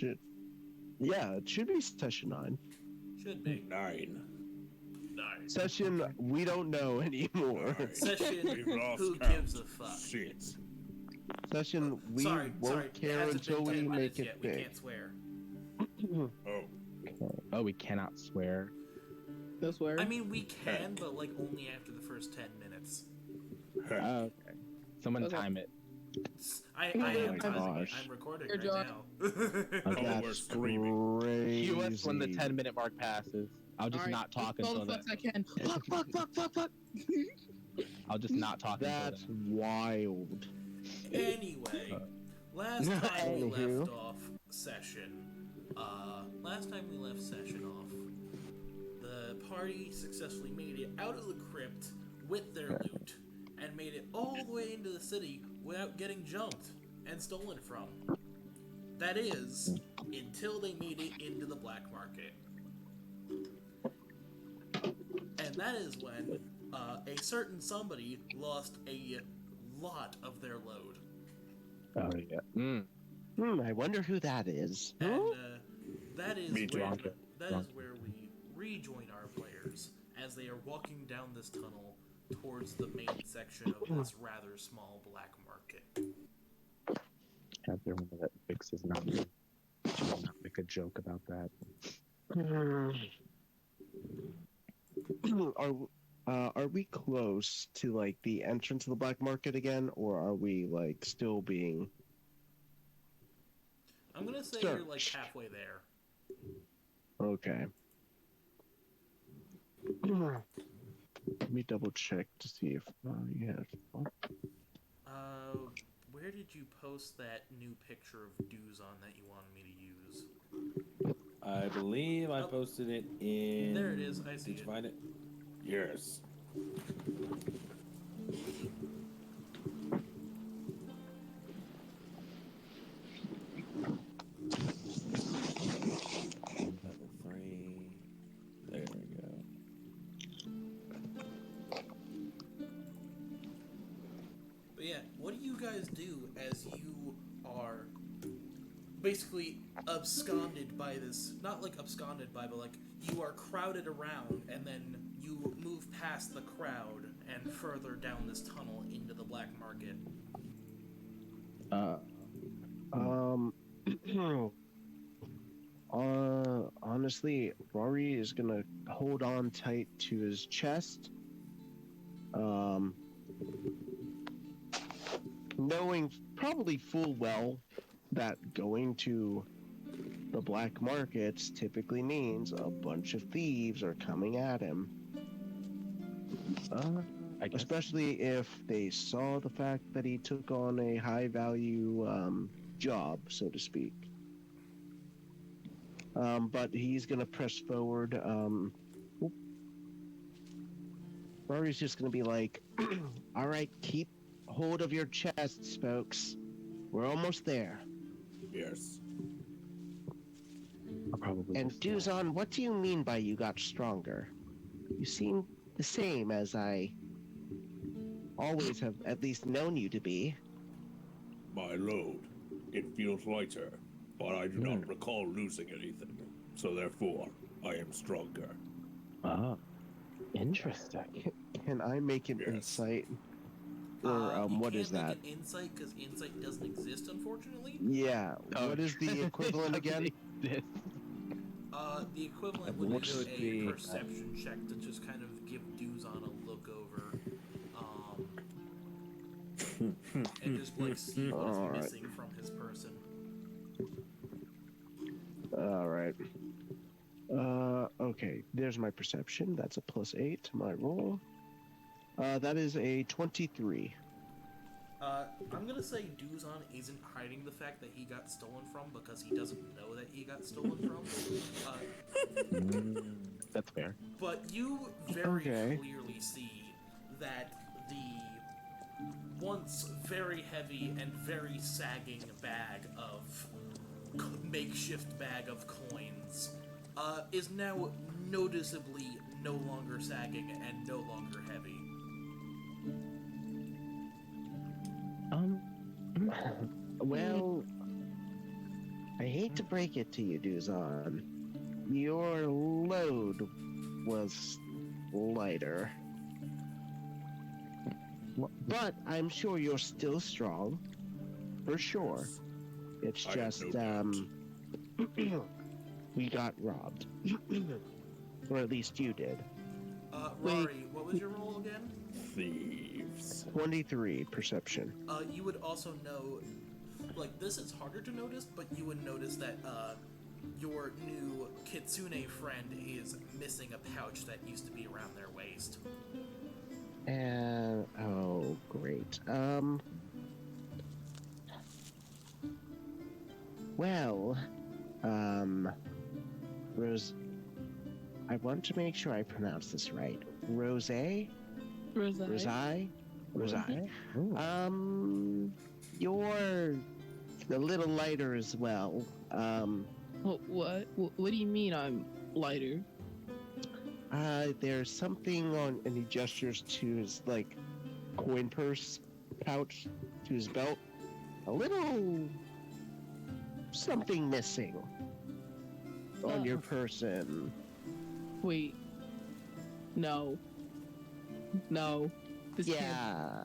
it should be session 9. Should be. 9. Session we don't know anymore. 9. Session We've lost who count. gives a fuck. Shit. Session we won't care until we make it We big. can't swear. Oh. Oh, we cannot swear. No swear. I mean, we can, but like only after the first 10 minutes. Heck. Oh, okay. Someone Okay. time it. I Oh am my timing it. gosh. I'm recording Your right job. now. Oh, we're That's screaming. crazy. Cue us when the 10-minute mark passes. I'll just All right, not talk all until the then. fucks I can. Fuck. I'll just not talk That's until wild. Anyway, last time we Anywho. left off session, the party successfully made it out of the crypt with their loot and made it all the way into the city without getting jumped and stolen from. That is, until they made it into the black market. And that is when a certain somebody lost a lot of their load. then. Oh, yeah. I wonder who that is. And that is Me too. where Drunk. where we rejoin our players as they are walking down this tunnel towards the main section of this rather small black market. I have to remember that Vix is not. She will not make a joke about that. Are we close to like the entrance of the black market again, or are we like still being? I'm gonna say Sure. you're like halfway there. Okay. Let me double check to see if you have. Where did you post that new picture of Duzon that you wanted me to use? I believe I posted it in. There it is. I see Did you it. find it? Yes. Level 3. There we go. But yeah, what do you guys do as you are basically absconded by this? Not like absconded by, but like you are crowded around, and then you move past the crowd and further down this tunnel into the black market. Honestly, Rory is gonna hold on tight to his chest. Knowing probably full well that going to the black markets typically means a bunch of thieves are coming at him. I guess. Especially if they saw the fact that he took on a high value job, so to speak. But he's gonna press forward. Rory's just gonna be like, all right, keep hold of your chests, folks. We're almost there. Yes. I'll probably And just, Duzon, what do you mean by you got stronger? You seem the same as I always have at least known you to be. My load. It feels lighter, but I do not recall losing anything. So therefore, I am stronger. Ah, interesting. Can I make an Yes. insight? Or You what can't is make that? an insight because insight doesn't exist, unfortunately. Yeah, what is the equivalent again? This. The equivalent would Which be would a be, perception check to just kind of give Duzon a look over, and just like see what's Alright. missing from his person. Alright. Okay, there's my perception. That's a +8 to my roll. That is a 23. I'm gonna say Duzon isn't hiding the fact that he got stolen from because he doesn't know that he got stolen from. That's fair. But you very Okay. clearly see that the once very heavy and very sagging bag of makeshift bag of coins is now noticeably no longer sagging and no longer heavy. Well, I hate hate to break it to you, Duzon. Your load was lighter. But I'm sure you're still strong. For sure. It's I have just, no doubt. we got robbed. Or at least you did. Rory, what was your roll again? Thieves. 23 perception. You would also know, like, this is harder to notice, but you would notice that, your new Kitsune friend is missing a pouch that used to be around their waist. And oh, great. Well, Rose. I want to make sure I pronounce this right. Rosarii? Rosarii. Rosarii. Ooh. You're a little lighter as well. Oh, what? What do you mean I'm lighter? There's something on, and he gestures to his, like, coin purse pouch to his belt. A little something missing on your person. Wait. No. No. This Yeah.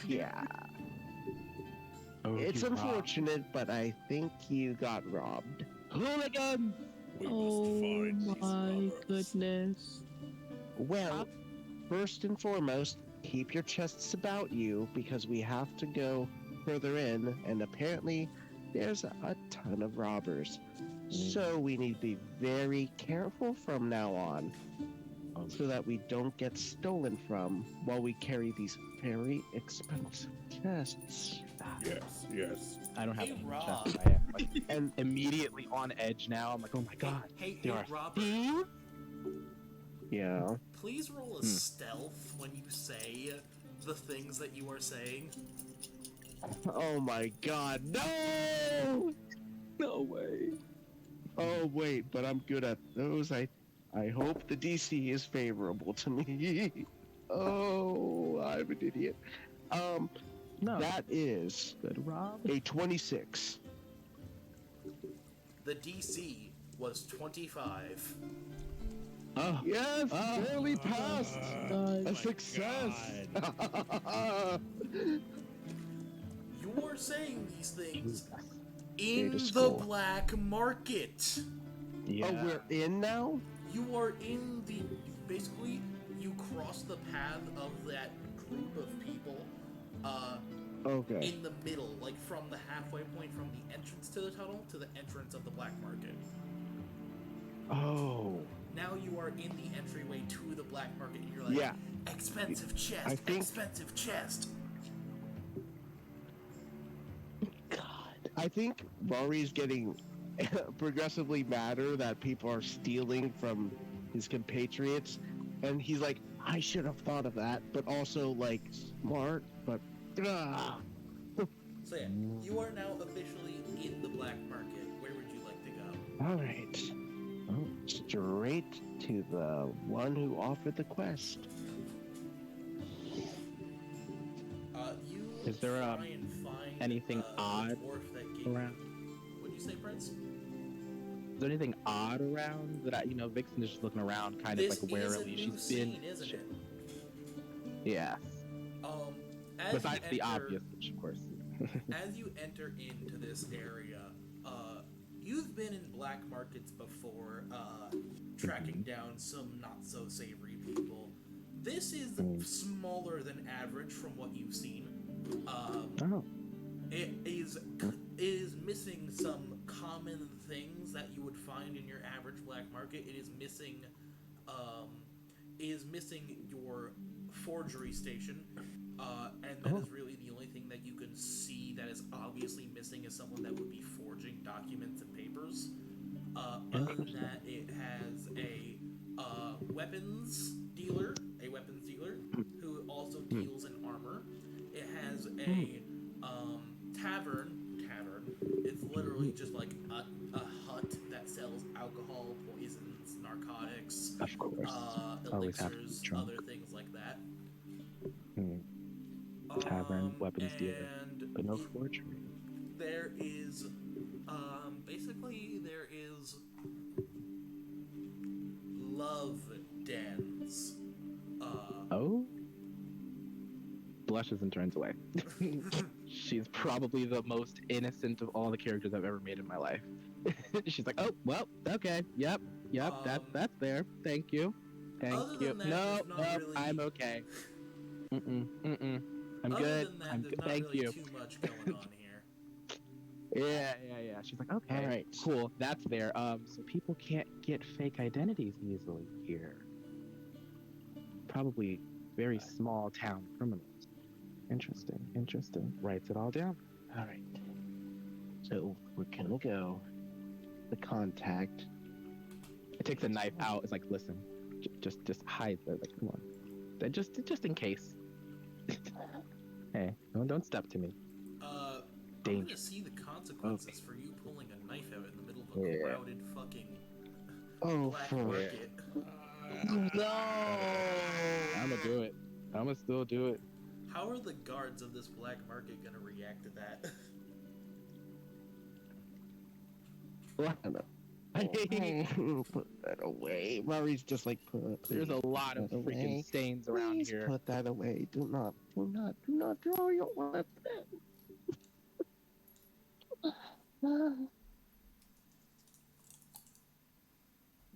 Yeah. Oh, It's you robbed. unfortunate, but I think you got robbed. Oh my god! We Oh must find these my robbers. goodness. Well, first and foremost, keep your chests about you because we have to go further in, and apparently there's a ton of robbers. So we need to be very careful from now on so that we don't get stolen from while we carry these very expensive chests. Yes, yes. I don't have Hey, any Rob. chest. I am like, And immediately on edge now. I'm like, oh my god. Hey, they are Robert, yeah. please roll a stealth when you say the things that you are saying. Oh my god, no! No way. Oh wait, but I'm good at those. I hope the DC is favorable to me. Oh, I'm an idiot. No. That is Good, Rob. a 26. The DC was 25. Oh. Yes, barely passed. God. A success. You're saying these things Data in the school. black market. Yeah. Oh, we're in now? You are in the, basically, you cross the path of that group of people, Okay. in the middle, like from the halfway point from the entrance to the tunnel to the entrance of the black market. Oh. Now you are in the entryway to the black market, and you're like, Yeah. expensive chest, I think- expensive chest. I think Rory's getting progressively madder that people are stealing from his compatriots, and he's like, I should have thought of that, but also like smart, but So yeah, you are now officially in the black market. Where would you like to go? all right. Oh, straight to the one who offered the quest. You Is there, try and find anything odd dwarf that gave around? What'd you say, Prince? Is there anything odd around that Vixen is just looking around, kind This of like warily? is a new She's scene, been, isn't it? yeah. As Besides you the enter- obvious, which of course. As you enter into this area, you've been in black markets before, tracking down some not-so-savory people. This is smaller than average from what you've seen. Oh. It is missing some common things that you would find in your average black market. It is missing your forgery station, and that is really the only thing that you can see that is obviously missing is someone that would be forging documents and papers. Other than that, it has a weapons dealer who also deals in armor. It has a tavern. It's literally just like a hut that sells alcohol, poisons, narcotics, Of course. Always have to be elixirs, drunk. other things like that. Tavern, weapons dealer, and but no forgery. there is Basically, there is love dens. Oh. Blushes and turns away. She's probably the most innocent of all the characters I've ever made in my life. She's like, oh, well, okay, yep, that's there. Thank you. Other Thank you. than that, No, there's not no, really. I'm okay. I'm Other good. than that, I'm there's good. not Thank really you. too much going on here. Yeah. She's like, okay, All right. cool, that's there. So people can't get fake identities easily here. Probably very small town criminals. Interesting. Writes it all down. All right. So we're gonna go. The contact. It takes a knife out. It's like, listen, just hide that. Like, come on, just in case. Hey, don't step to me. I'm Danger. gonna see the consequences for you pulling a knife out in the middle of a Yeah. crowded fucking black for market. no! I'm gonna do it. I'm gonna still do it. How are the guards of this black market gonna react to that? Put that away. Rorai's just like, There's a lot of put that freaking away. stains around Please here. put that away. Do not draw your weapon. Put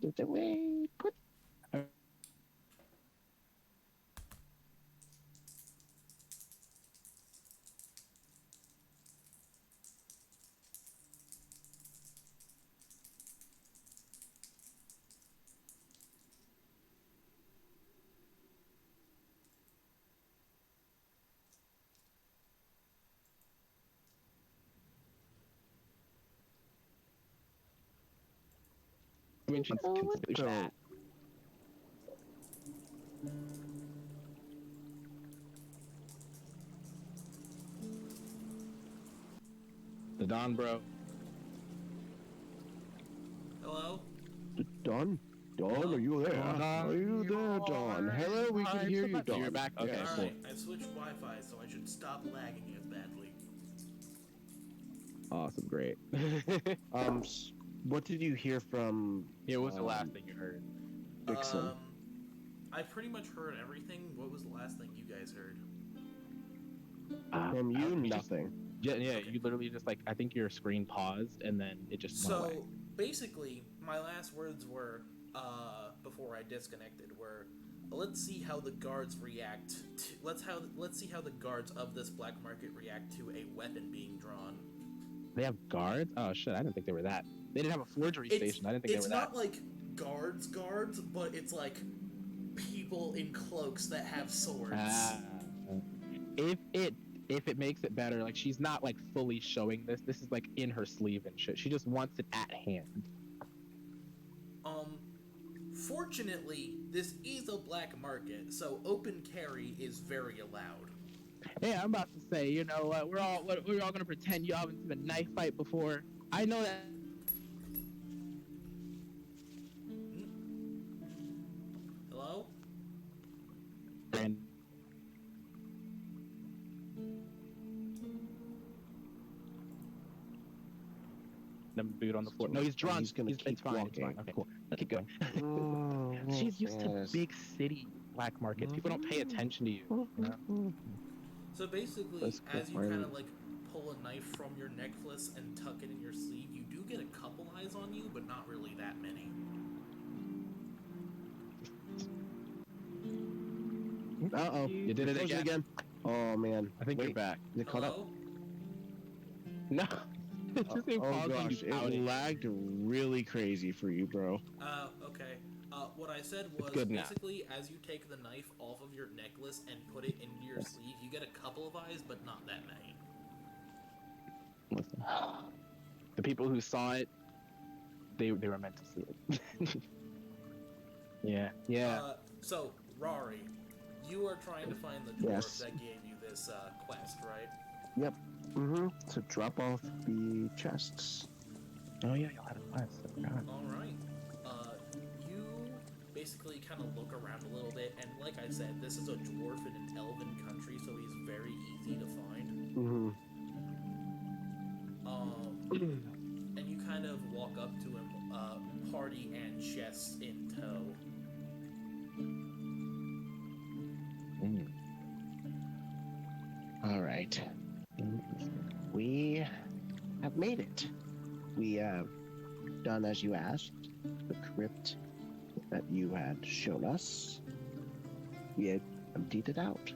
it away. Put. I mean, she's completely go. fat. The Don bro. Hello? Dawn? Dawn, Hello? are you there? Dawn? Are you there, Dawn? Hello, we can hear you, Dawn. You're back? Okay, Yes. cool. Alright, I switched Wi-Fi, so I should stop lagging as badly. Awesome, great. What did you hear from? Yeah, what was the last thing you heard? Vixen. I pretty much heard everything. What was the last thing you guys heard? From you, we just- nothing. Yeah, Okay. you literally just like, I think your screen paused and then it just went away. So basically, my last words were, before I disconnected, were, let's see how the guards react. Let's see how the guards of this black market react to a weapon being drawn. They have guards? Oh shit, I didn't think they were that. They didn't have a forgery station. I didn't think they It's were not that. like guards, but it's like people in cloaks that have swords. Ah. If it makes it better, like she's not like fully showing this. This is like in her sleeve and shit. She just wants it at hand. Fortunately, this is a black market, so open carry is very allowed. Yeah, I'm about to say, you know what? We're all gonna pretend you haven't seen a knife fight before. I know that. Hello? And them dude on the floor. No, he's drunk. He's gonna keep it's fine. walking. It's fine. Okay, cool. Keep going. Oh, She's used to yes. big city black markets. People don't pay attention to you. You know? So basically, That's cool. as you kind of like pull a knife from your necklace and tuck it in your sleeve, you do get a couple eyes on you, but not really that many. Uh-oh. You did it Frozen again. Oh, man. I think Wait, you're back. Is it caught up? Hello? No. It's just Oh, pausing, gosh. you It pouting. lagged really crazy for you, bro. Okay. What I said was good now. basically as you take the knife off of your necklace and put it into your sleeve, you get a couple of eyes, but not that many. Listen. The people who saw it, they were meant to see it. Yeah. So, Rosarii, you are trying to find the dwarf Yes. that gave you this quest, right? Mm-hmm. To drop off the chests. Oh yeah, y'all had a quest. I forgot. Alright. You basically kind of look around a little bit, and like I said, this is a dwarf in an elven country, so he's very easy to find. Mm-hmm. kind of walk up to him, party and chest in tow. All right. We have made it. We have done as you asked. The crypt that you had shown us. We had emptied it out.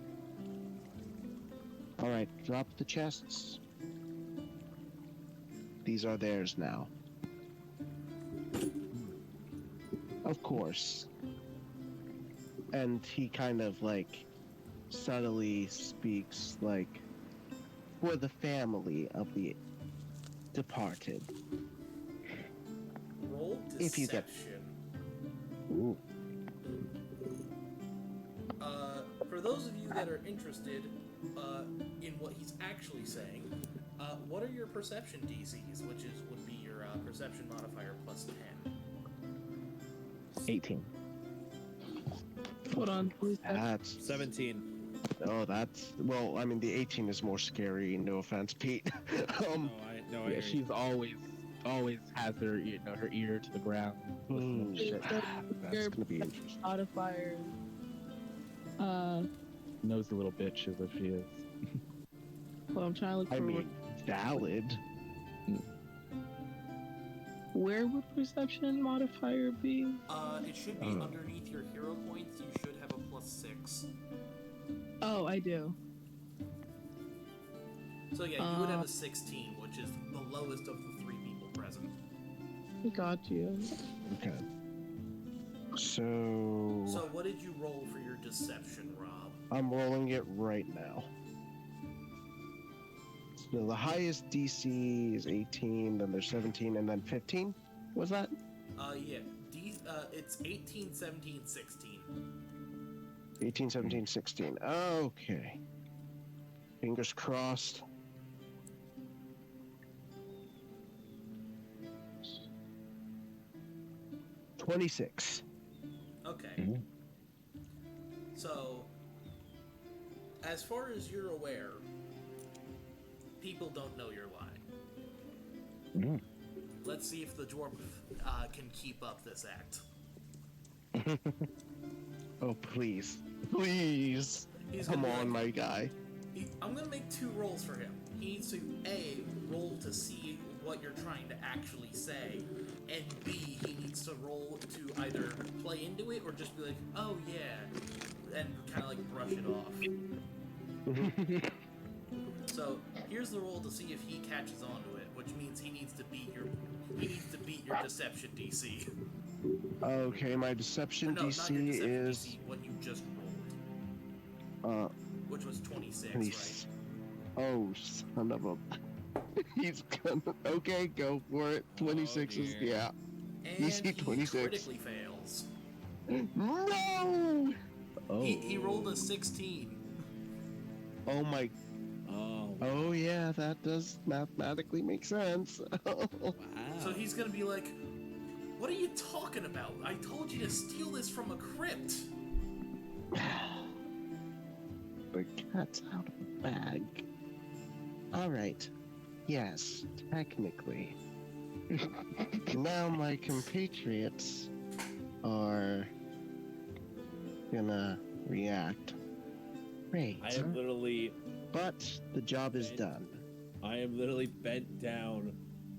All right, drop the chests. These are theirs now. Of course. And he kind of like subtly speaks like for the family of the departed. Roll If you get- deception. Ooh. For those of you that are interested in what he's actually saying, what are your perception DCs, which would be your perception modifier plus 10? 18. Hold on, please. That's 17. oh, that's well. I mean, the 18 is more scary. No offense, Pete. No, I Yeah, hear you. she's always has her her ear to the ground. Shit. Your That's gonna be interesting. modifier. Knows the little bitch as if she is. Well, I'm trying to look for I mean, valid. where would perception modifier be? It should be underneath your hero points. You should have a plus 6. Oh, I do. So yeah, you would have a 16, which is the lowest of the 3 people present. Got you. Okay. So So what did you roll for your deception, Rob? I'm rolling it right now. So the highest DC is 18, then there's 17, and then 15. Was that? Yeah. It's 18, 17, 16. 18, 17, 16. Okay. Fingers crossed. $26. Okay. So, as far as you're aware, people don't know you're lying. Let's see if the dwarf can keep up this act. Oh, please. Please. He's Come gonna be on, like- my guy. I'm gonna make 2 rolls for him. He needs to A, roll to see what you're trying to actually say, and B, he needs to roll to either play into it or just be like, oh yeah, and kind of like brush it off. So here's the roll to see if he catches on to it, which means he needs to beat your deception DC. Okay, my deception No, not your DC deception is DC, what you just rolled, which was 26, right? Oh, son of a. He's gonna. Okay, go for it. 26 is. dear. Yeah. And DC he 26. critically fails. No! Oh. He rolled a 16. Oh my. Oh, Oh, yeah, that does mathematically make sense. wow. So he's gonna be like, what are you talking about? I told you to steal this from a crypt. The cat's out of the bag. Alright. Yes, technically. Now my compatriots are gonna react. Great. I am literally But the job is done. bent down,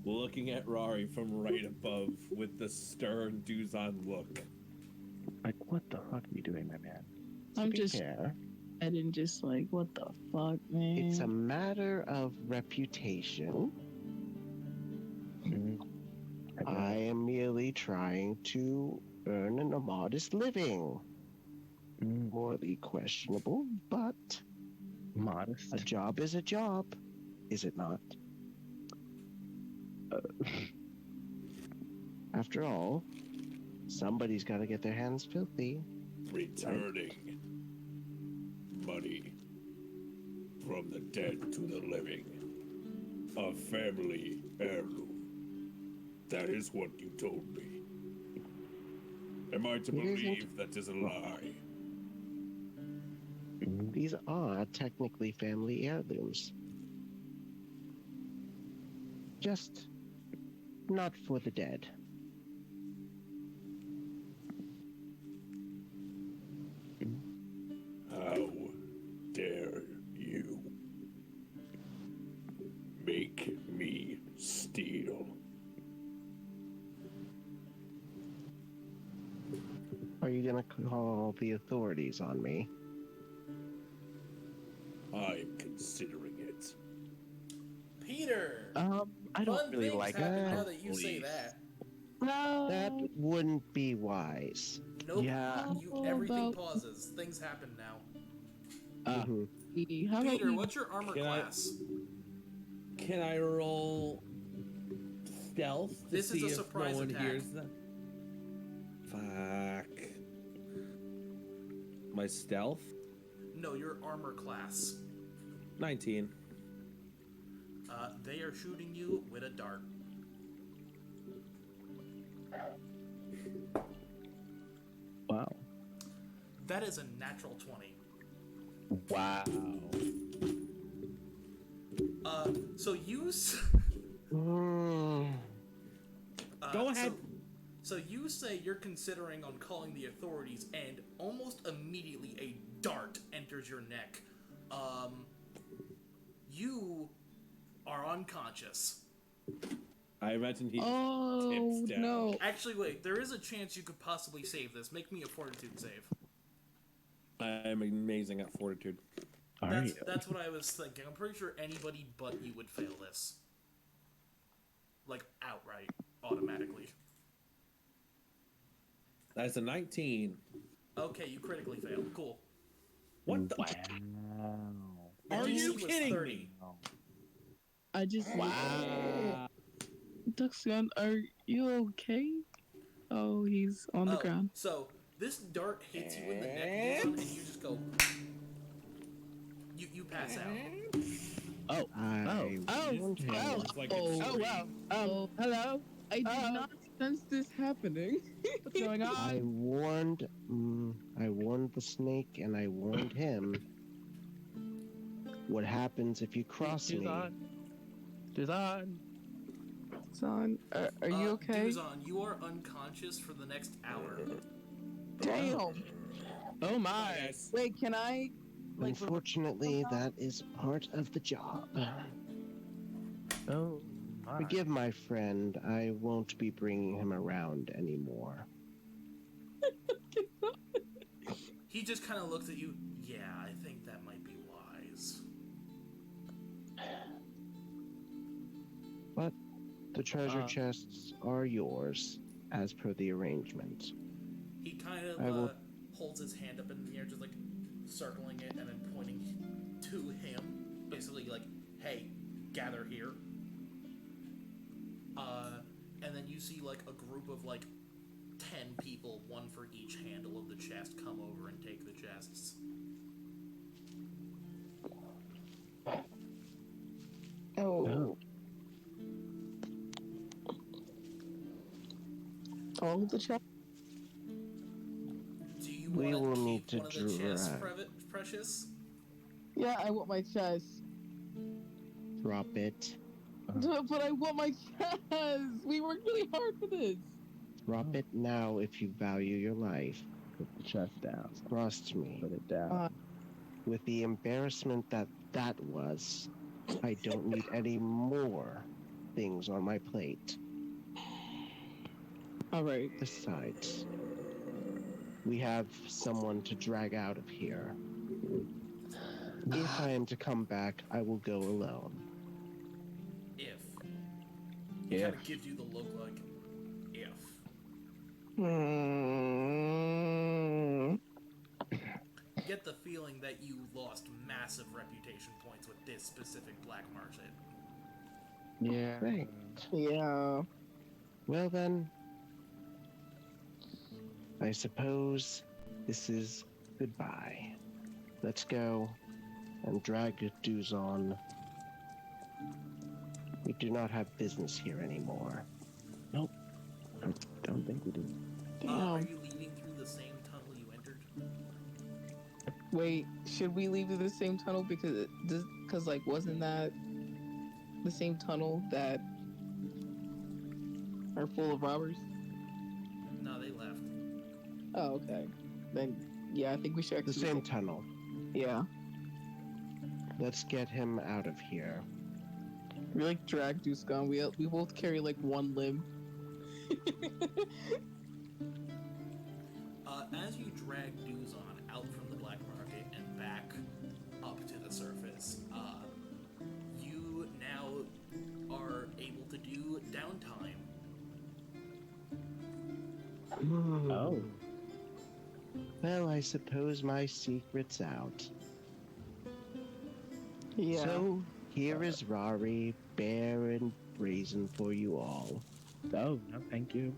looking at Rari from right above with the stern Duzon look. Like, what the fuck are you doing, my man? To I'm be just fair, and just like, what the fuck, man? it's a matter of reputation. I am merely trying to earn a modest living. Morally questionable, but Modest. a job is a job, is it not? After all, somebody's got to get their hands filthy. Returning money from the dead to the living. A family heirloom. That is what you told me. Am I to It isn't. believe that is a lie? These are technically family heirlooms. Just not for the dead. How dare you make me steal? Are you gonna call the authorities on me? I'm considering it. Peter! I don't Fun really things like happen that. now that you say Please. that. No. That wouldn't be wise. Nope. Yeah. Everything About- pauses. Things happen now. Mhm. How about Peter, you? what's your armor Can I- class? Can I roll stealth to This is see a if surprise no one attack. hears that? Fuck. My stealth? No, your armor class. 19. They are shooting you with a dart. Wow. That is a natural 20. Wow. So you... Mm. Go ahead. So you say you're considering on calling the authorities, and almost immediately a dart enters your neck. You are unconscious. I imagine he Oh tips down. no. Actually, wait. There is a chance you could possibly save this. Make me a fortitude save. I'm amazing at fortitude. Are you? That's what I was thinking. I'm pretty sure anybody but you would fail this. Like, outright. Automatically. That's a 19. Okay, you critically fail. Cool. What the? Wow. Your Are DC you was kidding 30. me? I just. Wow. Duzon, are you okay? Oh, he's on the ground. So, this dart hits you in the neck, Duzon, and you just go... You pass out. Oh. I Oh, won't oh, It's like oh, it's oh, free. wow. Hello? I did not sense this happening. What's going on? I warned the snake and I warned him. What happens if you cross me? Duzon. Duzon, are you okay? Duzon, you are unconscious for the next hour. Damn. Oh my. Yes. Wait, can I? Like, Unfortunately, that is part of the job. Oh my. Forgive my friend, I won't be bringing him around anymore. He just kind of looks at you. Yeah, I think that might be wise. But the treasure Uh. chests are yours, as per the arrangement. He kind of I will- holds his hand up in the air, just like circling it and then pointing to him. Basically, like, hey, gather here. And then you see, like, a group of, like, 10 people, one for each handle of the chest, come over and take the chests. Oh. All of the chat? Do you We want will to need keep one of the chests, drive. Precious? Yeah, I want my chest. Drop it. But I want my chest! We worked really hard for this! Drop it now if you value your life. Put the chest down. Trust me. Put it down. With the embarrassment that was, I don't need any more things on my plate. Alright. Besides, we have someone to drag out of here. If I am to come back, I will go alone. If. He If. kind of gives you the look like, if. Hmm. You get the feeling that you lost massive reputation points with this specific black market. Yeah. Right. Yeah. Well then, I suppose this is goodbye. Let's go and drag Duzon. We do not have business here anymore. I don't think we do. Are Damn. you leaving through the same tunnel you entered? Wait, should we leave through the same tunnel? Because like, wasn't that the same tunnel that are full of robbers? No, they left. Oh, okay. Then, yeah, I think we should The actually. same tunnel. Yeah. Let's get him out of here. We like drag Duzon. We both carry like one limb. As you drag Duzon out from the black market and back up to the surface, you now are able to do downtime. Oh. Well, I suppose my secret's out. Yeah. So, here is Rosarii, bare and brazen for you all. Oh, no, thank you.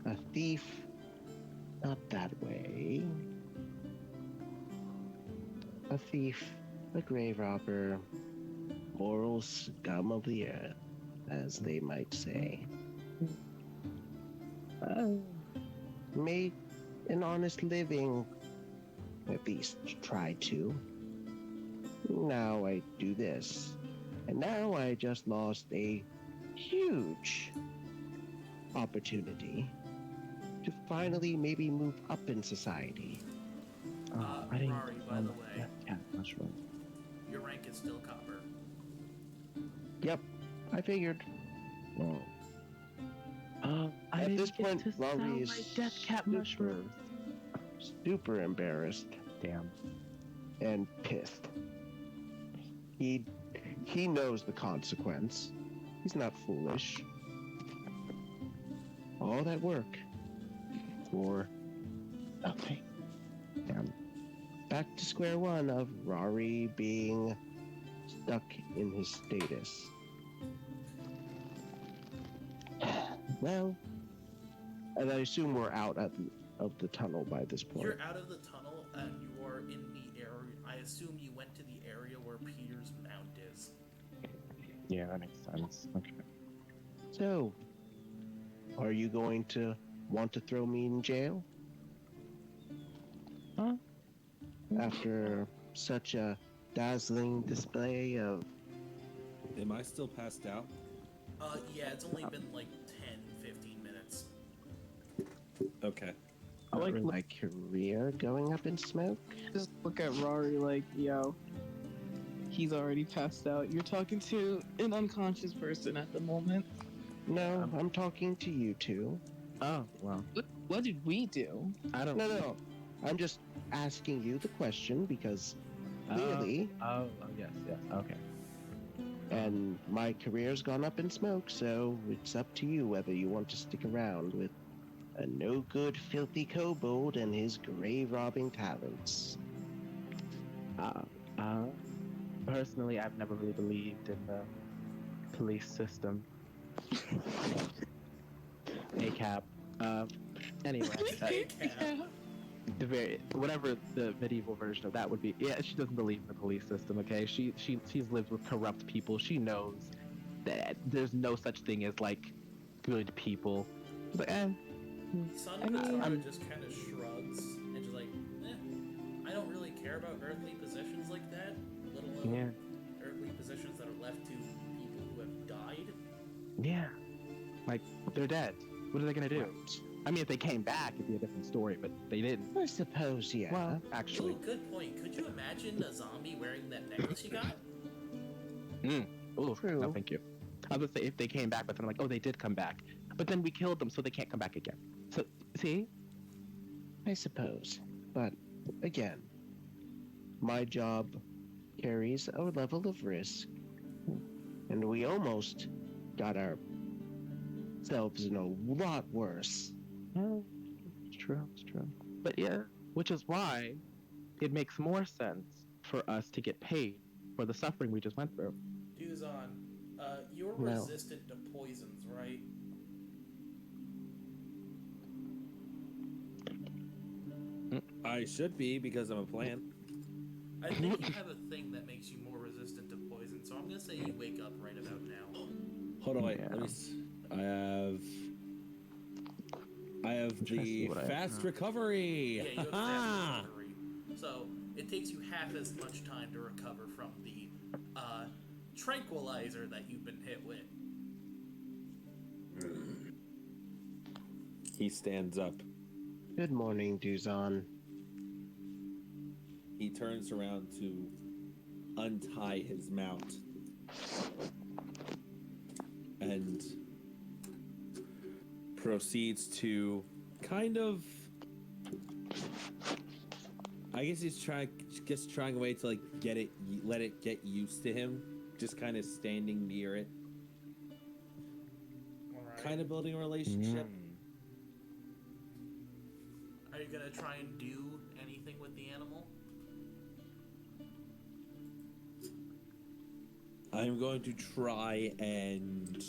A thief, not that way. A thief, a grave robber, moral scum of the earth, as they might say. Oh. Make an honest living, at least try to. Now I do this, and now I just lost a huge opportunity to finally maybe move up in society. I didn't Rosarii, by the way, Yeah, mushroom. your rank is still copper. Yep, I figured. Well, I At didn't this get point, to sell Rosarii my is death cap super- mushrooms. super embarrassed Damn. and pissed. He knows the consequence. He's not foolish. All that work for nothing. Damn. Back to square one of Rosarii being stuck in his status. Well, and I assume we're out of the tunnel by this point. You're out of the tunnel and you are in the area. I assume you went to the area where Peter's mount is. Yeah, that makes sense. Okay. So, are you going to want to throw me in jail? Huh? After such a dazzling display of... Am I still passed out? Yeah, it's only been like 10, 15 minutes. Okay. I like my career going up in smoke? just look at Rory like, yo, he's already passed out. You're talking to an unconscious person at the moment. No, I'm talking to you two. Oh, well. What did we do? I don't No. I'm just asking you the question because clearly, Oh, yes, okay. and my career's gone up in smoke, so it's up to you whether you want to stick around with a no-good, filthy kobold and his grave-robbing talents. Personally, I've never really believed in the police system. ACAB. Anyway, whatever the medieval version of that would be. Yeah, she doesn't believe in the police system. Okay, she's lived with corrupt people. She knows that there's no such thing as like good people. She's like, Son I mean, Katara just kind of shrugs and just like, I don't really care about earthly possessions like that, let alone yeah, earthly possessions that are left to people who have died. yeah, like they're dead. What are they gonna do? I mean, if they came back, it'd be a different story, but they didn't. I suppose, yeah. Well, actually, Ooh, good point. Could you imagine a zombie wearing that necklace you got? ooh, True. no, thank you. I was gonna say if they came back, but then I'm like, oh, they did come back, but then we killed them, so they can't come back again. So, see? I suppose. But again, my job carries a level of risk, and we almost got ourselves in a lot worse. Oh, it's true, it's true. But yeah, which is why it makes more sense for us to get paid for the suffering we just went through. Duzon, you're No. resistant to poisons, right? I should be because I'm a plant. I think you have a thing that makes you more resistant to poison, so I'm gonna say you wake up right about now. Hold on, wait. Yeah. Let me. I have trying to see the what I fast have. recovery. Yeah, you have Ah! fast recovery. So it takes you half as much time to recover from the tranquilizer that you've been hit with. He stands up. Good morning, Duzon. He turns around to untie his mount. And proceeds to kind of, I guess he's trying a way to like let it get used to him, just kind of standing near it, Alright. kind of building a relationship. Are you gonna try and do anything with the animal? I'm going to try and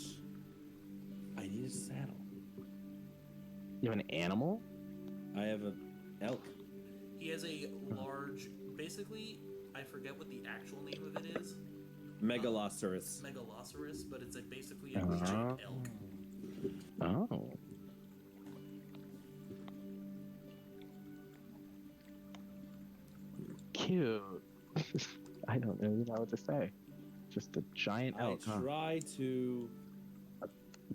I need a saddle. You have an animal? I have an elk. He has a large, basically, I forget what the actual name of it is. Megaloceros. Megaloceros, but it's basically a giant elk. Oh. Cute. I don't really know what to say. Just a giant elk, huh?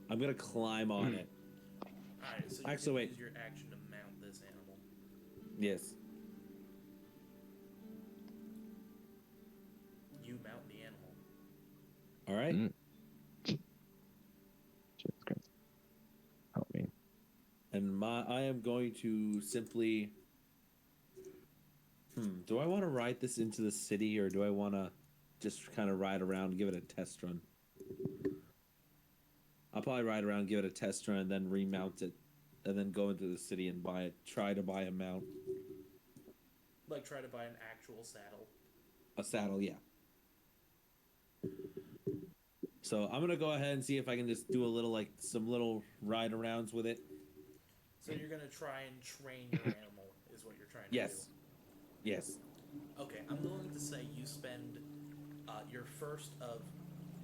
I'm gonna climb on it. Alright, so you Actually, can wait. use your action to mount this animal. Yes. You mount the animal. All right. Jesus Christ. Help me. And I am going to simply. Do I want to ride this into the city, or do I want to just kind of ride around and give it a test run? I'll probably ride around, give it a test run, and then remount it, and then go into the city and buy it. Try to buy a mount. Like, try to buy an actual saddle. A saddle, yeah. So I'm gonna go ahead and see if I can just do some little ride arounds with it. So you're gonna try and train your animal, is what you're trying to do. Yes. Yes. Okay, I'm going to say you spend your first of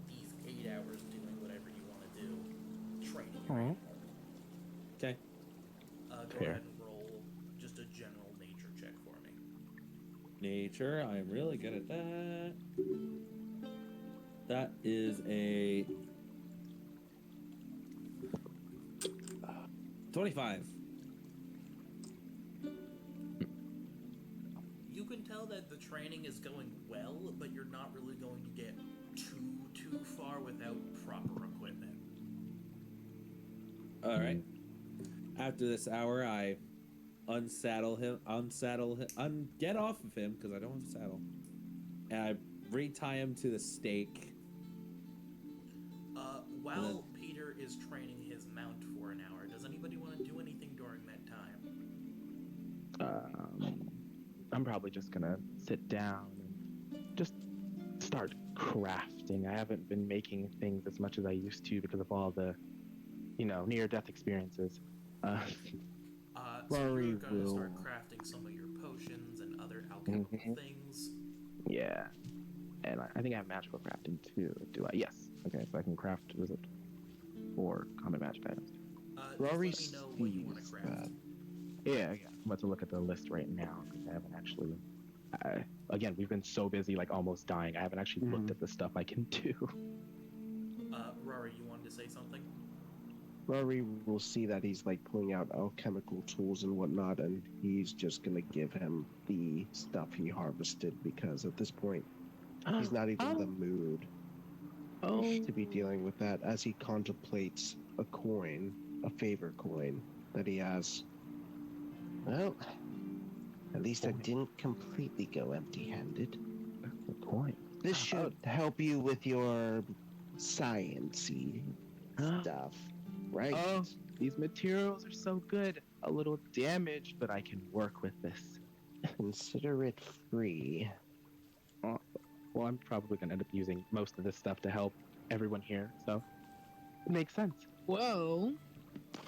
these 8 hours doing whatever you want to do, training your animal. Okay. Go Fair. ahead and roll just a general nature check for me. Nature, I am really good at that. That is a 25. You can tell that the training is going well, but you're not really going to get too far without proper equipment. All right. After this hour, I unsaddle him, get off of him because I don't have a saddle, and I retie him to the stake. While Peter is training his mount for an hour, does anybody want to do anything during that time? I'm probably just gonna sit down and just start crafting. I haven't been making things as much as I used to because of all the, near-death experiences. So Rosarii you're going to will- start crafting some of your potions and other alchemical things. Yeah. And I think I have magical crafting too. Do I? Yes. Okay, so I can craft, was it 4 common magic items? Rosarii Just let me know what you want to sees craft. that. Yeah. I'm about to look at the list right now because I haven't actually. Again, we've been so busy, like almost dying. I haven't actually looked at the stuff I can do. Rory, you wanted to say something? Rosarii will see that he's like pulling out alchemical tools and whatnot, and he's just gonna give him the stuff he harvested because at this point he's not even in the mood to be dealing with that as he contemplates a coin, a favor coin that he has. Well, at least I didn't completely go empty-handed. The coin. This should help you with your science-y stuff, right? Oh, these materials are so good. A little damage, but I can work with this. Consider it free. Well, I'm probably going to end up using most of this stuff to help everyone here, so it makes sense. Well,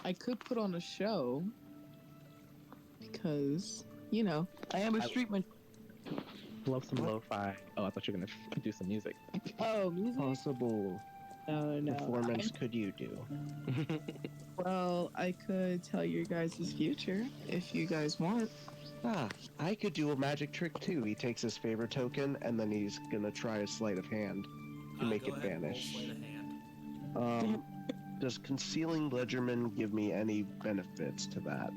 I could put on a show because, I am a street man. Love some lo-fi. Oh, I thought you were going to do some music. Oh, music? Possible No. performance could you do? Well, I could tell your guys' future if you guys want. I could do a magic trick too. He takes his favor token and then he's gonna try a sleight of hand to make Go it ahead and roll vanish. sleight of hand. Does concealing Ledgerman give me any benefits to that?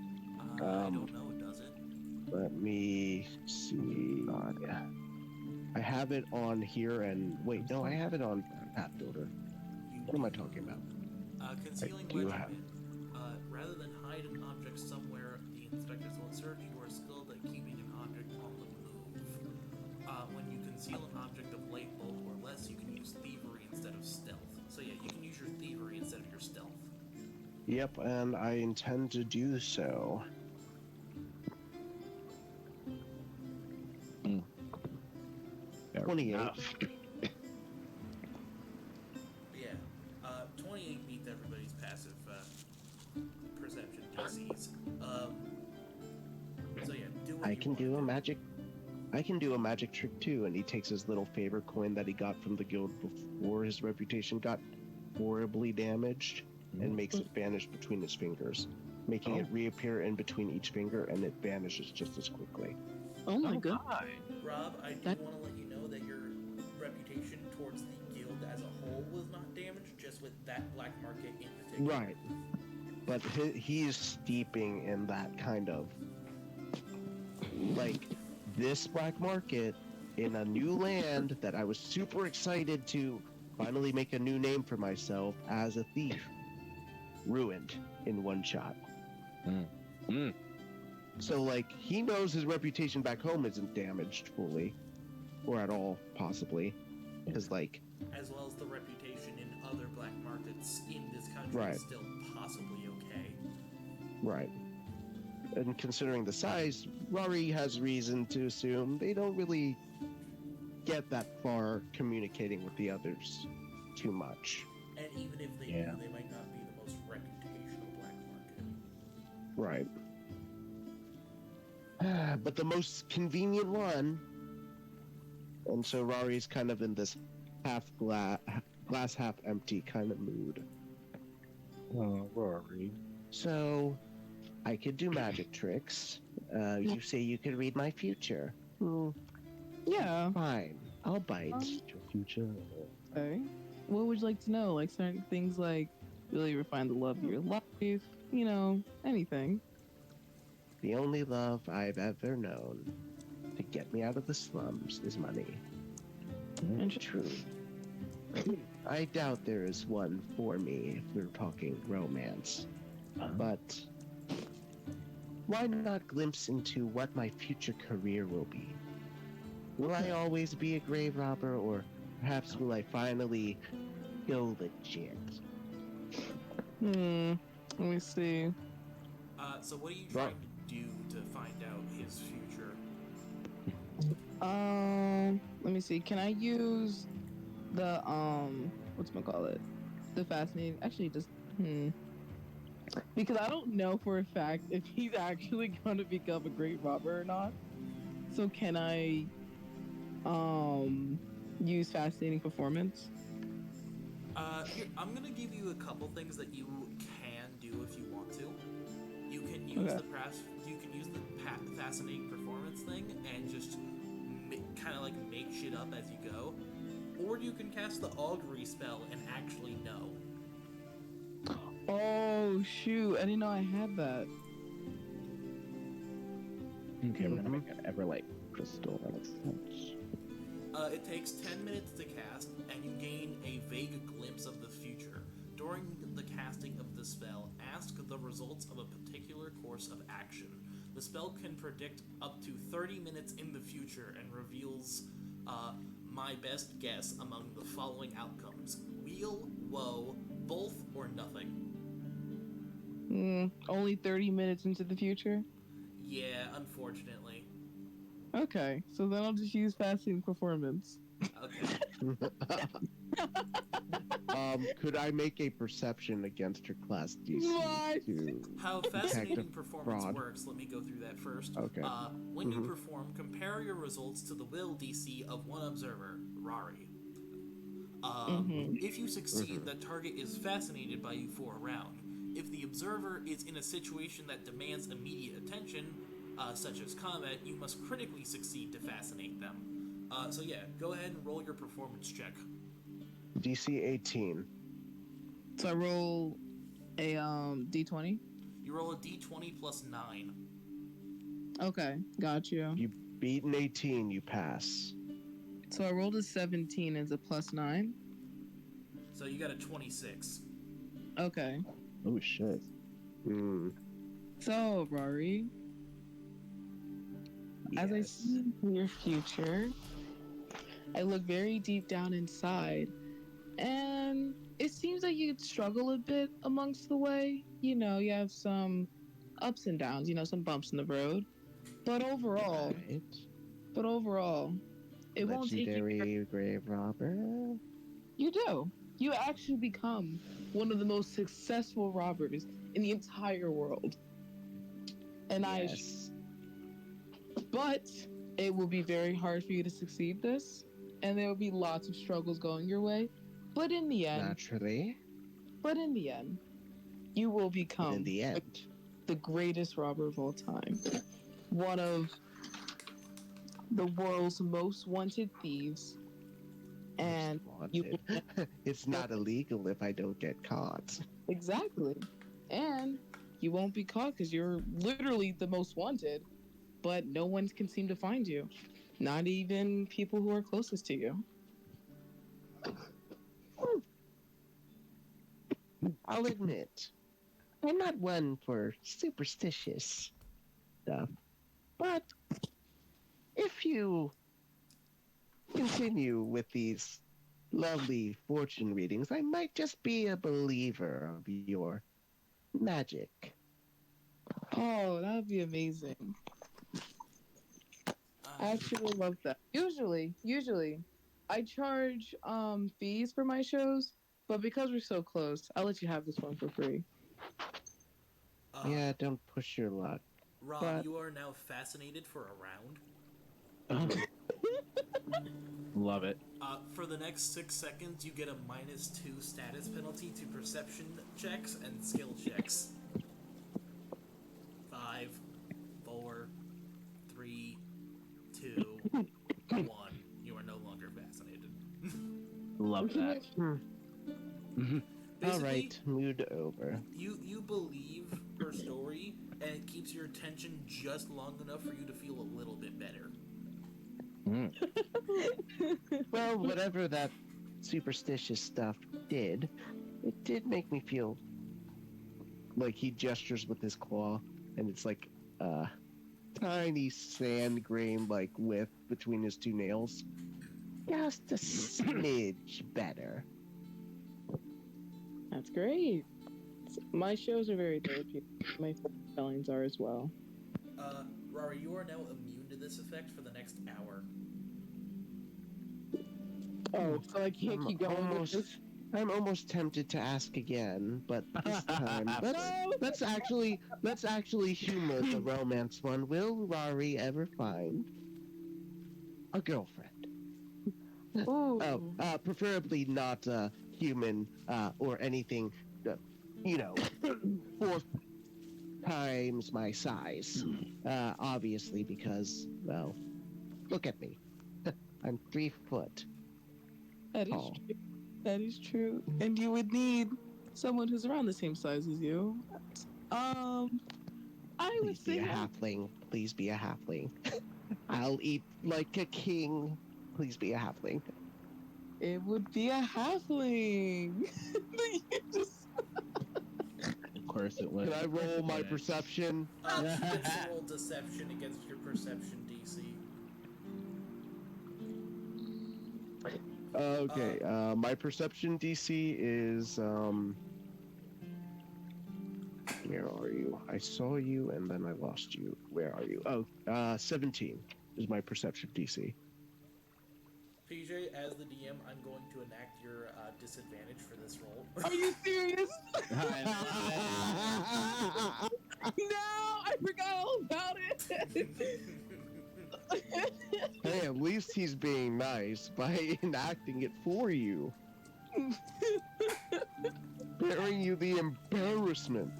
I don't know, does it? Let me see. Yeah. I have it on here, and wait, no, I have it on Path Builder. What am I talking about? Concealing do Ledgerman. have- Rather than hide an object somewhere the inspectors will search, you are skilled at keeping an object on the move. When you conceal an object of light bulk or less, you can use thievery instead of stealth. So yeah, you can use your thievery instead of your stealth. Yep, and I intend to do so. Fair 28. enough. Yeah, 28 beats everybody's passive perception DCs. So yeah, do what I you can want do to a magic. I can do a magic trick too, and he takes his little favor coin that he got from the guild before his reputation got horribly damaged, and makes it vanish between his fingers, making it reappear in between each finger, and it vanishes just as quickly. Oh my god. Rob, I do want to let you know that your reputation towards the guild as a whole was not damaged, just with that black market in particular. Right, but he is steeping in that kind of like this black market in a new land that I was super excited to finally make a new name for myself as a thief. Ruined in one shot. So, like, he knows his reputation back home isn't damaged fully, or at all, possibly. Because, like... As well as the reputation in other black markets in this country Right. is still possibly okay. Right. And considering the size, Rosarii has reason to assume they don't really get that far communicating with the others too much. And even if they do, they might not be the most reputational black market. Right. But the most convenient one. And so Rari's kind of in this glass half empty kind of mood. Oh, Rory. So, I could do magic tricks. You say you could read my future. Yeah. Fine. I'll bite. Your future. Okay. What would you like to know? Like certain things like will you ever find the love of your life? You know, anything. The only love I've ever known to get me out of the slums is money. True. I doubt there is one for me if we're talking romance. But why not glimpse into what my future career will be? Will I always be a grave robber, or perhaps will I finally go legit? Let me see. So what are you trying to do to find out his future? Let me see. Can I use the whatchamacallit? The fascinating actually just because I don't know for a fact if he's actually gonna become a great robber or not. So can I use fascinating performance? Here, I'm gonna give you a couple things that you can do if you want to. You can use the fascinating performance thing and just kind of like make shit up as you go, or you can cast the augury spell and actually know. Oh shoot! I didn't know I had that. Okay, we're gonna make an Everlight crystal. That makes sense. It takes 10 minutes to cast, and you gain a vague glimpse of the future. During the casting of the spell, ask the results of a particular course of action. The spell can predict up to 30 minutes in the future and reveals my best guess among the following outcomes: weal, woe, both, or nothing. Only 30 minutes into the future? Yeah, unfortunately. Okay, so then I'll just use fascinating performance. Okay. Could I make a perception against your class DC What? to How detect fascinating a performance fraud? works, let me go through that first. Okay. When you perform, compare your results to the will DC of one observer, Rosarii. If you succeed, the target is fascinated by you for a round. If the observer is in a situation that demands immediate attention, such as combat, you must critically succeed to fascinate them. So yeah, go ahead and roll your performance check. DC 18. So I roll a d20. You roll a d20 plus 9. Okay, got you. You beat an 18, you pass. So I rolled a 17 as a plus 9. So you got a 26. Okay. Oh shit. Hmm. So, Rory, as I Yes. see your future, I look very deep down inside, and it seems like you struggle a bit amongst the way. You know, you have some ups and downs, some bumps in the road. But overall, Right. it won't take you. Legendary grave robber. You do. You actually become one of the most successful robbers in the entire world. And Yes. but it will be very hard for you to succeed this, and there will be lots of struggles going your way. But in the end, Naturally. you will become In the end. the greatest robber of all time. One of the world's most wanted thieves. And you Wanted. It's not illegal if I don't get caught. exactly. And you won't be caught because you're literally the most wanted, but no one can seem to find you. Not even people who are closest to you. I'll admit, I'm not one for superstitious stuff, but if you continue with these lovely fortune readings, I might just be a believer of your magic. Oh, that would be amazing. I actually love that. Usually, I charge fees for my shows, but because we're so close, I'll let you have this one for free. Yeah, don't push your luck. Ron, but- you are now fascinated for a round. Love it. For the next 6 seconds, you get a -2 status penalty to perception checks and skill checks. 5, 4, 3, 2, 1. You are no longer fascinated. Love that. All right, mood over. You believe her story, and it keeps your attention just long enough for you to feel a little bit better. Well, whatever that superstitious stuff did, it did make me feel like he gestures with his claw, and it's like a tiny sand grain like width between his two nails. Just a smidge better. That's great. My shows are very therapeutic. My spellings are as well. Rory, you are now immune to this effect for the next hour. Oh, so I can't keep going with this? I'm almost tempted to ask again, but this time No! let's actually humor the romance one. Will Rory ever find a girlfriend? Ooh. Oh, preferably not human or anything, four times my size. Obviously, because, well, look at me. I'm 3 foot. That is tall. true. That is true. And you would need someone who's around the same size as you. I would Please be say a halfling. Please be a halfling. I'll eat like a king. Please be a halfling. it would be a halfling. You just- Of course it would. Can I roll my Yeah. perception? She gets to roll deception against your perception DC. Okay, my perception DC is, where are you? I saw you and then I lost you. Where are you? Oh, 17 is my perception DC. PJ, as the DM, I'm going to enact your disadvantage for this roll. Are you serious? No, I forgot all about it. Hey, at least he's being nice by enacting it for you. Bearing you the embarrassment.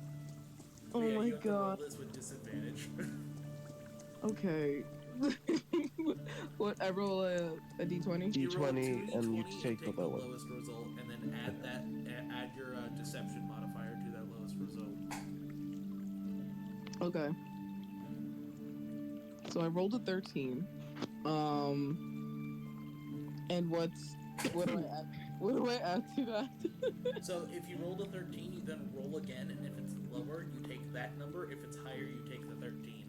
Oh Yeah, my you have to roll god. this with disadvantage. Okay. What? I roll a d20. You roll D20 two and you D20 take and the low one. lowest result, and then add your deception modifier to that lowest result. Okay. So I rolled a 13. And what do I add? What do I add to that? So if you rolled a 13, you then roll again, and if it's lower, you take that number. If it's higher, you take the 13.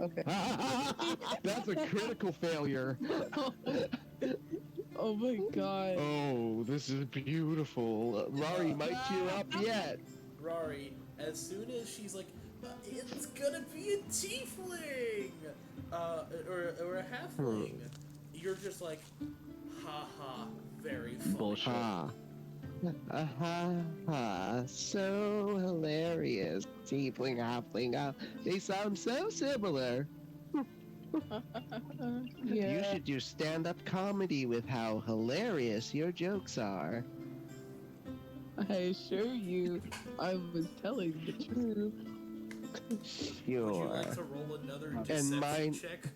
Okay. That's a critical failure. Oh my god. Oh, this is beautiful. Rory, might you up yet? Rory, as soon as she's like, it's gonna be a tiefling, or a halfling, you're just like, ha ha, very funny. Bullshit. Ha. Ha. So hilarious. Tiefling, halfling, they sound so similar. Yeah. You should do stand-up comedy with how hilarious your jokes are. I assure you, I was telling the truth. Would you Sure. like to roll another And deception mine- check?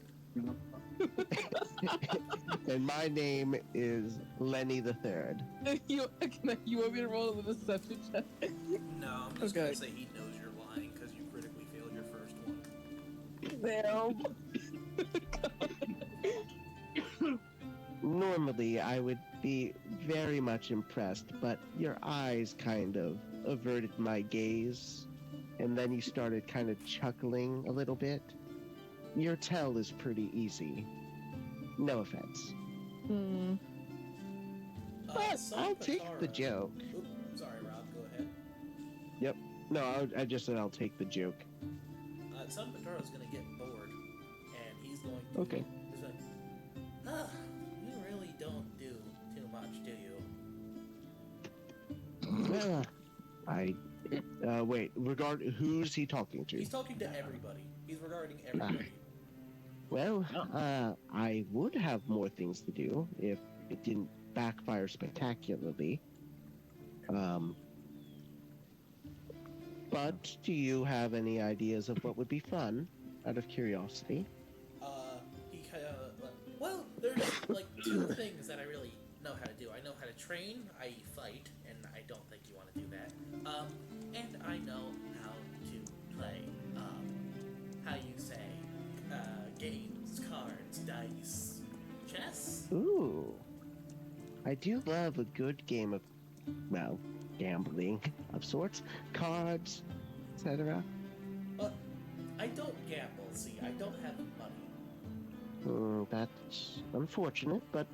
And my name is Lenny the Third. you want me to roll the deception check? No, I'm just Okay. gonna say he knows you're lying because you critically failed your first one. Damn. Normally, I would be very much impressed, but your eyes kind of averted my gaze, and then you started kind of chuckling a little bit. Your tell is pretty easy. No offense. Hmm. But Son I'll take the Patara- joke. Oop, sorry, Rob, go ahead. No, I just said I'll take the joke. Son Pataro's gonna get bored, and he's going to. Okay. He's like, you really don't do too much, do you? Wait, who's he talking to? He's talking to everybody. He's regarding everybody. Well, I would have more things to do if it didn't backfire spectacularly. But do you have any ideas of what would be fun, out of curiosity? He kind of. Well, there's like two things that I really know how to do. I know how to train, i.e., fight, and I don't think you want to do that. And I know how to play. How you say, games, cards, dice, chess. Ooh. I do love a good game of, well, gambling of sorts, cards, etc. I don't gamble. See, I don't have money. That's unfortunate, but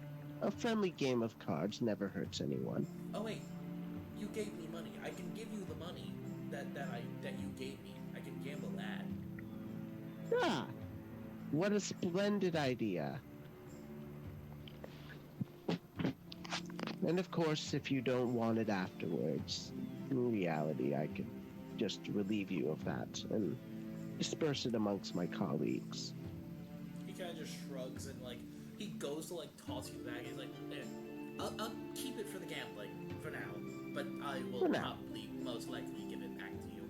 a friendly game of cards never hurts anyone. Oh wait, you gave me money. I can give you the money that you gave me. I can gamble that. Ah, what a splendid idea. And of course, if you don't want it afterwards, in reality, I could just relieve you of that and disperse it amongst my colleagues. He kind of just shrugs and like he goes to like toss you the bag. He's like, I'll keep it for the gambling for now, but I will For now. probably most likely give it back to you.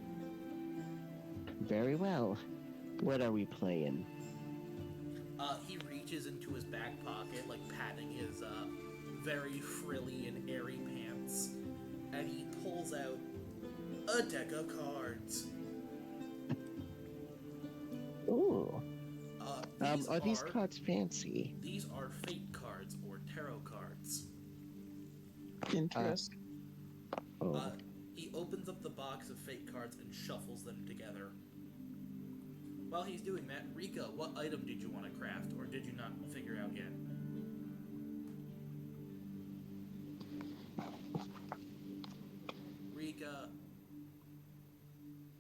Very well. What are we playing? He reaches into his back pocket, like patting his very frilly and airy pants, and he pulls out a deck of cards. Ooh. Are these are- cards fancy? These are fate cards or tarot cards. Interesting. Oh. He opens up the box of fate cards and shuffles them together. While he's doing that, Reeka, what item did you want to craft, or did you not figure out yet? Reeka.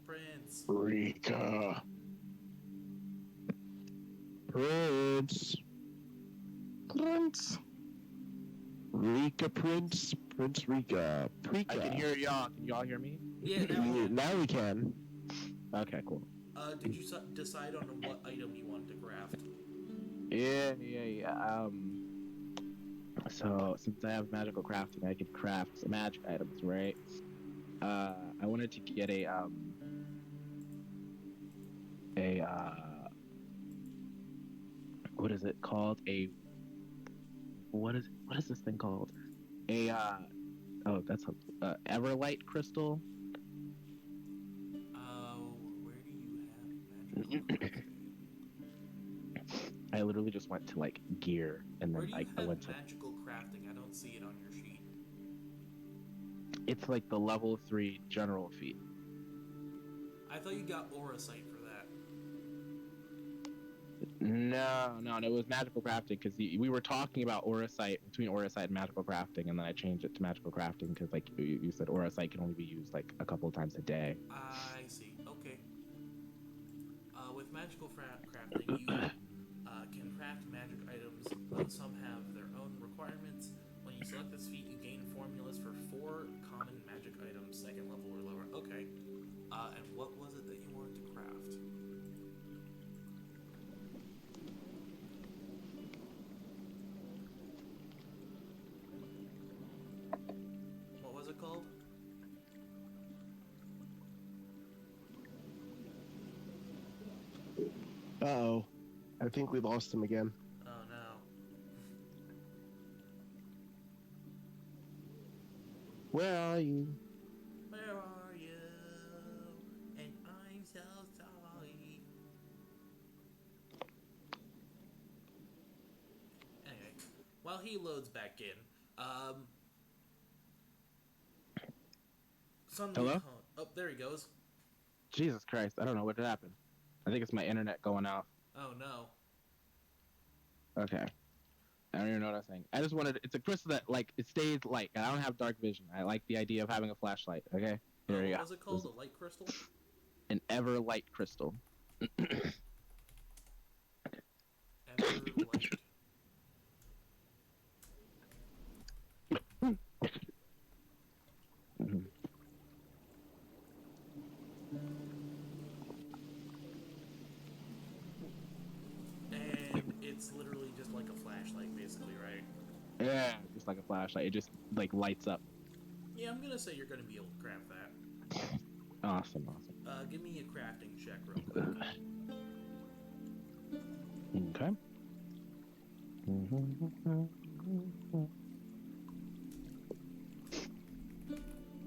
Prince. Reeka. Prince. Prince. Reeka Prince. Prince Reeka. Preeka. I can hear y'all. Can y'all hear me? Yeah, now, Now we can. Okay, cool. did you decide on what item you wanted to craft? Yeah. So since I have magical crafting, I can craft some magic items, right? I wanted to get a what is it called? What is this thing called? A oh, that's a Everlight crystal. Where do you have magical crafting? I literally just went to like gear, and Where then do you like I have went to. magical crafting? I don't see it on your sheet. It's like the level 3 general feat. I thought you got aura sight for that. No, it was magical crafting because we were talking about aura sight between aura sight and magical crafting, and then I changed it to magical crafting because like you said, aura sight can only be used like a couple of times a day. I see. Okay. With magical crafting, you can craft magic items. Some have their own requirements. When you select this feat, you gain formulas for 4 common magic items, second level or lower. Okay. And what was it that you wanted to craft? What was it called? Uh-oh. I think we lost him again. Oh no. Where are you? Where are you? And I'm so sorry. Anyway, while he loads back in, Hello? Oh, there he goes. Jesus Christ, I don't know what happened. I think it's my internet going off. Oh no. Okay. I don't even know what I was saying. I just wanted. It's a crystal that like it stays light. I don't have dark vision. I like the idea of having a flashlight. Okay. Here you What go. was it called? A light crystal? An ever light crystal. Everlight. Mhm. And it's literally just like a flashlight, basically, right? Yeah, just like a flashlight. It just like lights up. Yeah, I'm gonna say you're gonna be able to craft that. Awesome. Give me a crafting check real quick. Okay.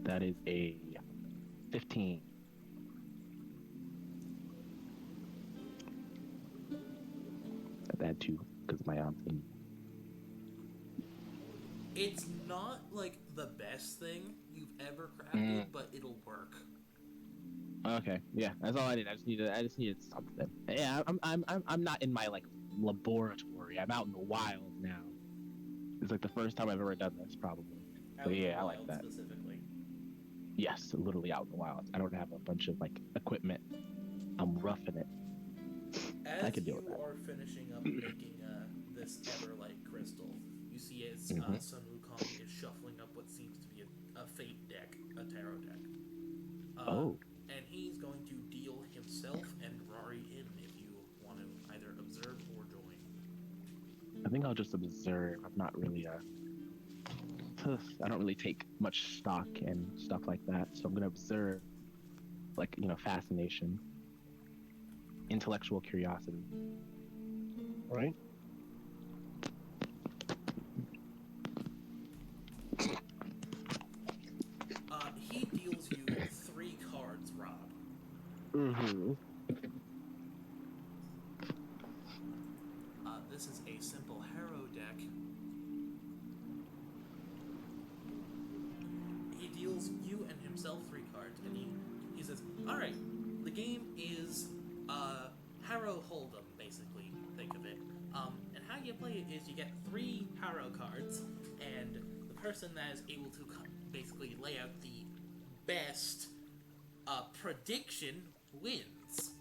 That is a 15. Add 2 because my thing. It's not like the best thing you've ever crafted, but it'll work. Okay, yeah, that's all I need. I just needed something. Yeah, I'm not in my like laboratory. I'm out in the wild now. It's like the first time I've ever done this, probably. So yeah, I like that. Specifically. Yes, literally out in the wild. I don't have a bunch of like equipment. I'm roughing it. As I can deal with that. You are finishing up making this Everlight crystal, you see as Sun Wukong is shuffling up what seems to be a fate deck, a tarot deck. And he's going to deal himself and Rosarii in if you want to either observe or join. I think I'll just observe. I'm not really I don't really take much stock in stuff like that, so I'm gonna observe, like fascination, intellectual curiosity. Right? He deals you 3 cards, Rob. Mm-hmm. This is a simple Harrow deck. He deals you and himself 3 cards, and he says, "Alright, the game is Harrow Hold'em, basically, think of it. And how you play it is you get 3 Harrow cards, and the person that is able to basically lay out the best prediction wins.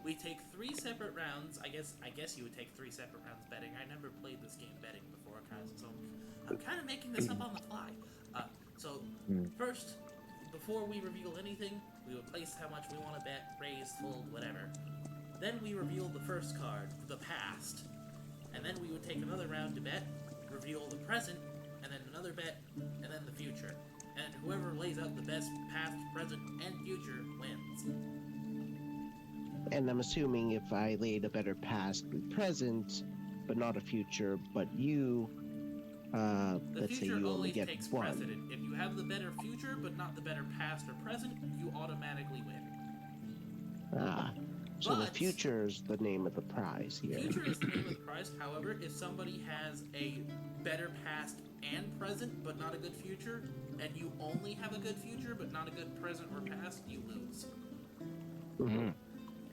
We take 3 separate rounds. I guess you would take 3 separate rounds betting. I never played this game betting before, so I'm kind of making this up on the fly. First, before we reveal anything, we would place how much we want to bet, raise, fold, whatever. Then we reveal the first card, the past. And then we would take another round to bet, reveal the present, and then another bet, and then the future. And whoever lays out the best past, present, and future wins. And I'm assuming if I laid a better past and present, but not a future, but you, The let's say future you only always get takes one. precedent. If you have the better future, but not the better past or present, you automatically win. So the But- future's the name of the prize here. Future is the name of the prize. However, if somebody has a better past and present, but not a good future, and you only have a good future, but not a good present or past, you lose. Mhm.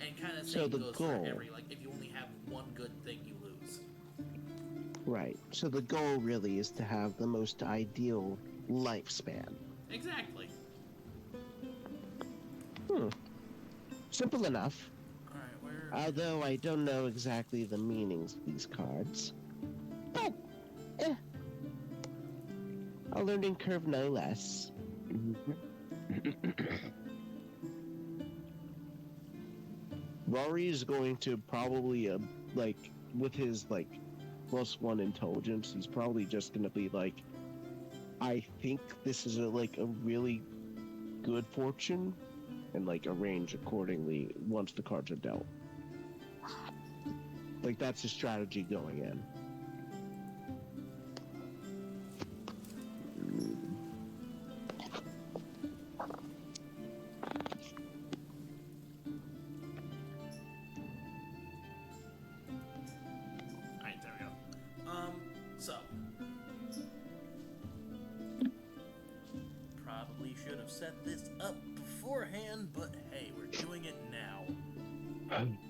And kind of So same the goes goal- for every, like, if you only have one good thing, you lose. Right. So the goal really is to have the most ideal lifespan. Exactly. Simple enough. Alright, where... Although I don't know exactly the meanings of these cards. But, a learning curve no less. Rory is going to probably, like, with his, like, +1 intelligence, he's probably just going to be like, I think this is a really good fortune, and, like, arrange accordingly once the cards are dealt. Like, that's his strategy going in. Alright, there we go. So. Probably should have set this up beforehand, but hey, we're doing it now.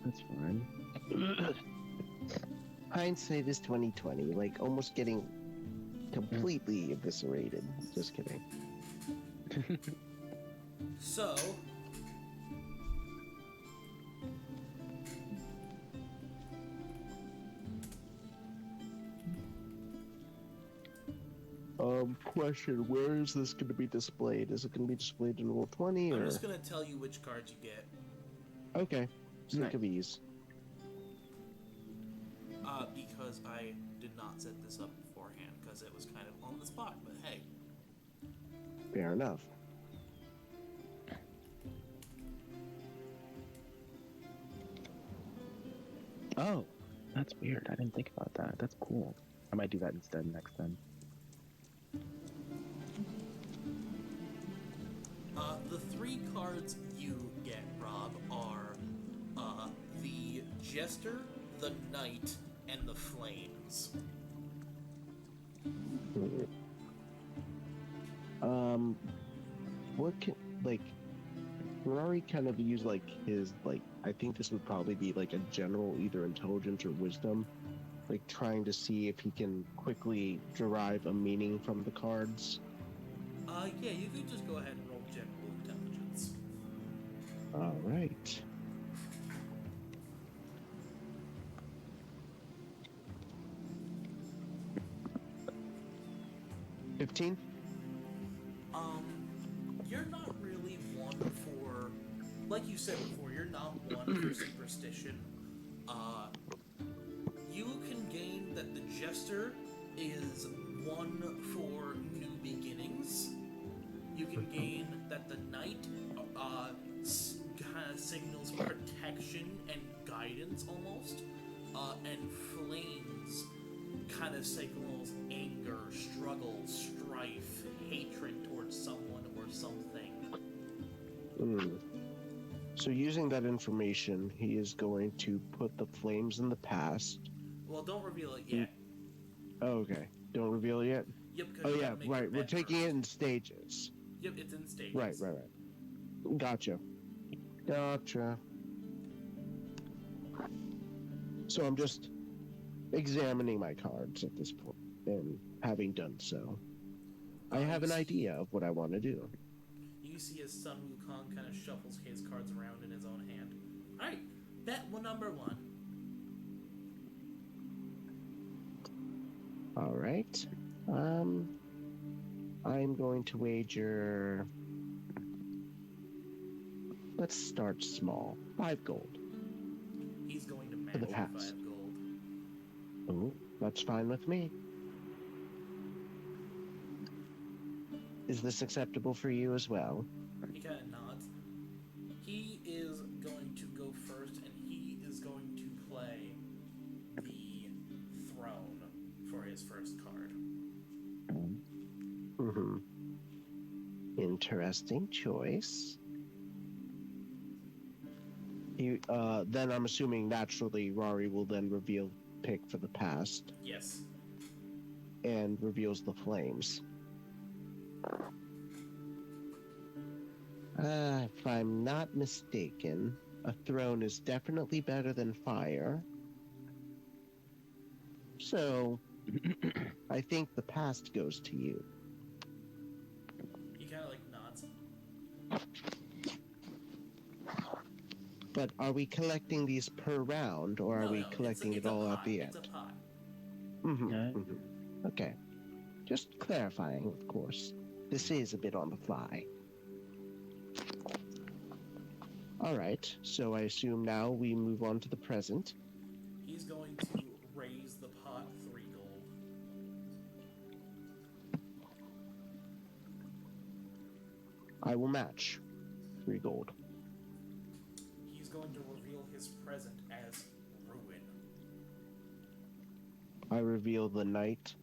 That's fine. Hindsight is 2020, like almost getting completely eviscerated. Just kidding. So, Question, where is this going to be displayed? Is it going to be displayed in roll 20 I'm or? just gonna tell you which cards you get. Okay, sake Nice. of ease. Because I did not set this up beforehand, because it was kind of on the spot, but hey. Fair enough. Oh, that's weird. I didn't think about that. That's cool. I might do that instead next time. The three cards you get, Rob, are the Jester, the Knight, and the Flames. What can, like, Rory kind of use, like, his, like, I think this would probably be, like, a general either intelligence or wisdom, like, trying to see if he can quickly derive a meaning from the cards. Yeah, you could just go ahead and roll general intelligence. Alright. $15? You're not really one for, like you said before, you're not one for superstition. You can gain that the Jester is one for new beginnings. You can gain that the Knight kind of signals protection and guidance almost, and Flames kind of signals anger, struggle, strife, hatred towards someone or something. So using that information, he is going to put the flames in the past. Well, don't reveal it yet. Oh, okay. Don't reveal it yet? Yep, because Oh you yeah, gotta make your right. We're bet taking first. it in stages. Yep, it's in stages. Right. Gotcha. So I'm just examining my cards at this point, and having done so, I have an idea of what I want to do. You see as Sun Wukong kind of shuffles his cards around in his own hand. Alright, bet number 1. All right. I'm going to wager. Let's start small. 5 gold. He's going to match For the you past. 5 gold. Oh, that's fine with me. Is this acceptable for you as well? He kind of nods. He is going to go first, and he is going to play the throne for his first card. Mm-hmm. Interesting choice. Then I'm assuming naturally Rory will then reveal pick for the past Yes. and reveals the flames. If I'm not mistaken, a throne is definitely better than fire. So, I think the past goes to you. He kind of like nods. But are we collecting these per round, or are we collecting it all at the end? It's a pot. Mm-hmm, Okay. mm-hmm. Okay. Just clarifying, of course. This is a bit on the fly. Alright, so I assume now we move on to the present. He's going to raise the pot 3 gold. I will match 3 gold. He's going to reveal his present as ruin. I reveal the knight.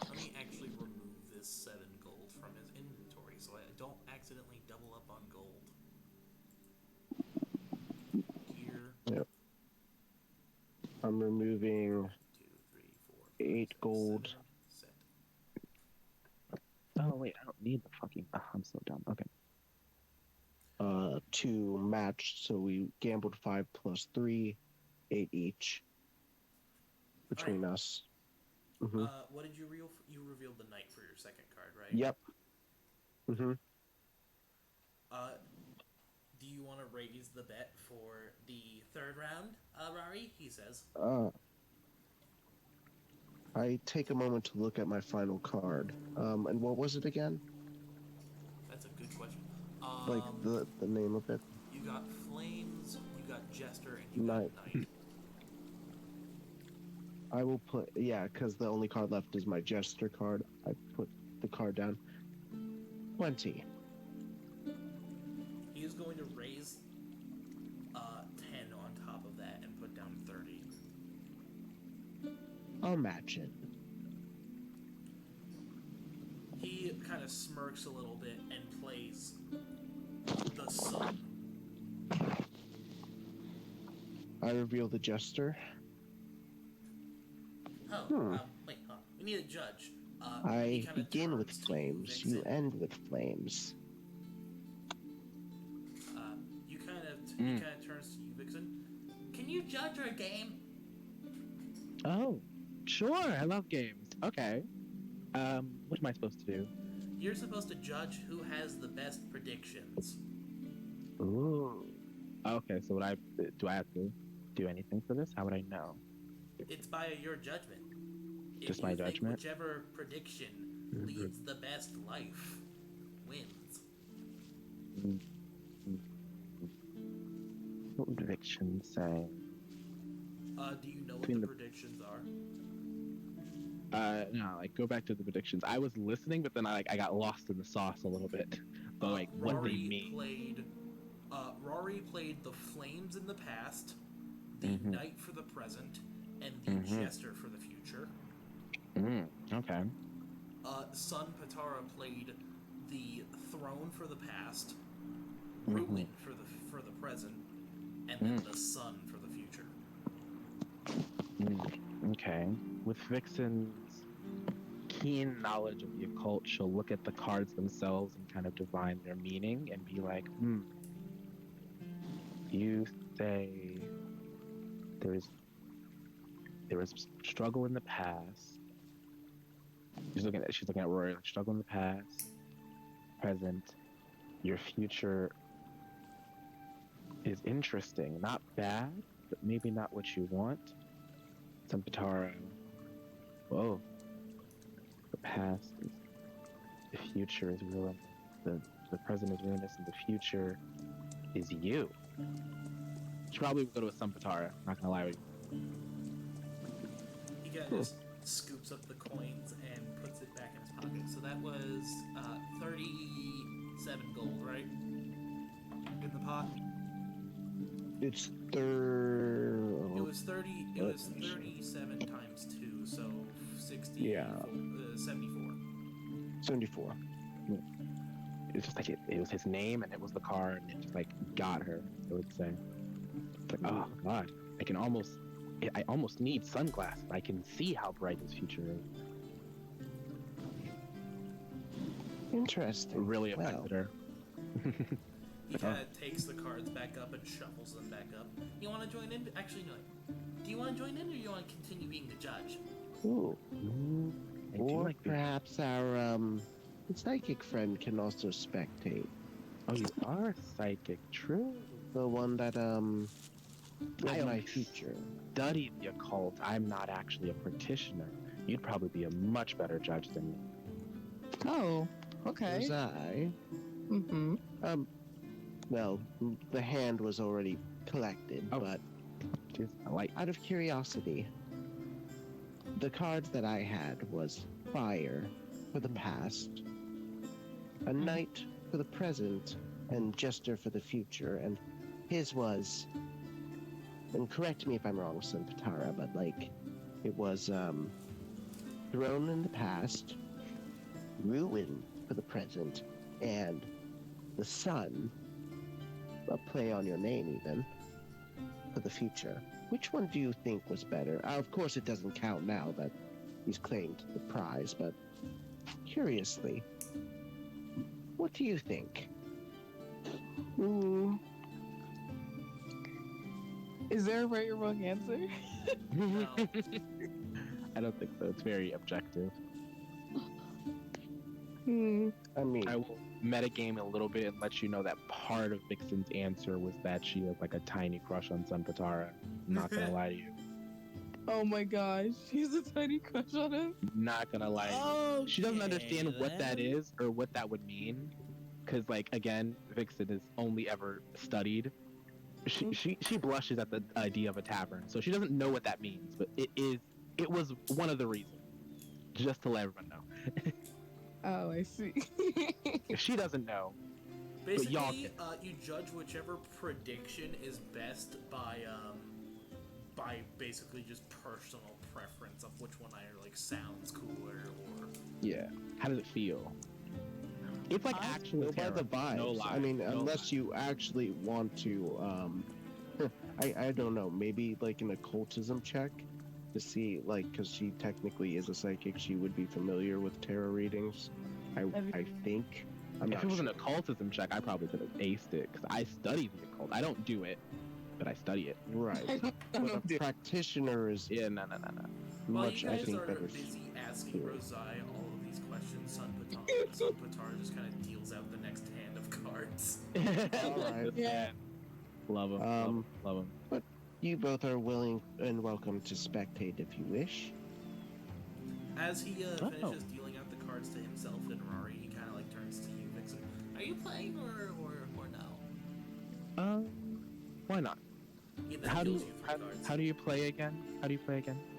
Let me actually remove this 7 gold from his inventory so I don't accidentally double up on gold. Here. Yep. I'm removing 2, 3, 4, 8 gold. 7, set. Oh wait, I don't need the fucking. Oh, I'm so dumb. Okay. To match, so we gambled 5 plus 3, 8 each between us. Mm-hmm. What did you reveal? You revealed the knight for your second card, right? Yep. Mm-hmm. Do you want to raise the bet for the third round, Rosarii? He says. I take a moment to look at my final card. And what was it again? That's a good question. Like the name of it? You got flames, you got jester, and you Knight. got knight. I will put, yeah, because the only card left is my jester card. I put the card down. 20. He is going to raise 10 on top of that and put down 30. I'll match it. He kind of smirks a little bit and plays the sun. I reveal the jester. Oh, wait, huh. We need a judge. He I kinda begin with turns to flames. You Vixen. end with flames. You kind of turns to you, Vixen. Can you judge our game? Oh, sure. I love games. Okay. What am I supposed to do? You're supposed to judge who has the best predictions. Ooh. Okay, so do I have to do anything for this? How would I know? It's by your judgment. Just If my you think judgment? whichever prediction leads the best life wins. What would Vixen say? Do you know what Between the the- predictions are? No, like go back to the predictions. I was listening, but then I got lost in the sauce a little bit. But like what they Rosarii mean. Rosarii played the flames in the past, the knight for the present, and the jester for the future. Okay. Sun Patara played the throne for the past, ruin for the present, and then the sun for the future. Okay. With Vixen's keen knowledge of the occult, she'll look at the cards themselves and kind of divine their meaning and be like, you say there was struggle in the past. She's looking at Rory, like struggle in the past, present, your future is interesting, not bad, but maybe not what you want. Some Patara. Whoa. The past is the future is ruined. The present is ruinous, and the future is you. Should probably go to a Sunpatara. Not gonna lie with you. He kind of just scoops up the coins and puts it back in his pocket. So that was 37 gold, right? In the pot. It's third. It was 30. It was 37 times 2, so 60. Yeah. 74. 74. It's just like it was his name and it was the card and it just like got her. I would say. It's like, oh god, I almost need sunglasses. I can see how bright his future is. Interesting. It really affected her. He kind of takes the cards back up and shuffles them back up. You want to join in? Actually, no. Do you want to join in, or you want to continue being the judge? Ooh. I do Or like the- perhaps our psychic friend can also spectate. Oh, you are psychic. True. The one that read I my only future. studied the occult. I'm not actually a practitioner. You'd probably be a much better judge than me. Oh, okay. Rosarii. Mm-hmm. Well, the hand was already collected, Oh. but Jeez, I like. out of curiosity, the cards that I had was fire for the past, a knight for the present, and jester for the future, and his was, and correct me if I'm wrong, Sunpatara, but like, it was throne in the past, ruin for the present, and the sun, a play on your name even, for the future. Which one do you think was better? Of course, it doesn't count now that he's claimed the prize, but curiously, what do you think? Is there a right or wrong answer? No. I don't think so. It's very objective. I mean, I will metagame a little bit and let you know that part of Vixen's answer was that she has like a tiny crush on Sunpatara. I'm not gonna lie to you. Oh my gosh, she's a tiny crush on him. Not gonna lie to you. She doesn't understand what that is or what that would mean. Cause like again, Vixen has only ever studied. She blushes at the idea of a tavern, so she doesn't know what that means, but it was one of the reasons. Just to let everyone know. Oh, I see. If she doesn't know, Basically, y'all you judge whichever prediction is best by basically just personal preference of which one I like sounds cooler or. yeah. How does it feel? It's like actual go by terror. the vibes. No lie. I mean, no unless lie. you actually want to, I don't know, maybe like an occultism check to see, like, because she technically is a psychic, she would be familiar with tarot readings. I think. I'm If not it was sure. an occultism check, I probably could have aced it because I study the occult. I don't do it, but I study it. Right. But a practitioner is Yeah, no. While much, you I guys think, are better. busy asking Rosarii all of these questions, Sunpatara just kind of deals out the next hand of cards. Alright. Yeah. Love him. Love him. You both are willing and welcome to spectate if you wish. As he Oh. finishes dealing out the cards to himself and Rory, he kind of like turns to you, Vixen. Are you playing or no? Why not? He then How do deals you you three cards. how do you play again?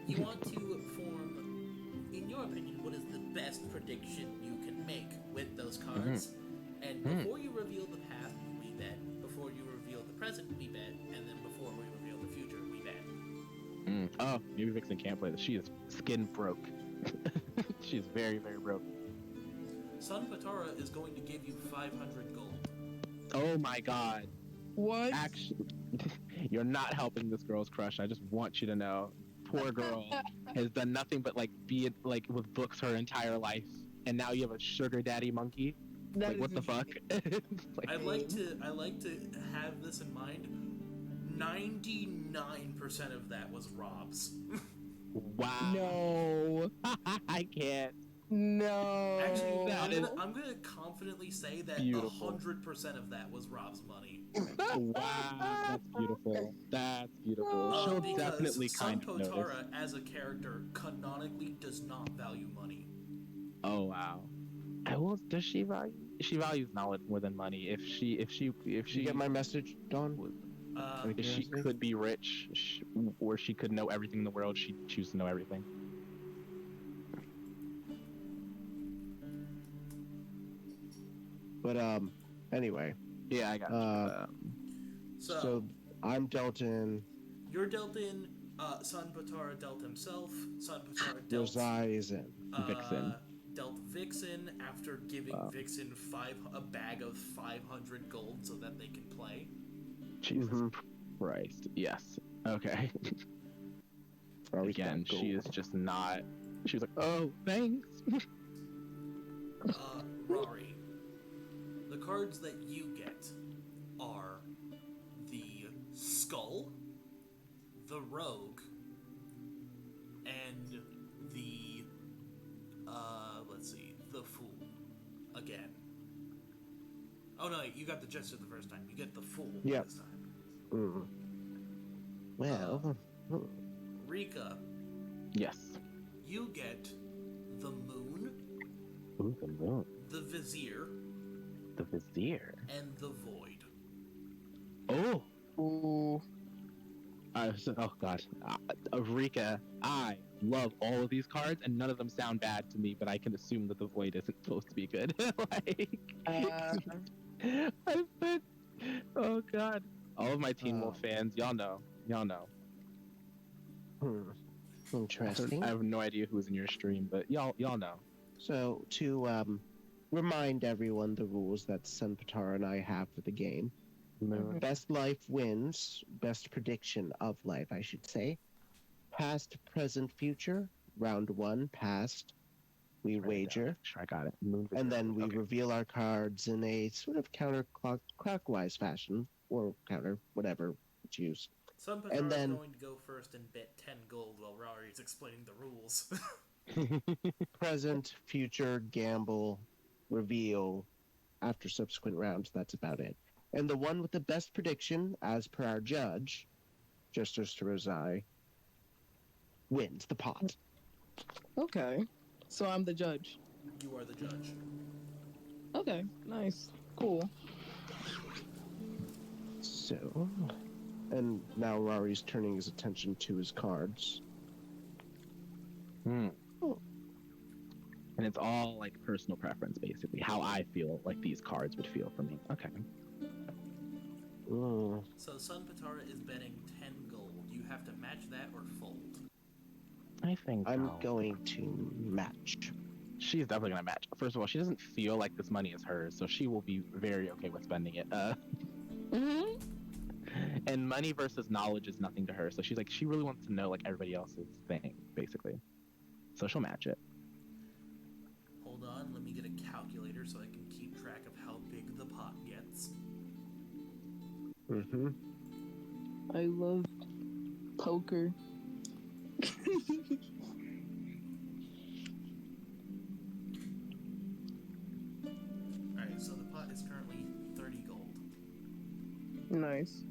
You want to form, in your opinion, what is the best prediction you can make with those cards. And before you reveal the past, we bet. Before you reveal the present, we bet. And then before we reveal the future, we bet. Oh, maybe Vixen can't play this. She is skin broke. She is very, very broke. Sunpatara is going to give you 500 gold. Oh my god. What? Actually, you're not helping this girl's crush. I just want you to know. Poor girl has done nothing but like be like with books her entire life, and now you have a sugar daddy monkey. That Like is what the fuck? Like, I like to have this in mind. 99% of that was Rob's. wow. No. I can't. No. Actually, that is I'm gonna confidently say that beautiful. 100% of that was Rob's money. Wow, that's beautiful. That's beautiful. She'll Because definitely kind of notice. Sunpatara as a character canonically does not value money. Oh wow. I will. Does she value? She values knowledge more than money. If Did you get my message, Dawn? Uh, if she Curiosity? could be rich, or she could know everything in the world, she'd choose to know everything. But anyway, Yeah, I got so, I'm dealt in. you're dealt in. Son Patara dealt himself. Son Patara dealt. Rosarii is in. Vixen. Dealt Vixen after giving Wow. Vixen a bag of 500 gold so that they can play. Jesus Mhm. Christ. Yes. Okay. Rarie's Again, got she gold. is just not. She was like, oh, thanks. Rosarii, the cards that you get are the Skull, the Rogue, and the let's see, the Fool. Again. Oh no, you got the Jester the first time. You get the Fool Yep. this time. Mm. Well, Reeka, Yes. you get the Moon, Ooh, the moon. the Vizier, The vizier. and the Void. Oh. Ooh. Oh god. Reeka, I love all of these cards, and none of them sound bad to me, but I can assume that the void isn't supposed to be good. Like, I've been. Oh god. All of my Teen Wolf fans, y'all know. interesting. I have no idea who's in your stream, but y'all know. So to remind everyone the rules that Sun Patara and I have for the game. Moon. Best life wins. Best prediction of life, I should say. Past, present, future. Round 1, past. We wager. Sure, I got it. Moon. And then we Okay. reveal our cards in a sort of counterclockwise fashion. Or counter, whatever you choose. Sun And Patara then- is going to go first and bet 10 gold while Rosarii is explaining the rules. Present, future, gamble, reveal. After subsequent rounds, that's about it. And the one with the best prediction, as per our judge, Justice to Rosarii, wins the pot. Okay. So I'm the judge. You are the judge. Okay. Nice. Cool. So, and now Rari's turning his attention to his cards. Hmm. Oh. And it's all like personal preference, basically. How I feel like these cards would feel for me. Okay. Mm. So Sun Patara is betting 10 gold. You have to match that or fold. I think I'm going to match. she's definitely gonna match. First of all, she doesn't feel like this money is hers, so she will be very okay with spending it. Mm-hmm. And money versus knowledge is nothing to her, so she's like, she really wants to know like everybody else's thing, basically. So she'll match it. Hold on, let me get a calculator so I can keep track of how big the pot gets. Mm-hmm. I love poker. Alright, so the pot is currently 30 gold. Nice.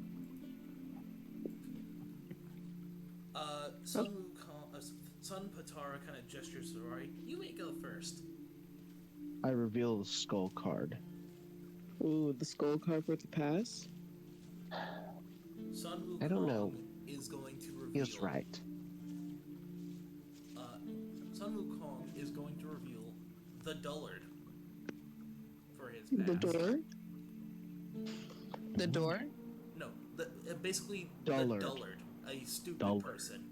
Sun Patara kind of gestures to Rosarii. You may go first. I reveal the skull card. Ooh, the skull card for it to pass. Sun Wukong I don't know. is going to reveal. Feels right. Sun Wukong is going to reveal the Dullard for his The pass. door. The door. No, basically Dullard. the Dullard, a stupid Dullard. person.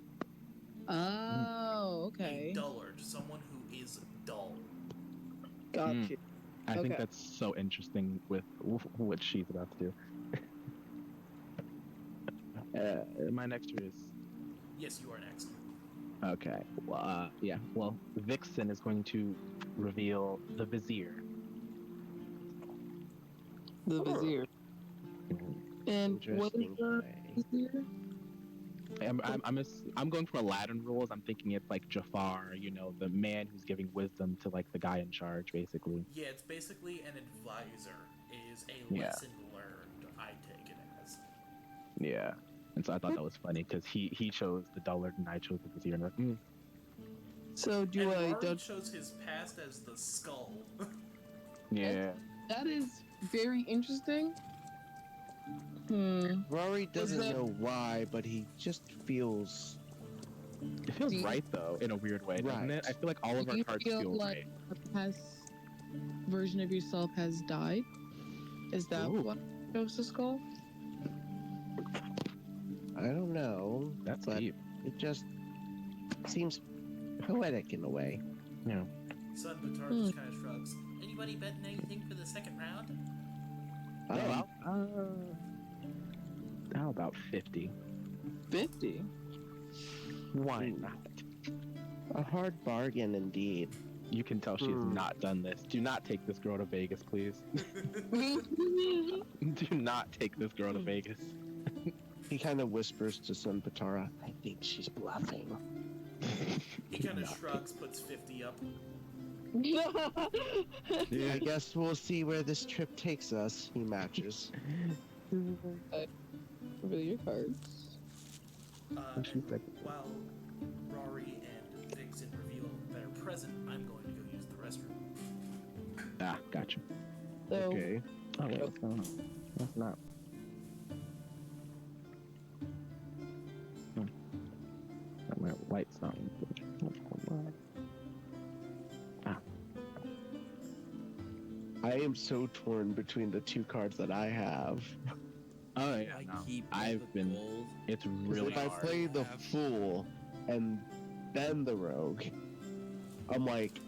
Oh, A okay. dullard, someone who is dull. Got Mm. you. I think Okay. that's so interesting with what she's about to do. My next year is Yes, you are next. okay. Well, yeah. Well, Vixen is going to reveal the Vizier. The vizier. And what is Interesting. the play. vizier? I'm going for Aladdin rules. I'm thinking it's like Jafar, you know, the man who's giving wisdom to like the guy in charge, basically. Yeah, it's basically an advisor. Is a Yeah. lesson learned. I take it as. Yeah. And so I thought that was funny because he chose the Dullard and I chose the Vizier. And So do and I Rosarii judge? shows his past as the skull. Yeah. That is very interesting. Rory doesn't there- know why, but he just feels It feels Do you- right though, in a weird way, doesn't it? Right. I feel like all of Do our you cards feel feel like right. a past version of yourself has died? Is that Ooh. what Joseph's called? I don't know, That's but deep. it just seems poetic in a way. Yeah. Son Batar just kind of shrugs. Anybody betting anything for the second round? How about 50? 50. Why Ooh. not? A hard bargain indeed. You can tell she has not done this. Do not take this girl to Vegas, please. Do not take this girl to Vegas. He kind of whispers to Sun Patara, I think she's bluffing. He kind of shrugs, puts 50 up. I guess we'll see where this trip takes us. He matches. Reveal your cards. And while Rory and Vixen reveal their present, I'm going to go use the restroom. Ah, gotcha. So, Okay. Oh, wait, what's going on? That's not. My light's not. What's going on? I am so torn between the two cards that I have. Oh yeah, I no. keep I've the been. gold. It's 'Cause really if I hard. play the have- Fool and then the Rogue, I'm like,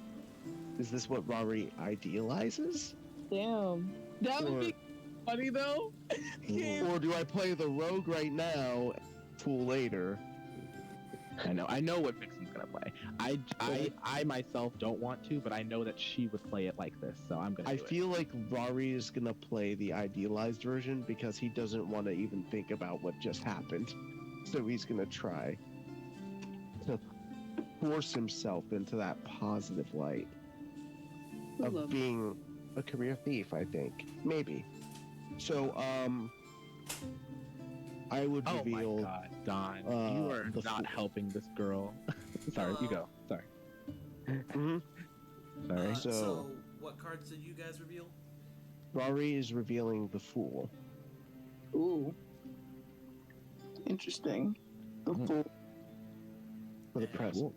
is this what Rory idealizes? damn. That would be funny though. Or do I play the Rogue right now, Fool later? I know what Vixen's gonna play. I myself don't want to, but I know that she would play it like this, so I'm gonna. I do feel like Rory is gonna play the idealized version because he doesn't want to even think about what just happened. So he's gonna try to force himself into that positive light I of love being a career thief, I think. Maybe. So, I would Oh reveal. my God, Don, you are the not helping this girl. Sorry, you go. Sorry. Mhm. Sorry. So- What cards did you guys reveal? Rory is revealing the Fool. Ooh. Interesting. The Mm. Fool. For the present.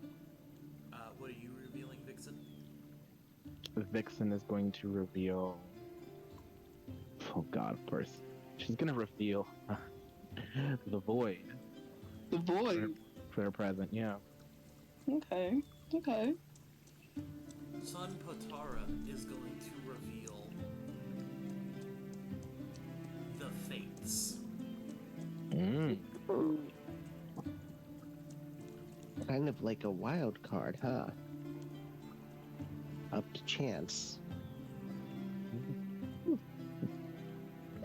What are you revealing, Vixen? Vixen is going to reveal. Oh God, of course. She's gonna reveal the void The Void. for her present. Yeah. Okay. Okay. Son Potara is going to reveal the Fates. Mm. Kind of like a wild card, huh? Up to chance.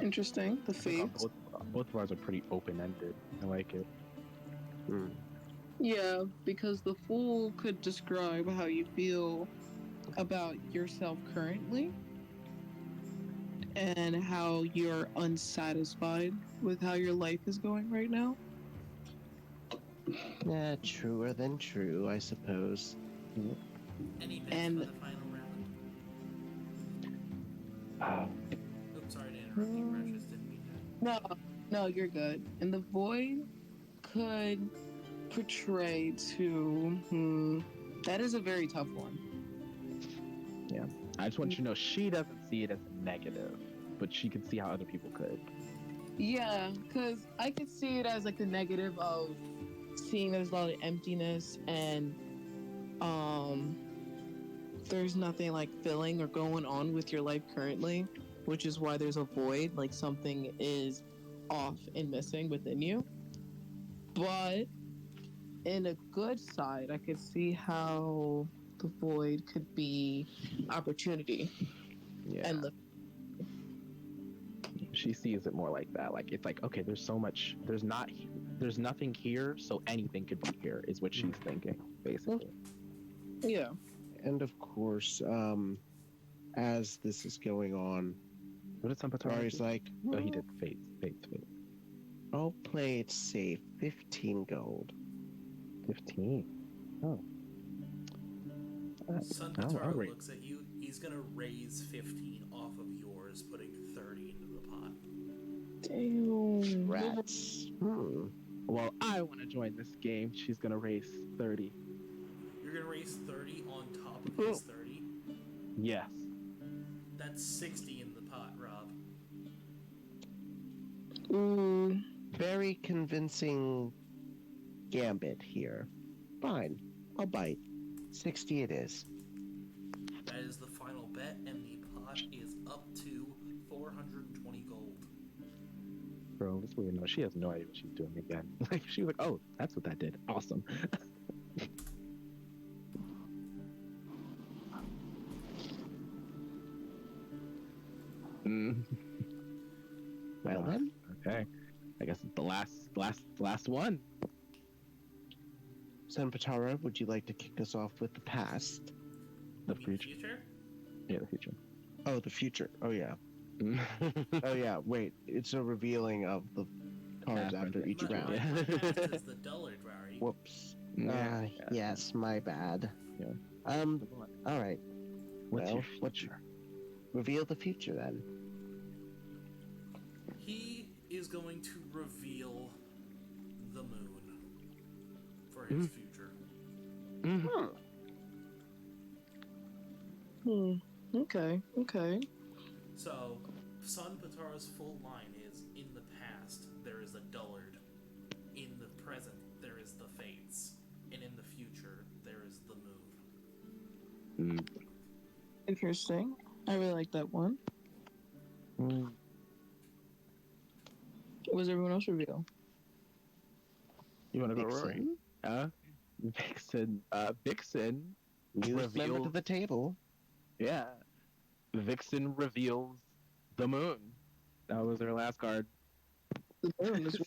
Interesting. The Fates. Both of ours are pretty open-ended. I like it. Hmm. Yeah, because the Fool could describe how you feel about yourself currently and how you're unsatisfied with how your life is going right now. Truer than true, I suppose. Any bets And- for the final round? Oops, sorry to interrupt you, Precious. Didn't mean to. No, you're good. And the Void could portray to. That is a very tough one. I just want you to know she doesn't see it as negative, but she can see how other people could. Yeah, because I could see it as like the negative of seeing there's a lot of emptiness and there's nothing like filling or going on with your life currently, which is why there's a void, like something is off and missing within you. But in a good side, I could see how the void could be opportunity Yeah. and the She sees it more like that. Like it's like, okay, there's so much. There's nothing here, so anything could be here. Is what she's thinking, basically. yeah. And of course, as this is going on, What did Sampatar Rory's do? like, Oh, he did Fates. I'll play it safe. 15 gold. 15. Oh. Son I'll Potara rate. looks at you. He's gonna raise 15 off of yours, putting 30 into the pot. Damn. Rats. Well, I want to join this game. She's gonna raise 30. You're gonna raise 30 on top of his 30. Yes. That's 60 in the pot, Rob. Ooh. Very convincing gambit here. Fine, I'll bite. 60 it is. That is the final bet, and the pot is up to 420 gold. Bro, this woman, she has no idea what she's doing again. Like, she was like, oh, that's what that did. Awesome. Well then, Okay. I guess it's the last one. Senpatara, would you like to kick us off with the past? The You mean future. Yeah, the future. Oh, the future. Oh, yeah. Oh, yeah. Wait, it's a revealing of the cards after each My round. past is the dullard, Rosarii. Whoops. Yeah. Yes, my bad. Yeah. All right. What's your Well, future? Reveal the future then. He is going to reveal the moon for his future. Okay. Okay. So, Sun Patara's full line is, in the past, there is a dullard. In the present, there is the fates. And in the future, there is the moon. Interesting. I really like that one. What was everyone else reveal? You want to go, Vixen. Rory? Vixen. Vixen Newest member to reveals. the table. Yeah. Vixen reveals the moon. That was her last card. The moon is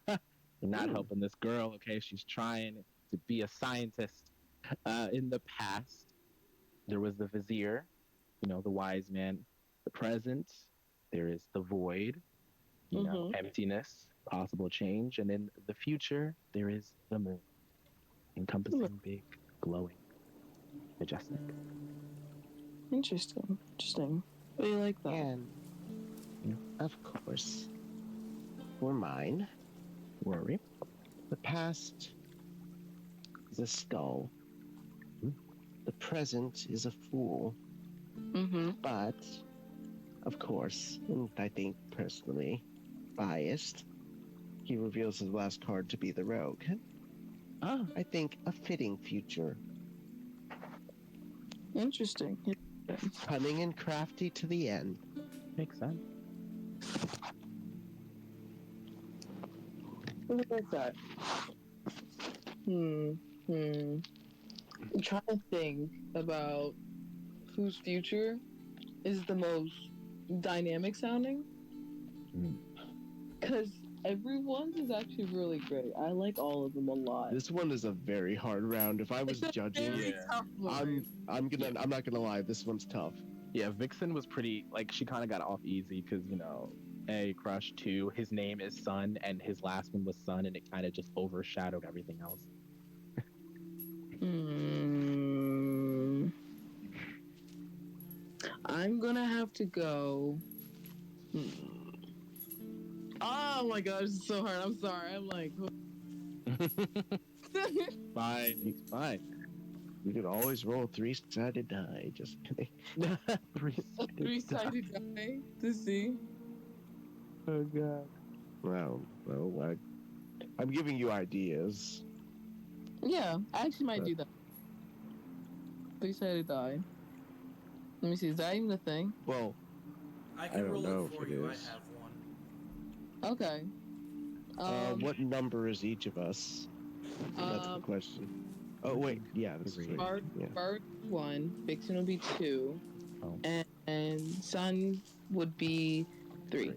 You're not helping this girl, okay? She's trying to be a scientist. In the past, there was the vizier, the wise man. The present, there is the void, emptiness, possible change. And in the future, there is the moon, encompassing big, glowing, majestic. Interesting. Interesting. I really like that. And, of course, for mine, Rory? the past is a skull. The present is a fool. Mm-hmm. But, of course, and I think personally biased, he reveals his last card to be the rogue. Ah, I think a fitting future. Interesting. Cunning and crafty to the end. makes sense. Look at that. I'm trying to think about whose future is the most dynamic sounding. Because everyone's is actually really great. I like all of them a lot. This one is a very hard round. If I was It's a judging, very tough one. I'm not gonna lie, this one's tough. Yeah, Vixen was pretty, she kind of got off easy because, A, crush, 2, his name is Sun, and his last one was Sun, and it kind of just overshadowed everything else. I'm gonna have to go. Oh my gosh, it's so hard. I'm sorry. I'm like. Fine, it's fine. You could always roll a 3-sided die. Just kidding. Three-sided die to see. Oh, God. Well, I'm giving you ideas. Yeah, I actually might do that. Three-sided die. Let me see. Is that even a thing? Well, I I can don't roll know it for if it you. is. I have one. Okay. what number is each of us? That's the question. Oh wait, yeah, this is right. Bard, Yeah. Bard 1, Vixen would be 2, Oh. and Sun would be 3.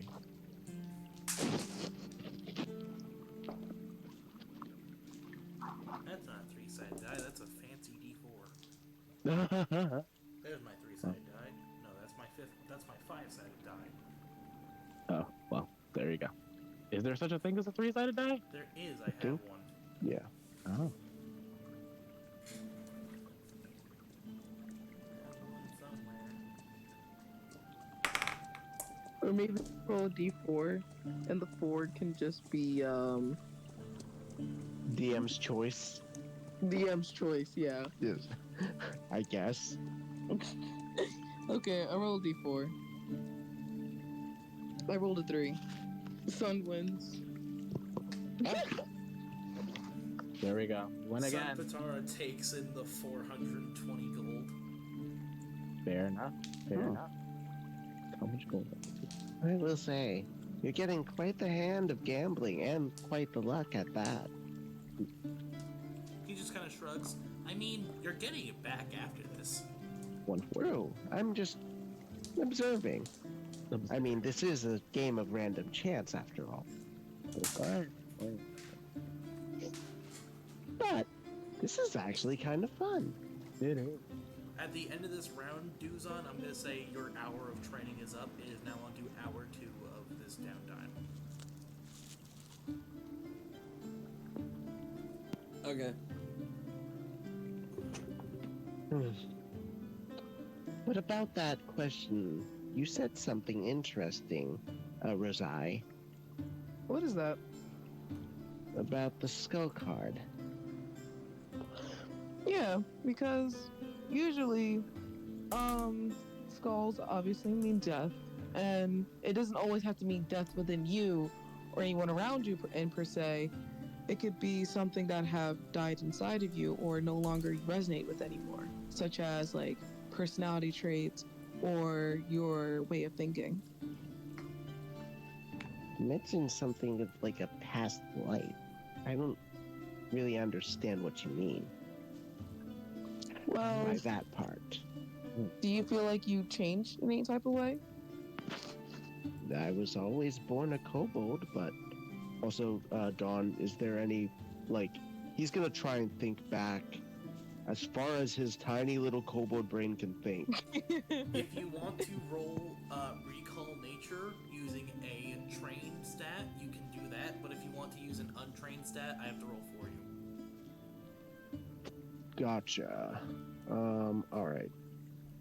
That's not a 3-sided die. That's a fancy D4. Oh. There's my 3-sided die. No, that's my 5-sided die. Oh, well, there you go. Is there such a thing as a 3-sided die? There is. I do? have one. Yeah. Oh. Or maybe roll a d4, and the 4 can just be DM's choice. DM's choice. Yeah. Yes. I guess. Okay, I rolled a d4. I rolled a 3. Sun wins. There we go. Win Sun again. Patara takes in the 420 gold. Fair enough. Fair Hmm. enough. How much gold? I will say, you're getting quite the hand of gambling and quite the luck at that. He just kind of shrugs. I mean, you're getting it back after this. 140. True. I'm just observing. I mean, this is a game of random chance after all. Alright. But this is actually kind of fun. It is. At the end of this round, Duzon, I'm going to say your hour of training is up. It is now on to hour 2 of this downtime. Okay. What about that question? You said something interesting, Rosarii, What is that? about the skull card. Yeah, because usually, skulls obviously mean death, and it doesn't always have to mean death within you or anyone around you per se. It could be something that have died inside of you or no longer resonate with anymore, such as like personality traits or your way of thinking. You mentioned something of like a past life. I don't really understand what you mean Well, by that part. do you feel like you changed in any type of way? I was always born a kobold, but also, Dawn, is there any, like, he's gonna try and think back as far as his tiny little kobold brain can think. If you want to roll Recall Nature using a trained stat, you can do that. But if you want to use an untrained stat, I have to roll for you. Gotcha. Alright.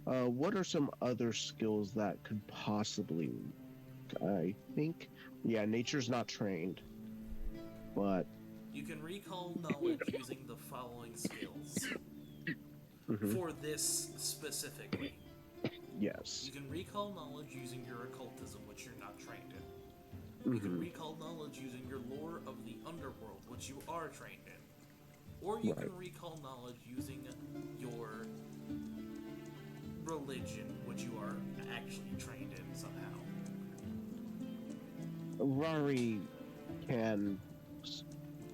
What are some other skills that could possibly, I think, yeah, nature's not trained, but You can recall knowledge using the following skills. mhm, For this specifically, yes. you can recall knowledge using your occultism, which you're not trained in. You can Mhm, recall knowledge using your lore of the underworld, which you are trained in. Or you Right. can recall knowledge using your religion, which you are actually trained in somehow. Rory can,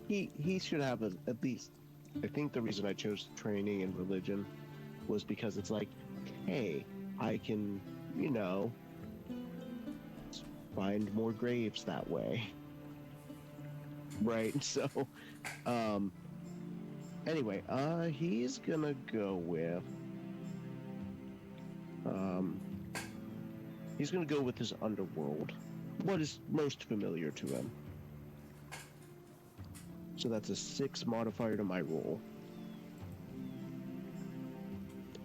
he should have at least, I think the reason I chose training and religion was because it's like, hey, I can, find more graves that way. Right? So, anyway, he's gonna go with, his underworld. What is most familiar to him? So that's a 6 modifier to my roll.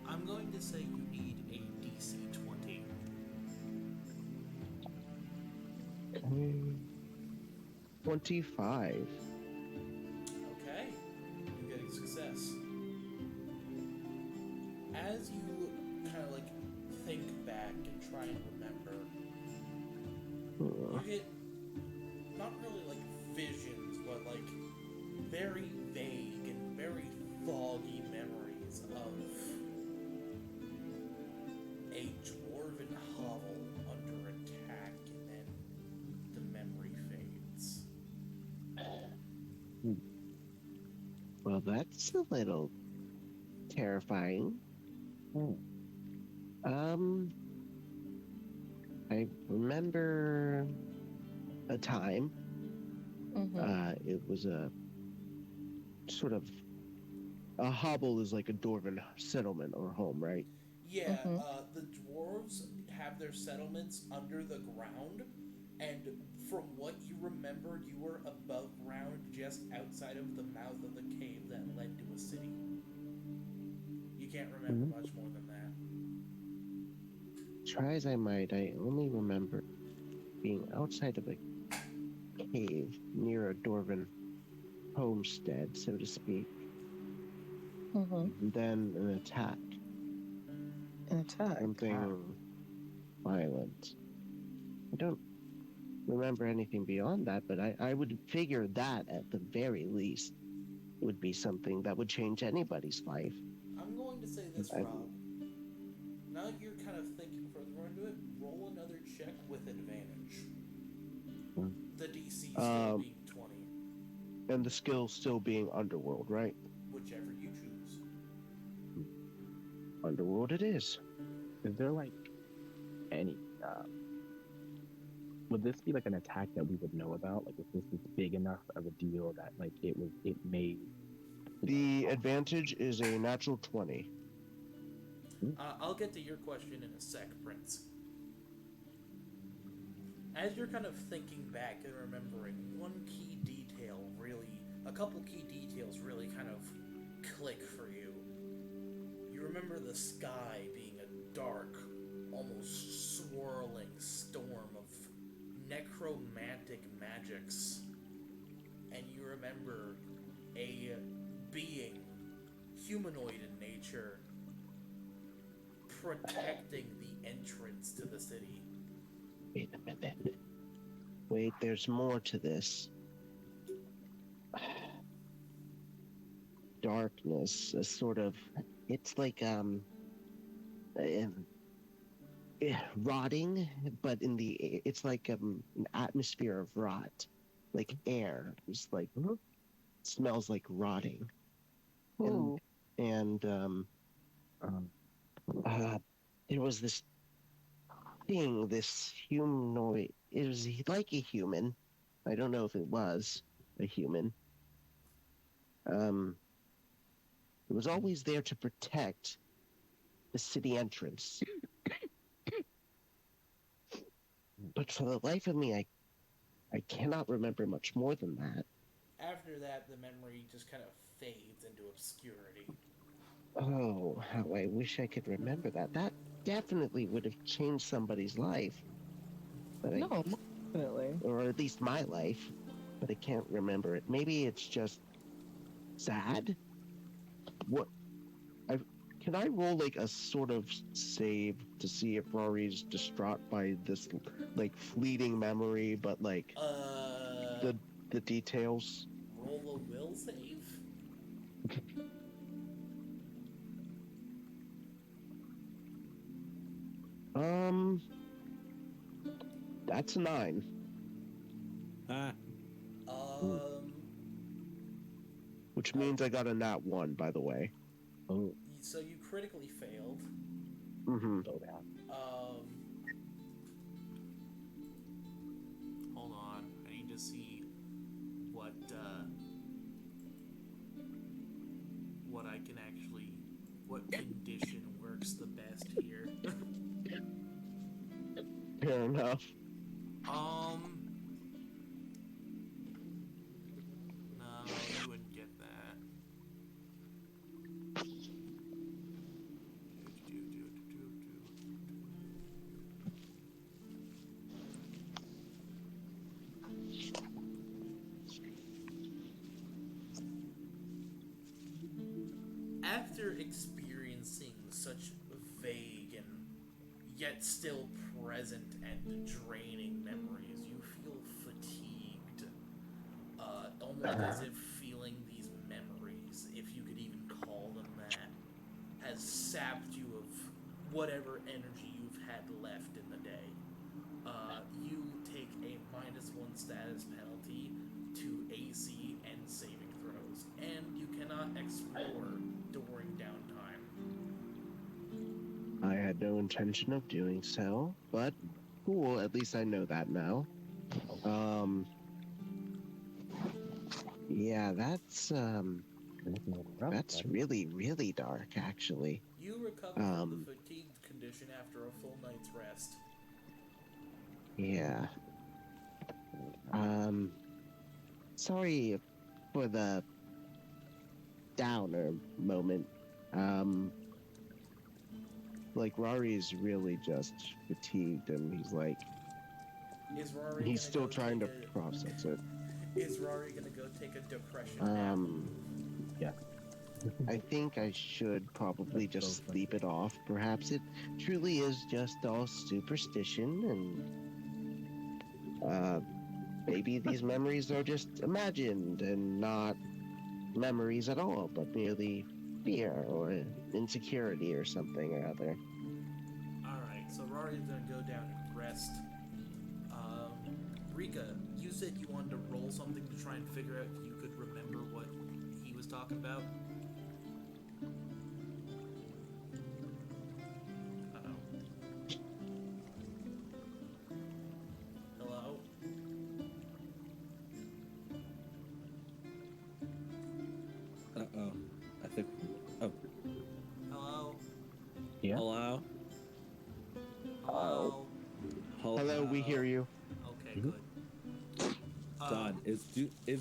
I'm going to say you need a DC 20. Okay. 25. Okay, you get a success. As you kind of like think back and try and remember, you get not really like visions, but like very vague and very foggy memories of a dwarven hovel under attack, and then the memory fades. Well, that's a little terrifying. I remember a time. It was a sort of a hovel is like a dwarven settlement or home, right? Yeah, the dwarves have their settlements under the ground, and from what you remembered, you were above ground just outside of the mouth of the cave that led to a city. You can't remember much more than that. Try as I might, I only remember being outside of a cave near a dwarven homestead, so to speak. Mm-hmm. And then an attack. An attack. Something violent. I don't remember anything beyond that, but I would figure that at the very least would be something that would change anybody's life. I'm going to say this, I- Rob. Now that you're kind of thinking further into it, roll another check with advantage. The DC still being 20, And the skill still being underworld, right? whichever you choose. Underworld it is. Is there like any? Would this be like an attack that we would know about? Like, if this is big enough of a deal that like it made? The advantage is a natural 20. I'll get to your question in a sec, Prince. As you're kind of thinking back and remembering, a couple key details really kind of click for you. You remember the sky being a dark, almost swirling storm of necromantic magics. And you remember a being, humanoid in nature, protecting the entrance to the city. Wait a minute. Wait, there's more to this. Darkness, a sort of, it's like rotting, but it's like an atmosphere of rot, like air. It's like smells like rotting, Ooh. and there was this thing, this humanoid. It was like a human. I don't know if it was a human. It was always there to protect the city entrance. But for the life of me, I cannot remember much more than that. After that, the memory just kind of fades into obscurity. Oh, how I wish I could remember that. That definitely would have changed somebody's life. But No, definitely. or at least my life. But I can't remember it. Maybe it's just sad? What? Can I roll like a sort of save to see if Rory's distraught by this like fleeting memory, but like the details? Roll a will save? That's a 9. Ah, Which means I got a nat 1, by the way. Oh, So you critically failed. Mm-hmm. so bad. Hold on. I need to see what I can actually, what condition works the best here. Fair enough. No, you wouldn't get that. After experiencing such vague and yet still present and draining memories, you feel fatigued. Almost as if feeling these memories, if you could even call them that, has sapped you of whatever energy you've had left in the day. You take a -1 status penalty to AC and saving throws, and you cannot explore during downtime. I had no intention of doing so, but cool, at least I know that now. Yeah, that's really, really dark, actually. You recover from the fatigued condition after a full night's rest. Yeah. Sorry for the downer moment. Like Rory's really just fatigued, and he's like, Is Rory He's gonna still go trying to take a- process it. Is Rory gonna go take a depression nap? Yeah. I think I should probably That's so just funny. sleep it off. Perhaps it truly is just all superstition, and maybe these memories are just imagined and not memories at all, but merely fear or insecurity or something or other. Alright, so Rory's gonna go down and rest. Reeka, you said you wanted to roll something to try and figure out if you could remember what he was talking about. Uh-oh. Hello? Uh-oh. I think... Oh, Hello? Yeah. hello? Hello? Hello, we hear you. Okay, Mhm. good. Don, is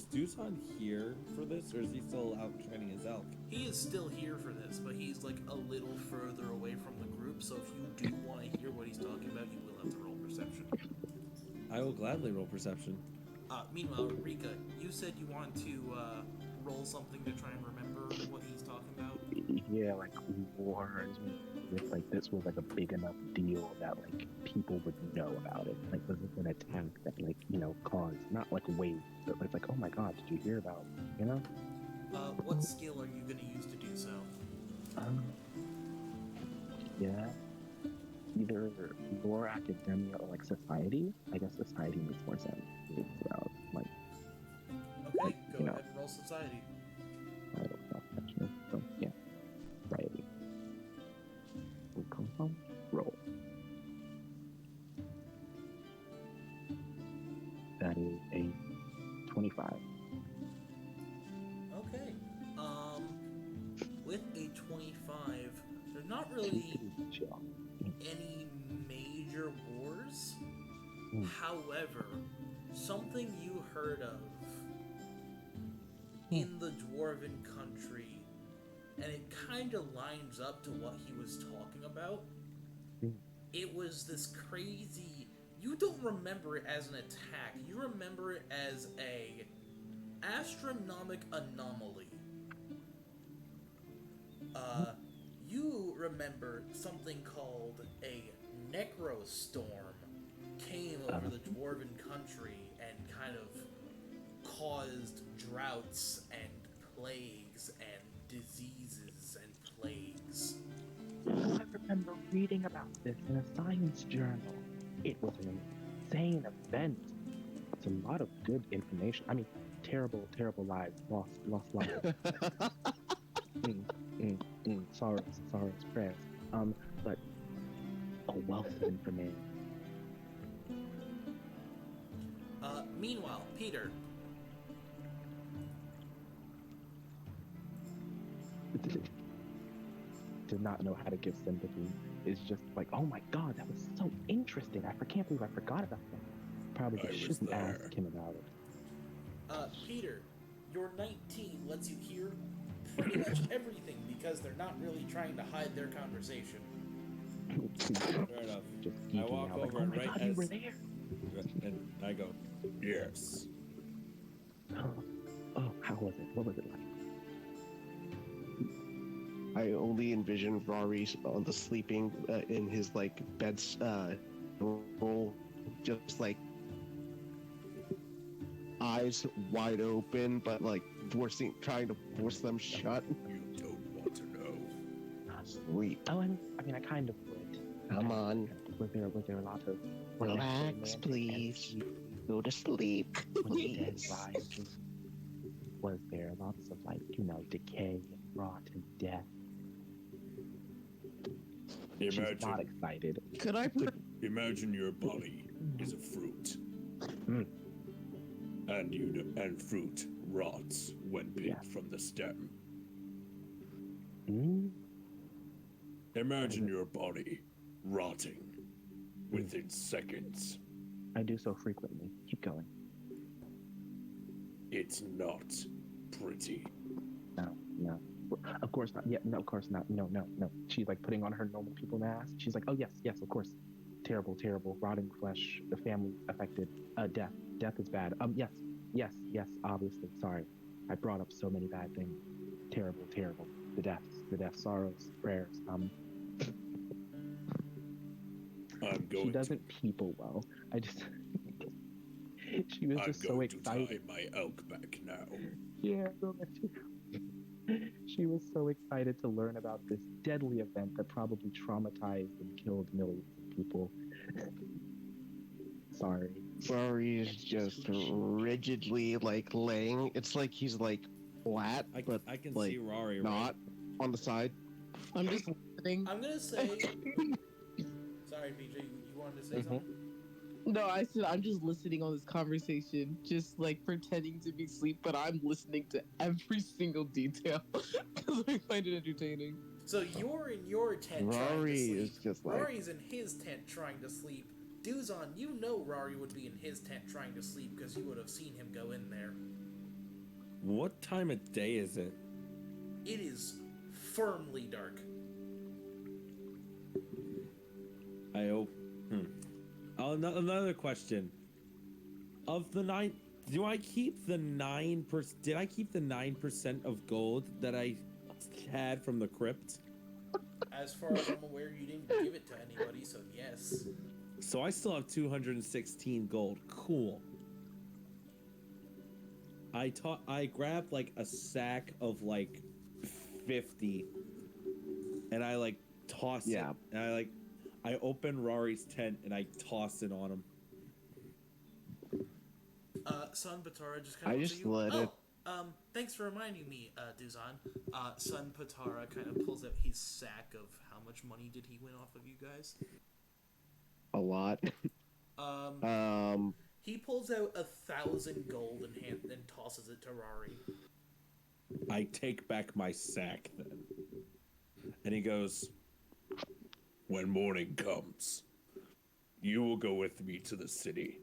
Duzon here for this, or is he still out training his elk? He is still here for this, but he's like a little further away from the group, so if you do want to hear what he's talking about, you will have to roll perception. I will gladly roll perception. Meanwhile, Rika, you said you wanted to roll something to try and remember what he's talking about. Yeah, like wars. If like this was like a big enough deal that like people would know about it. Like was it an attack that like caused not like waves, but it's like oh my god, did you hear about? You know. What skill are you going to use to do so? Yeah. Either lore, academia, or like society. I guess society makes more sense. It's about like Okay, go you know. ahead and roll society. I don't know actually. So yeah, society. We come home. Roll. That is a 25. Okay. With a 25, there's not really Chill. any major wars. Mm. However, something you heard of in the Dwarven country, and it kind of lines up to what he was talking about. Mm. It was this crazy. You don't remember it as an attack. You remember it as a astronomic anomaly. You remember something called a necrostorm came over the Dwarven country and kind of caused droughts and plagues and diseases and plagues. I remember reading about this in a science journal. It was an insane event. It's a lot of good information. I mean, terrible, terrible lives, lost lives. Sorrows, prayers. But a wealth of information. Meanwhile, Peter, To not know how to give sympathy is just like, oh my god, that was so interesting. Can't believe I forgot about that. Probably I was shouldn't there. ask him about it. Peter, your 19 lets you hear pretty much everything because they're not really trying to hide their conversation. Fair enough. Just I geeking walk out, like, over oh and my right god, you as were there. and I go, Yes. Oh, how was it? What was it like? I only envision Rory on the sleeping in his like bed roll, just like eyes wide open, but like trying to force them shut. You don't want to know. Sleep. Oh, I mean, I kind of would. Come on. Was there a lot of Relax, romantic please. energy Go to sleep, when the dead please. rises? Was there lots of like, decay and rot and death? She's not Imagine, excited. Could I put imagine your body is a fruit, Mm. and fruit rots when picked Yeah. from the stem. Mm? Imagine your body rotting within seconds. I do so frequently. Keep going. It's not pretty. No. Of course not. Yeah, no, of course not. No. She's like putting on her normal people mask. She's like, oh yes, of course. terrible, terrible, rotting flesh, the family affected, death. Death is bad. Yes, yes, yes, obviously, sorry. I brought up so many bad things. Terrible, terrible. The deaths, sorrows, prayers. I'm She going doesn't people well. I just, she was I'm just so going to tie excited. my elk back now. Yeah, she was so excited to learn about this deadly event that probably traumatized and killed millions of people. Sorry. Rory is just rigidly like laying. It's like he's like flat, but I can like see Rory not on the side. I'm just listening. I'm gonna say. Sorry, BJ. You wanted to say Mhm. something? No, I said I'm just listening on this conversation, just like pretending to be asleep, but I'm listening to every single detail because I find it entertaining. So you're in your tent trying to Rory sleep. is just like Rory's in his tent trying to sleep. Duzon, you know Rory would be in his tent trying to sleep because you would have seen him go in there. What time of day is it? It is firmly dark. I hope. Oh, another question. Of the 9, do I keep the 9%? Did I keep the 9% of gold that I had from the crypt? As far as I'm aware, you didn't give it to anybody, so yes. So I still have 216 gold. Cool. I grabbed like a sack of like 50, and I like toss it. And I open Rory's tent and I toss it on him. Son Patara just kind I of looks just at you. let it. Thanks for reminding me, Duzon. Son Patara kind of pulls out his sack of how much money did he win off of you guys? A lot. He pulls out 1,000 gold and tosses it to Rory. I take back my sack then. And he goes, When morning comes, you will go with me to the city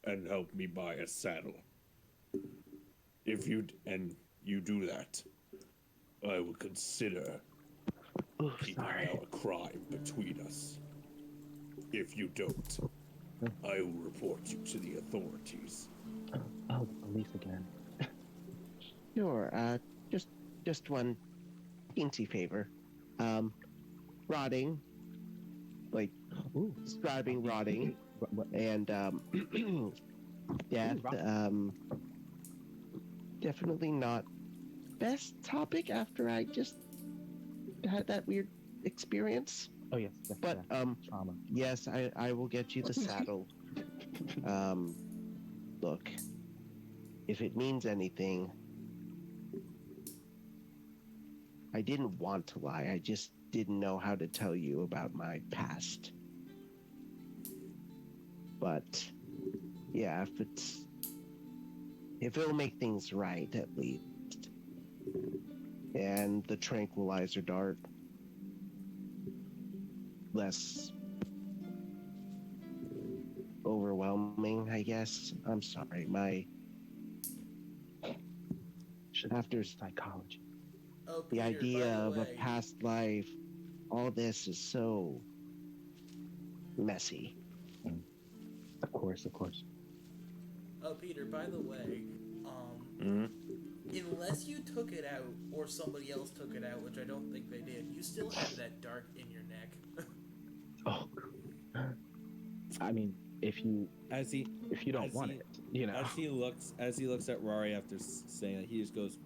and help me buy a saddle. If you do that, I will consider keeping our crime between us. If you don't, I will report you to the authorities. Oh, the police again. Sure. Just one teensy favor. Rotting, like Ooh. describing rotting, What? and death. Definitely not best topic after I just had that weird experience. Oh yes, yes, But yes. Trauma. yes, I will get you the saddle. Look, if it means anything, I didn't want to lie. I just didn't know how to tell you about my past. But yeah, if it'll make things right at least. And the tranquilizer dart less overwhelming, I guess. I'm sorry, after Psychology. Oh, the Peter, idea by the of a way, past life, all this is so messy. Of course, of course. Oh, Peter, by the way, unless you took it out or somebody else took it out, which I don't think they did, you still have that dart in your neck. Oh. I mean, if you don't want it, you know. As he looks at Rory after saying that, he just goes,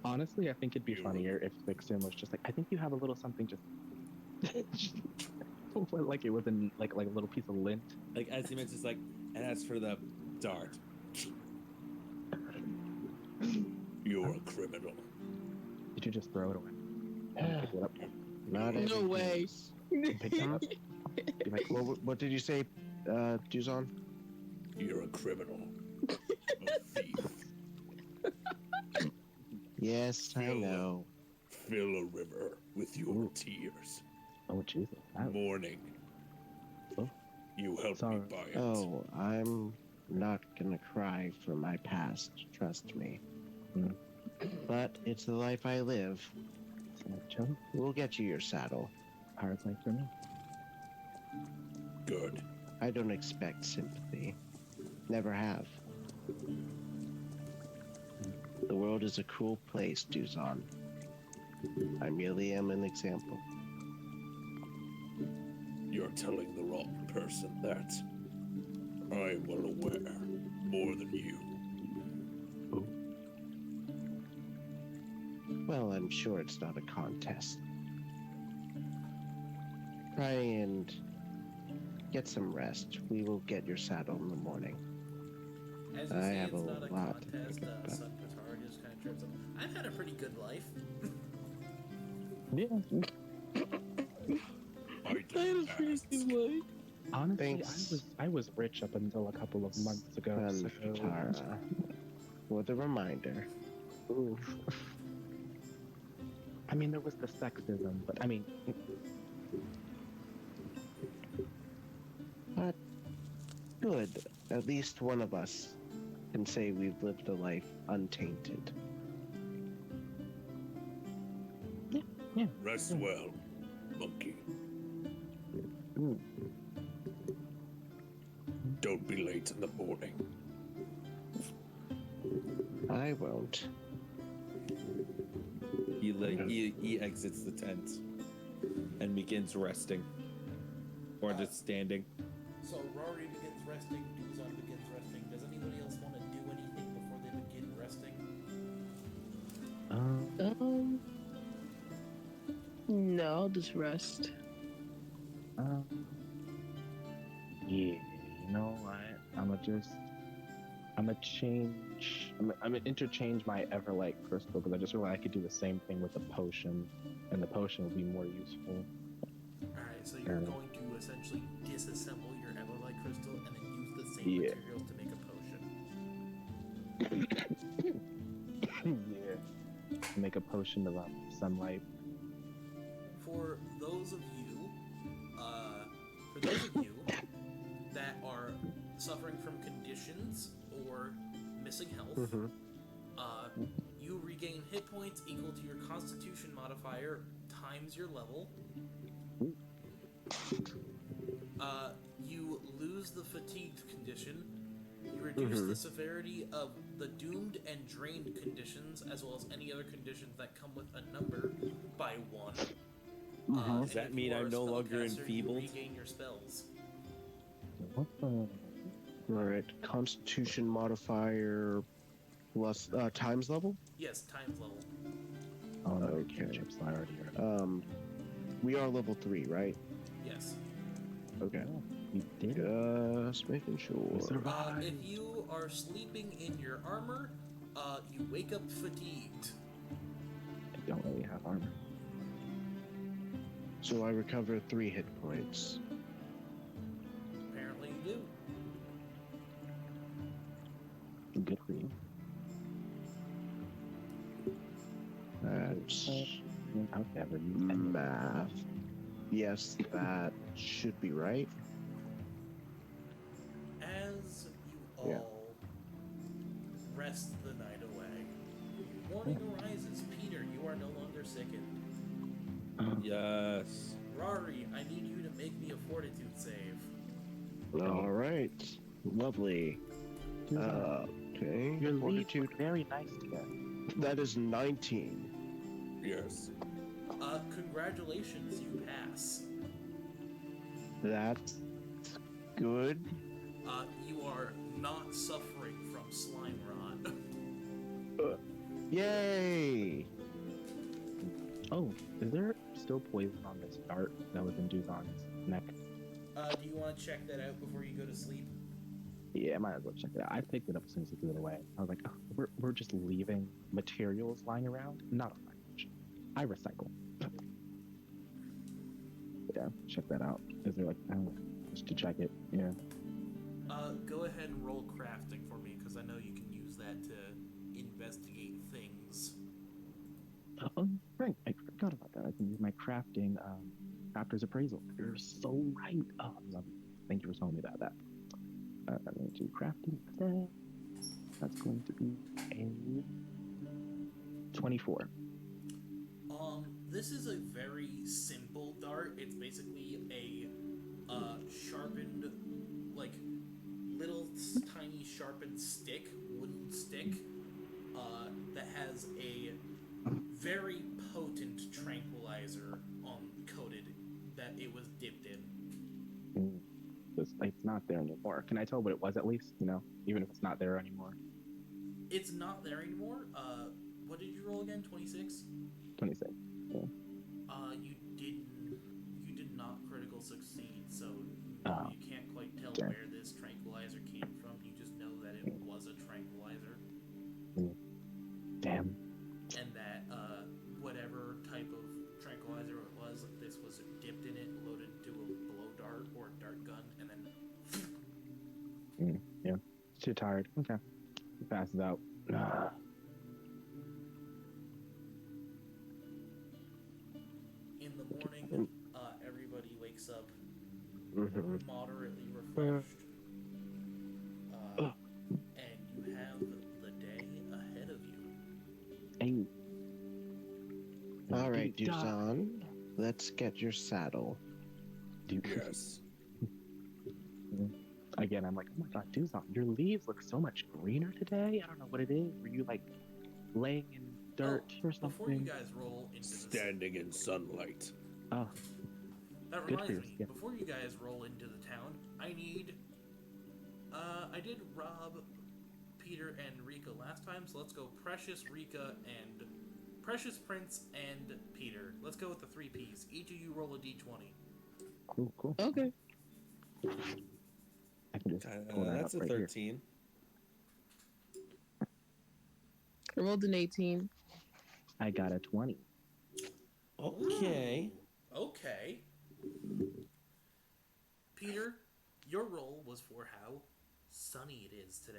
Honestly, I think it'd be funnier if Vixen was just like, I think you have a little something just like it was in like a little piece of lint. like as he mentions like, and as for the dart, You're a criminal. Did you just throw it away? Pick it up. Not No everything. way. Pick it up. Be like, What did you say, Duzon? You're a criminal. A thief. Yes, I know. Fill a river with your tears. oh Jesus. Morning. Oh. You help Sorry. me buy it. Oh, I'm not gonna cry for my past, trust me. Mm. But it's the life I live. Joe, We'll get you your saddle. hard life for me. Good. I don't expect sympathy. Never have. The world is a cruel place, Duzon. I merely am an example. You're telling the wrong person that. I am well aware. More than you. Well, I'm sure it's not a contest. Try and get some rest. We will get your saddle in the morning. As you I say, have it's a not a lot to contest. think about. Sun Katara just kind of trips up. I've had a pretty good life. Yeah. I That didn't is pretty ask. good, like. Honestly, Thanks. I was rich up until a couple of months ago. Sun So, Katara, for the reminder. oof. I mean, there was the sexism, but I mean, But good. At least one of us can say we've lived a life untainted. Rest well, monkey. Mm. Don't be late in the morning. I won't. He exits the tent and begins resting, or just standing. So Rory begins resting, Duzon begins resting. Does anybody else want to do anything before they begin resting? No, I'll just rest. yeah, you know what? I'm gonna interchange my Everlight crystal because I just realized I could do the same thing with the potion, and the potion would be more useful. Alright, so you're going to essentially disassemble your Everlight crystal and then use the same Yeah. materials to make a potion. Yeah, make a potion of sunlight. For those of you that are suffering from conditions or missing health, Mhm. you regain hit points equal to your Constitution modifier times your level. You lose the fatigued condition. You reduce the severity of the doomed and drained conditions, as well as any other conditions that come with a number, by 1. Does that and if mean you are I'm a no longer spellcaster, enfeebled? You regain your spells. What the? Alright, Constitution modifier plus times level? Yes, times level. Oh no, Okay. cantrips I already heard. We are level 3, right? Yes. Okay. We did it. Just making sure. We survived. If you are sleeping in your armor, you wake up fatigued. I don't really have armor. So I recover 3 hit points. Apparently you do. Good for you. That's I've never used any. math. Yes, that should be right. As you Yeah. all rest the night away, morning arises. Peter, you are no longer sickened. Yes. Rory, I need you to make me a fortitude save. All right. Lovely. Okay. Your leads Fortitude. look very nice together. That is 19. Yes. Congratulations, you pass. That's good. You are not suffering from slime rot. Yay! Oh, is there still poison on this dart that was in Duzon's neck? Do you want to check that out before you go to sleep? Yeah, I might as well check it out. I picked it up as soon as he threw it away. I was like, oh, we're just leaving materials lying around? Not a language. I recycle. Yeah, check that out. Is there like, I don't know, just to check it, yeah. Go ahead and roll crafting for me, because I know you can use that to investigate things. Oh, right, I forgot about that. I can use my crafting, crafter's appraisal. You're so right. Oh, I love it. Thank you for telling me about that. I'm going to do crafting today. That's going to be a 24. this is a very simple dart. It's basically a sharpened, like little tiny sharpened stick, wooden stick, that has a very potent tranquilizer coated that it was dipped in. It's not there anymore. Can I tell what it was at least? You know, even if it's not there anymore. It's not there anymore. What did you roll again? 26. 26. Yeah. You did not critical succeed. So no, you can't quite tell Okay. where this tranquilizer came from. You just know that it was a tranquilizer. Damn. And that whatever type of tranquilizer it was, this was dipped in it, loaded into a blow dart or dart gun, and then Yeah. Too tired. Okay. He passes out. in the morning, everybody wakes up moderately refreshed, and you have the day ahead of you. Hey. All right, Dude, Duzon, let's get your saddle. Dude. Yes. Again, I'm like, oh my god, Duzon, your leaves look so much greener today. I don't know what it is. Were you like laying in dirt or something? Before you guys roll into this, Standing in sunlight. Oh, that good for reminds your me. skin. Before you guys roll into the town, I need. I did rob Peter and Reeka last time, so let's go Precious, Reeka, and Precious, Prince, and Peter. Let's go with the 3 Ps. Each of you roll a d20. cool. Okay. I can just pull that That's up a right here. 13. I rolled an 18. I got a 20. Okay. Okay. Peter, your roll was for how sunny it is today.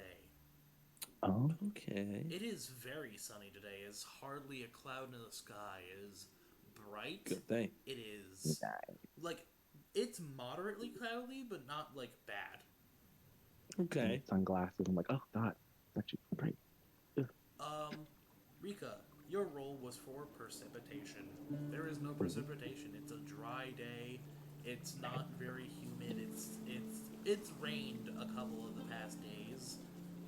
Oh, Okay. It is very sunny today. It's hardly a cloud in the sky. It is bright. Good thing. It is nice. like it's moderately cloudy, but not like bad. Okay. Sunglasses. I'm like, oh god, it's actually great. Reeka, your roll was for precipitation. There is no precipitation. It's a dry day. It's not very humid. It's rained a couple of the past days,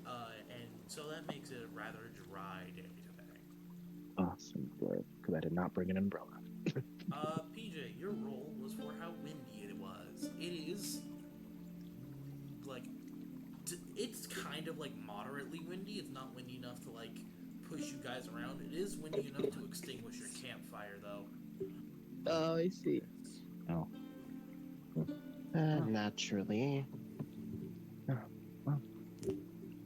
and so that makes it a rather dry day today. Awesome, good. Because I did not bring an umbrella. PJ, your roll was for how windy it was. It is like it's kind of like moderately windy. It's not windy enough to like push you guys around. It is windy enough to extinguish your campfire, though. Oh, I see. Oh. Naturally. Well,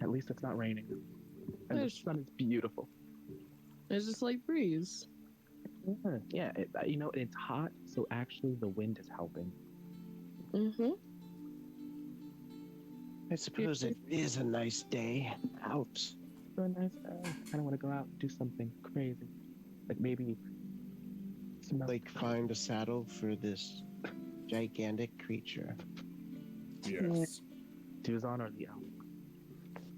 at least it's not raining. And the Nice. sun is beautiful. It's just like breeze. Yeah, you know, it's hot, so actually the wind is helping. Mm-hmm. I suppose it is a nice day out. So nice. I kind of want to go out and do something crazy. Like maybe Like find a saddle for this gigantic creature. Yes. Duzon or the elk.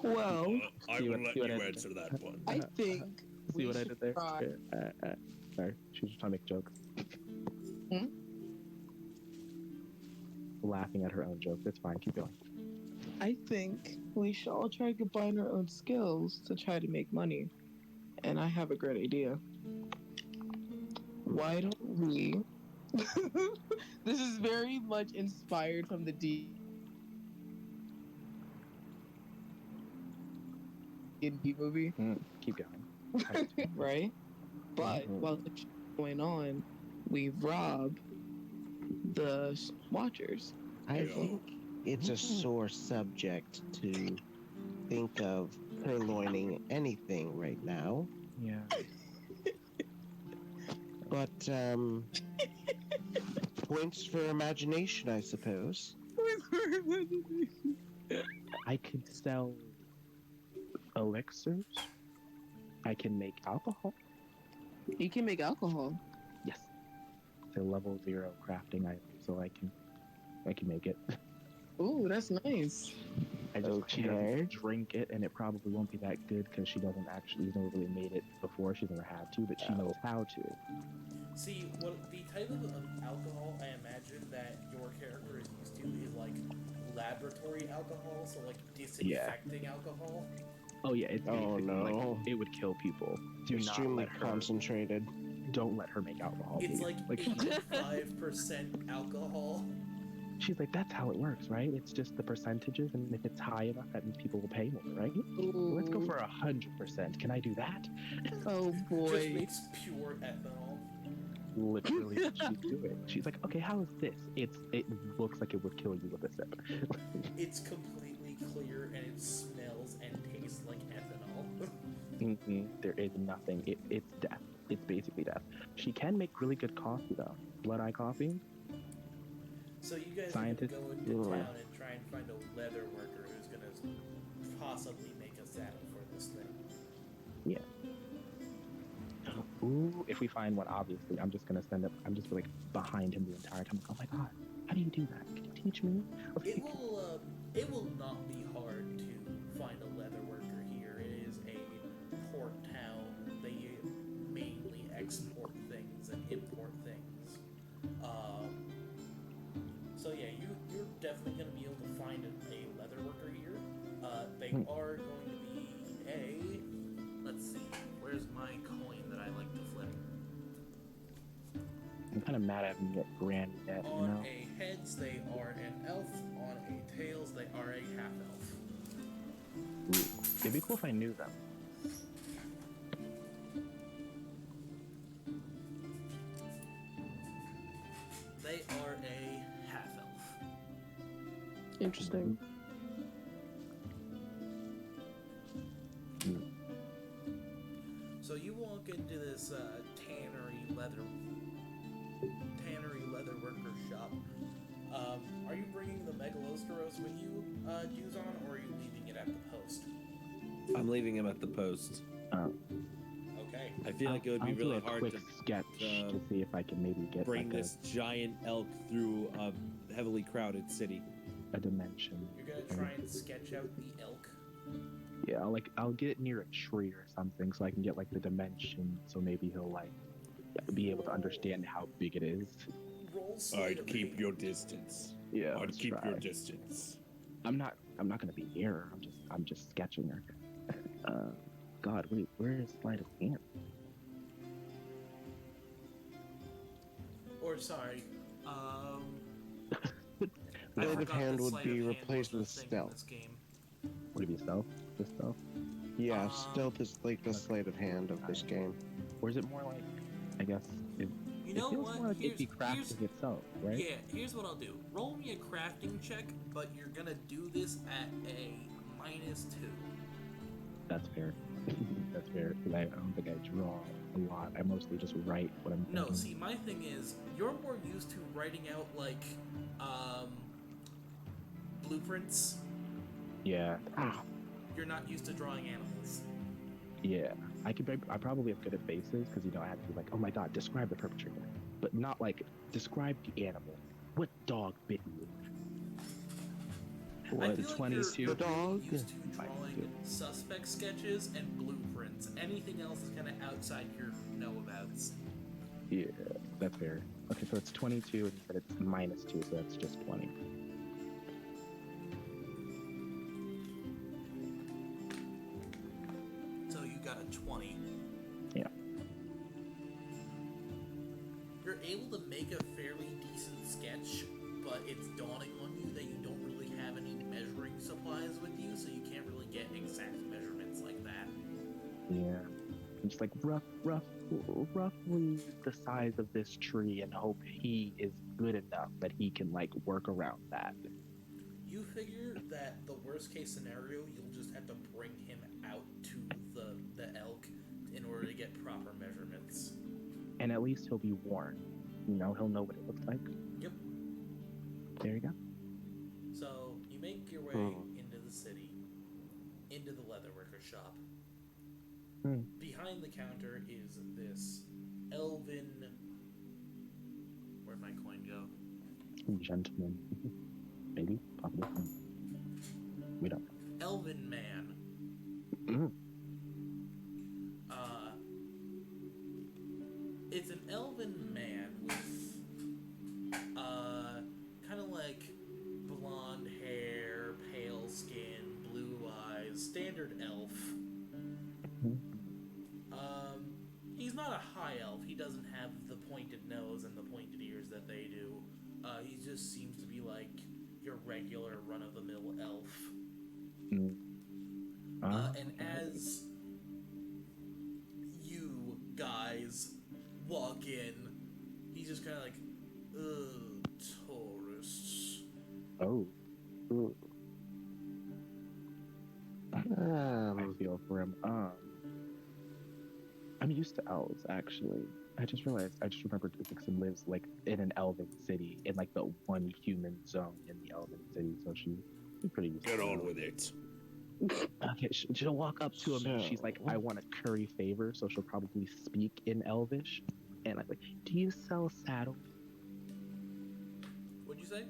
Well, I See will what- let see what you I did answer that one. I think See we what I should did there? try. Sorry, she was just trying to make jokes. Hmm? Laughing at her own jokes. It's fine. Keep going. I think we should all try to combine our own skills to try to make money. And I have a great idea. Why don't we? This is very much inspired from the D&D movie, Keep going. right? But Mhm. while it's going on, we rob the Watchers. I Yeah. think it's a sore subject to think of purloining anything right now. Yeah. But points for imagination, I suppose. I could sell elixirs. I can make alcohol. You can make alcohol. Yes. It's a level 0 crafting item, so I can make it. Ooh, that's nice. I just she Okay. doesn't drink it, and it probably won't be that good because she's never really made it before. She's never had to, but she knows how to. See, what the type of alcohol I imagine that your character is used to is like laboratory alcohol, so like disinfecting alcohol. Oh yeah, it's Oh, basically no. like it would kill people. Do not Extremely let her. concentrated. Don't let her make alcohol. It's please. like 85% alcohol. She's like, that's how it works, right? It's just the percentages, and if it's high enough, that means people will pay more, right? Ooh. Let's go for 100%. Can I do that? Oh Just boy. makes pure ethanol. Literally, what she's doing. She's like, okay, how is this? It looks like it would kill you with a sip. It's completely clear and it smells and tastes like ethanol. There is nothing. It's death. It's basically death. She can make really good coffee though. Blood eye coffee. So you guys Scientist. are gonna go into town and try and find a leather worker who's gonna possibly make a saddle for this thing. Yeah. Ooh, if we find one, obviously, I'm just gonna send up. I'm just like behind him the entire time. Oh my god, how do you do that? Can you teach me? It will not be hard to find a leather worker here. It is a port town. They mainly export things and import things. So yeah, you're definitely going to be able to find a leather worker here. They are going to be let's see, where's my coin that I like to flip? I'm kind of mad at me at Granny Debt, you On know? a heads, they are an elf. On a tails, they are a half elf. Ooh, it'd be cool if I knew them. They are a half elf. Interesting. So you walk into this tannery leather worker shop. Are you bringing the Megalosteros with you, Duzon, or are you leaving it at the post? I'm leaving him at the post. Okay. I feel like it would be I'll really do a hard quick to sketch to see if I can maybe get bring like this giant elk through a heavily crowded city. a dimension. You're gonna try and sketch out the elk. Yeah, I'll get it near a tree or something so I can get like the dimension, so maybe he'll like be able to understand how big it is. Roll sleight I'd of keep hand. your distance. Yeah, I'd let's keep try. your distance. I'm not gonna be near her. I'm just sketching her. God, wait, where is sleight of hand? Or sorry, I Sleight of forgot hand that would sleight be of hand replaced was with a thing in stealth. this game. Would it be stealth? Just stealth? Yeah, Um, stealth is like the sleight of hand of this game. Or is it more like, I guess, You it know feels what? more like it'd be Here's crafting itself, right? yeah. Here's what I'll do. Roll me a crafting check, but you're gonna do this at a -2. That's fair. That's fair. 'Cause I don't think I draw a lot. I mostly just write what I'm No, thinking. see, my thing is, you're more used to writing out like blueprints. Yeah. You're not used to drawing animals. Yeah. I probably am good at faces because I have to be like, oh my god, describe the perpetrator, but not like describe the animal. What dog bit you? I What, feel like 22? you're The dog? really used to drawing suspect sketches and blueprints. Anything else is kind of outside your know-abouts. Yeah, that's fair. Okay, so it's 22, and you said it's -2, so that's just 20. So you got a 20. Yeah. You're able to make a fairly decent sketch, but it's dawning on you that you don't really have any measuring supplies with you, so you can't really get exact measurements like that. Yeah. I'm just like roughly the size of this tree, and hope he is good enough that he can like work around that. You figure that the worst case scenario, you'll just have to bring him out to the elk in order to get proper measurements. And at least he'll be warned. You know, he'll know what it looks like. Yep. There you go. So you make your way into the city, into the leatherworker shop. Behind the counter is this elven. Where'd my coin go? Gentleman. Maybe, possibly. We don't. Elven man. Mm. Uh, it's an elven man with kind of like blonde hair, pale skin, blue eyes, standard elf. Um, he's not a high elf. He doesn't have the pointed nose and the pointed ears that they do. He just seems to be like your regular run-of-the-mill elf. Mm. And as you guys walk in, he's just kind of like, ugh, tourists. Oh. Ooh. I feel for him. I'm used to elves, actually. I just remembered Vixen lives like in an elven city, in like the one human zone in the elven city, so she's pretty used Get to on elves. with it. Okay, she'll walk up to him and she's like, I want to curry favor, so she'll probably speak in Elvish. And I'm like, do you sell saddles? What'd you say?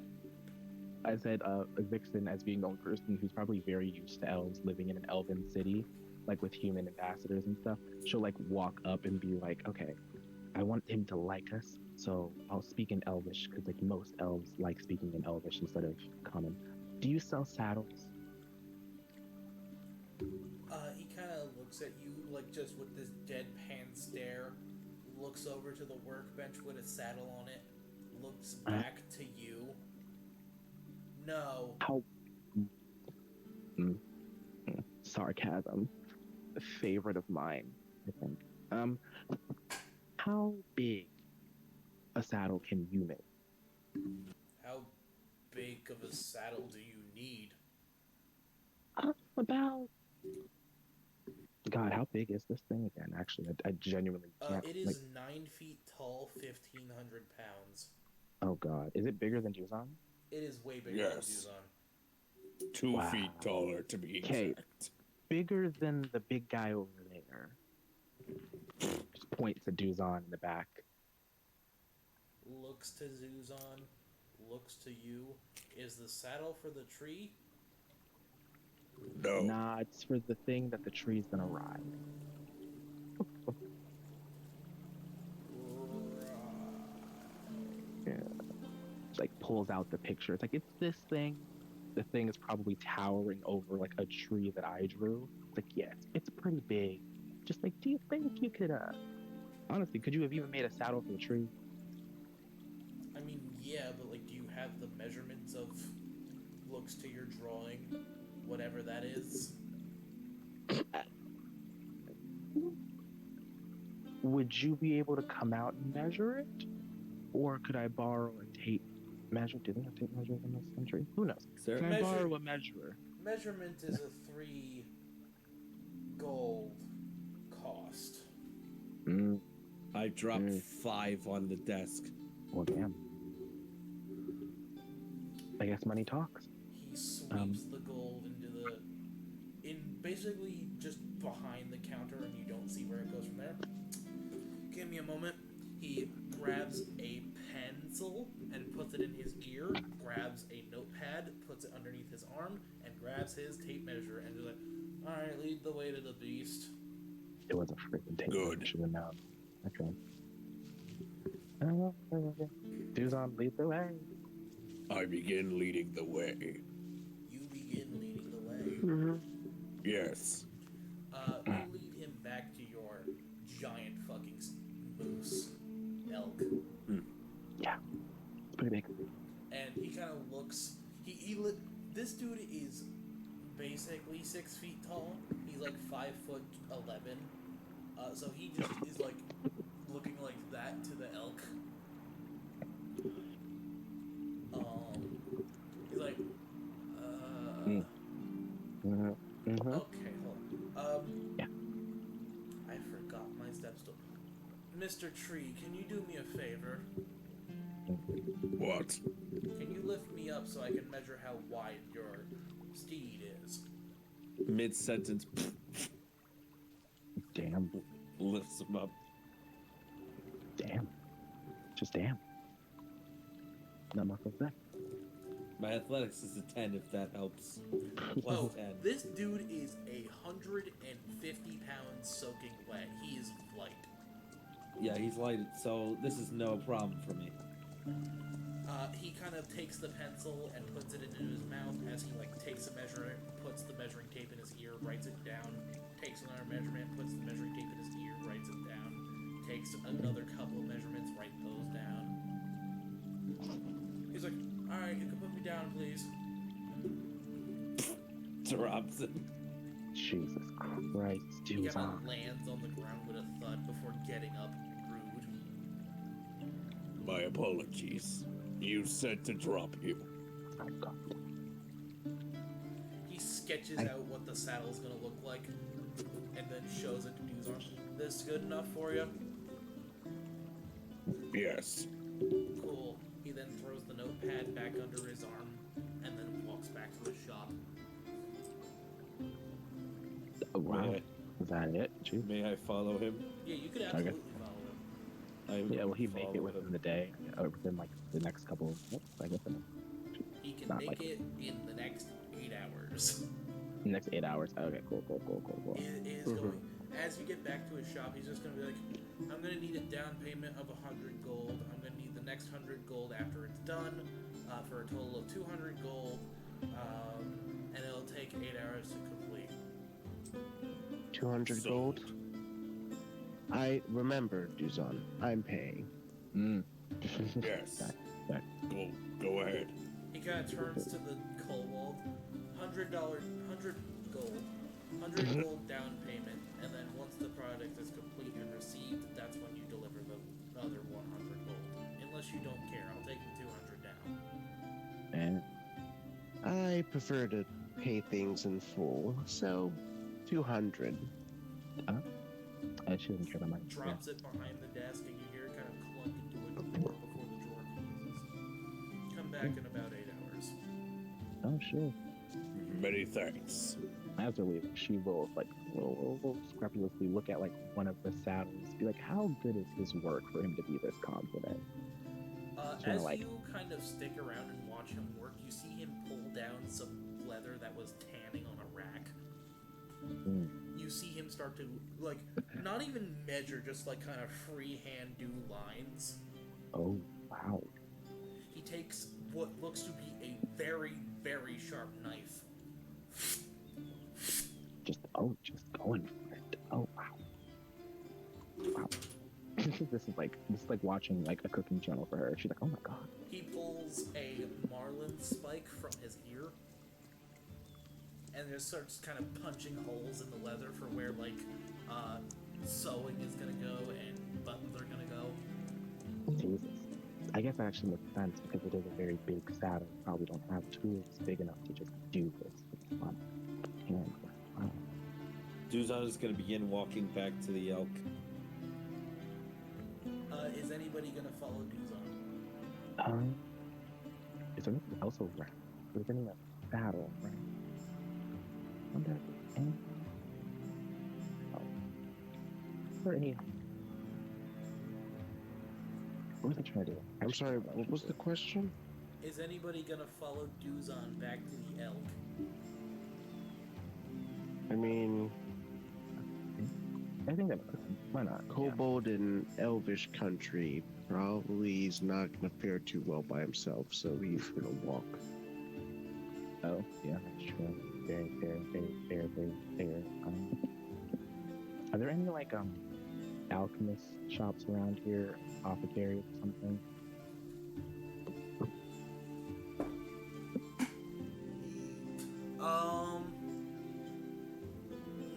I said, Vixen, as being the only person who's probably very used to elves living in an elven city, like with human ambassadors and stuff, she'll like walk up and be like, okay, I want him to like us, so I'll speak in Elvish, because like most elves like speaking in Elvish instead of common. Do you sell saddles? He kind of looks at you, like, just with this deadpan stare, looks over to the workbench with a saddle on it, looks back to you. No. How? Sarcasm. A favorite of mine, I think. How big a saddle can you make? How big of a saddle do you need? About. God, how big is this thing again? Actually, I genuinely can't. It is like, 9 feet tall, 1,500 pounds. oh God, is it bigger than Duzon? It is way bigger Yes. than Duzon. 2 Wow. feet taller, to be Okay. exact. Bigger than the big guy over there. Just points at Duzon in the back. Looks to Duzon, looks to you. Is the saddle for the tree? No. Nah, it's for the thing that the tree's gonna ride. Yeah. She like pulls out the picture. It's like, it's this thing. The thing is probably towering over like a tree that I drew. It's like, yeah, it's pretty big. Just like, do you think you could, honestly, could you have even made a saddle for the tree? I mean, yeah, but like, do you have the measurements of looks to your drawing, whatever that is? Would you be able to come out and measure it? Or could I borrow a tape measure? Do they have tape measures in this country? Who knows? Sir? Can I Measure- borrow a measurer? Measurement is a 3 gold cost. I dropped 5 on the desk. Well, damn. I guess money talks. He sweeps the gold in basically just behind the counter, and you don't see where it goes from there. Give me a moment. He grabs a pencil and puts it in his ear, grabs a notepad, puts it underneath his arm, and grabs his tape measure and is like, alright, lead the way to the beast. It was a freaking tape. Good. I should have known. Okay. Duzon, lead the way. I begin leading the way. You begin leading the way. Yes. You lead him back to your giant fucking moose elk. Yeah. It's pretty big. And he kind of looks. This dude is basically 6 feet tall. He's like 5'11". So he just is like looking like that to the elk. He's like, okay, hold on. Yeah. I forgot my stepstool. Mr. Tree, can you do me a favor? What? Can you lift me up so I can measure how wide your steed is? Mid-sentence, Damn. lifts him up. Damn. Just damn. Not much of that. My athletics is a 10 if that helps. Plus Oh, 10. this dude is 150 pounds soaking wet. He is light. Yeah, he's light, so this is no problem for me. He kind of takes the pencil and puts it into his mouth as he takes a measurement, puts the measuring tape in his ear, writes it down, takes another measurement, puts the measuring tape in his ear, writes it down, takes another couple of measurements, write those down. He's like, all right, you can put me down, please. Drops him. Jesus Christ, He Duzon. kind of lands on the ground with a thud before getting up, rude. My apologies. You said to drop you. Oh, God. He sketches out what the saddle's gonna look like, and then shows it to Duzon. This good enough for you? Yes. Cool. He then throws the notepad back under his arm, and then walks back to his shop. Oh, wow. May Is that it? Jeez. May I follow him? Yeah, you could absolutely follow him. I Yeah, will he make follow it within him. the day? Or within, like, the next couple of... I guess in He can Not make likely. it in the next 8 hours. the next 8 hours. Okay, cool. It is going. As you get back to his shop, he's just gonna be like, I'm gonna need a down payment of 100 gold. I'm gonna need the next 100 gold after it's done, for a total of 200 gold. And it'll take 8 hours to complete. 200 Sold. gold. I remember, Duzon. I'm paying. Mm. Yes. Go ahead. He kind of turns to the kobold, $100, 100 gold, 100 gold down payment, and then once the product is complete and received, that's when you deliver the other 100 gold. Unless you don't care, I'll take the 200 down. And I prefer to pay things in full, so 200. she doesn't care about money. Drops it behind the desk, and you hear it kind of clunk into a drawer before the drawer closes. Come back in about 8 hours. Yeah. Oh, sure. Many thanks. As they're leaving, she will will scrupulously look at like one of the saddles, be like, "How good is his work for him to be this confident?" Kinda As like- you kind of stick around and watch him work, you see him pull down some leather that was tanning on a rack. Mm. You see him start to, not even measure, just kind of freehand do lines. Oh, wow! He takes what looks to be a very, very sharp knife. Just going for it. Oh, wow! Wow! this is like watching like a cooking channel for her. She's like, "Oh my god!" He pulls a marlin spike from his ear and just starts kind of punching holes in the leather for where sewing is gonna go and buttons are gonna go. Jesus. I guess that actually makes sense because it is a very big saddle. Probably don't have tools big enough to just do this. Wow. Duzon is going to begin walking back to the elk. Is anybody gonna follow Duzon? Is there anything else over there? There's any saddle, right? Wonder if any. Oh. Is there any? What was I trying to do? I'm sorry, what was the question? Is anybody gonna follow Duzon back to the elk? I mean, I think that why not? kobold in elvish country probably is not gonna fare too well by himself, so he's gonna walk. Yeah. Oh, yeah, that's true. Very fair. Are there any alchemist shops around here, apothecaries or something?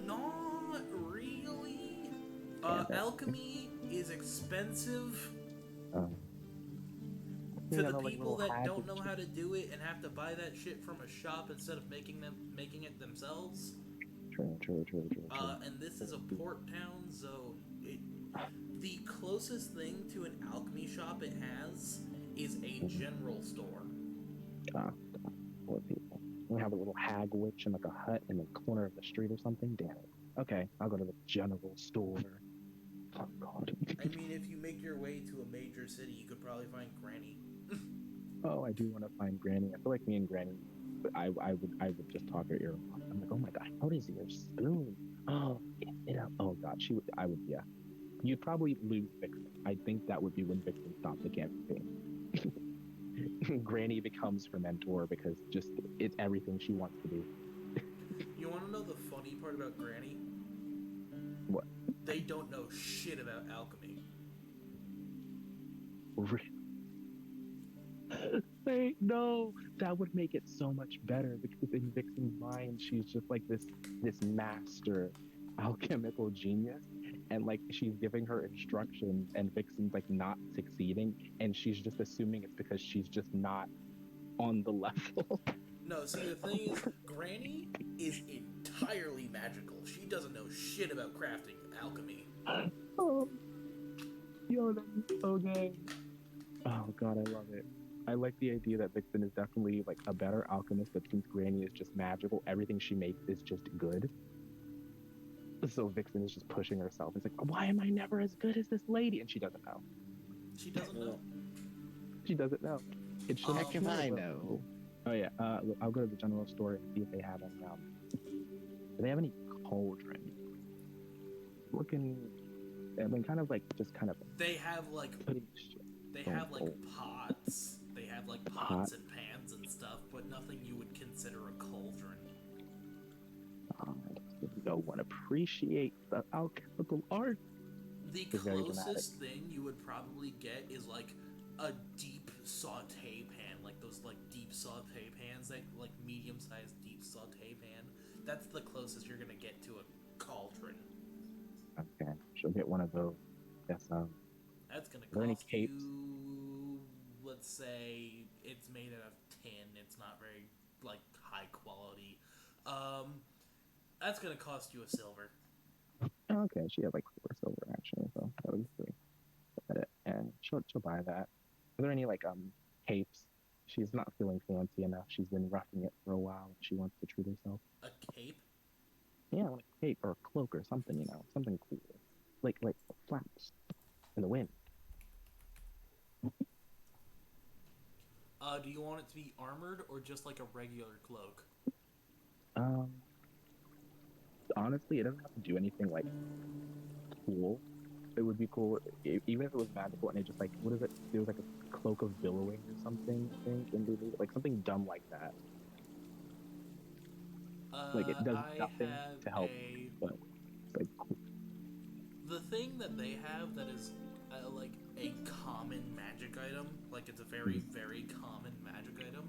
Not really. Alchemy is expensive to the people that don't know how to do it and have to buy that shit from a shop instead of making it themselves. True. And this is a port town, so the closest thing to an alchemy shop it has is a general store. Poor people. We have a little hag witch in like a hut in the corner of the street or something. Damn it. Okay, I'll go to the general store. Oh God. I mean, if you make your way to a major city, you could probably find Granny. oh, I do want to find Granny. I feel like me and Granny, but I would just talk her ear off. I'm like, oh my god, how is your spoon? Oh, oh god, I would, yeah. You'd probably lose Vixen. I think that would be when Vixen stopped the campaign. Granny becomes her mentor because just it's everything she wants to be. You want to know the funny part about Granny? What? They don't know shit about alchemy. Wait, no, that would make it so much better because in Vixen's mind, she's just like this master alchemical genius, and like she's giving her instructions, and Vixen's like not succeeding, and she's just assuming it's because she's just not on the level. No, see, the thing is, Granny is entirely magical. She doesn't know shit about crafting alchemy. Oh, yo, that's so good. Oh god, I love it. I like the idea that Vixen is definitely like a better alchemist, but since Granny is just magical, everything she makes is just good. So Vixen is just pushing herself. It's like, why am I never as good as this lady? And she doesn't know. She doesn't know. She doesn't know. It should Heck if I know. Oh yeah. Look, I'll go to the general store and see if they have any. Do they have any cauldron? Looking, I've been kind of like just kind of They have like putting. they have like pots. They have like pots and pans and stuff, but nothing you would consider a cauldron. No one appreciates the alchemical art. The It's very closest thing you would probably get is like a deep saute pan, like those like deep saute pans, that like medium-sized deep saute pan. That's the closest you're gonna get to a cauldron. Okay, she'll get one of those. Yes. That's gonna there any cost capes? you, let's say, it's made out of tin. It's not very like high quality. That's gonna cost you a silver. Okay, she had like 4 silver actually, so that would be sweet. Look at it, and she'll buy that. Are there any like capes? She's not feeling fancy enough. She's been roughing it for a while. She wants to treat herself. A cape? Yeah, like a cape or a cloak or something, something cool, like flaps in the wind. Do you want it to be armored or just like a regular cloak? Um, honestly, it doesn't have to do anything like cool. It would be cool even if it was magical and it just like what is it? It was like a cloak of billowing or something. I think and they like something dumb like that. Like it does nothing to help, but it's like cool. The thing that they have that is like a common magic item, like it's a very, very common magic item,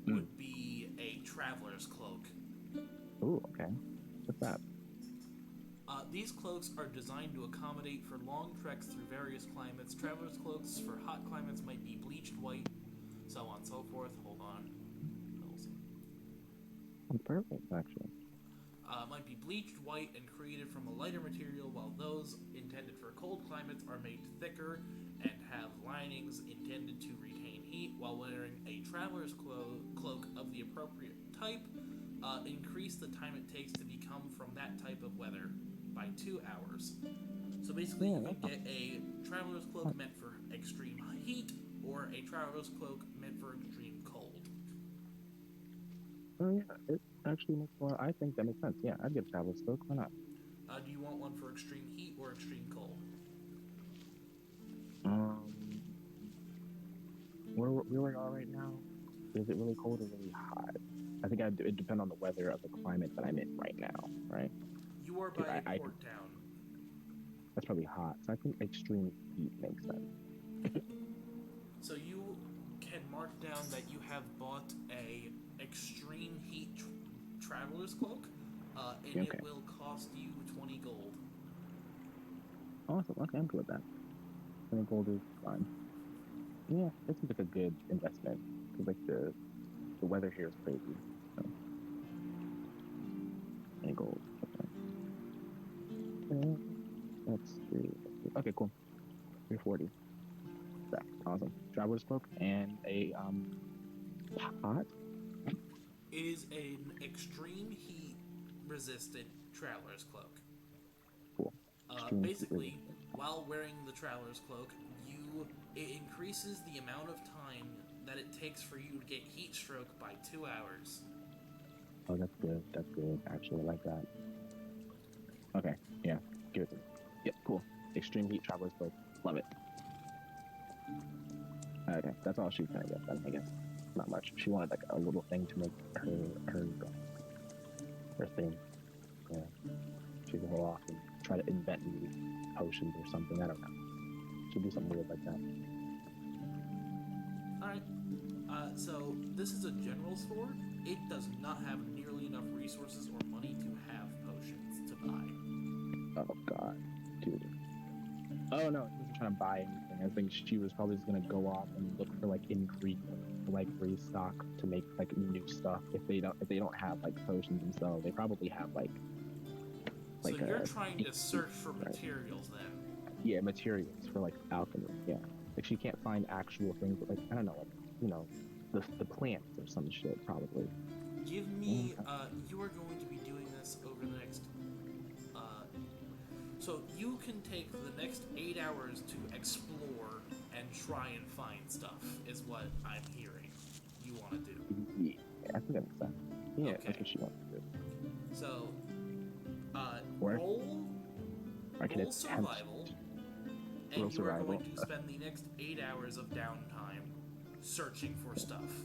would be a traveler's cloak. Ooh, okay. What's that? These cloaks are designed to accommodate for long treks through various climates. Traveler's cloaks for hot climates might be bleached white, so on and so forth. Hold on. Perfect, actually. Might be bleached white and created from a lighter material, while those intended for cold climates are made thicker and have linings intended to retain heat. While wearing a traveler's cloak of the appropriate type, increase the time it takes to become from that type of weather by 2 hours. So basically, you can get a traveler's cloak meant for extreme heat, or a traveler's cloak meant for extreme cold. Oh yeah, it actually makes more. I think that makes sense. Yeah, I'd get a traveler's cloak. Why not? Do you want one for extreme heat or extreme cold? Where we are right now, is it really cold or really hot? I think it depend on the weather of the climate that I'm in right now, right? You are by a port town. That's probably hot, so I think extreme heat makes sense. So you can mark down that you have bought a extreme heat traveler's cloak, and Okay. it will cost you 20 gold. Awesome. Okay, I'm good with that. I think gold is fine. Yeah, this seems like a good investment because like the weather here is crazy. So. And gold. Okay. Let's see. Okay, cool. 340. That's awesome. Traveler's cloak and a pot. It is an extreme heat resistant traveler's cloak. Cool. Basically, while wearing the traveler's cloak, it increases the amount of time that it takes for you to get heat stroke by 2 hours. Oh, that's good. That's good. Actually, I like that. Okay, yeah, give it to me. Yep, cool. Extreme heat travelers both. Love it. Okay, that's all she's gonna get then, I guess. Not much. She wanted like a little thing to make her thing. Yeah. She can go off and try to invent new potions or something. I don't know. She'll do something weird like that. Alright. So this is a general store. It does not have nearly enough resources or money to have potions to buy. Oh god, dude. Oh no, she wasn't trying to buy anything. I think she was probably just gonna go off and look for like ingredients to like restock to make like new stuff. If they don't have like potions themselves, they probably have like So you're trying to search for materials then. Yeah, materials for like alchemy. Yeah, like she can't find actual things, but like I don't know, like you know, the plants or some shit probably. Give me. You are going to be doing this over the next. So you can take the next 8 hours to explore and try and find stuff. Is what I'm hearing. You want to do. Yeah, I think that makes sense. Yeah, Okay. that's what she wants to do. So, Or- roll I can attempt survival, and roll you are survival. going to spend the next 8 hours of downtime searching for stuff.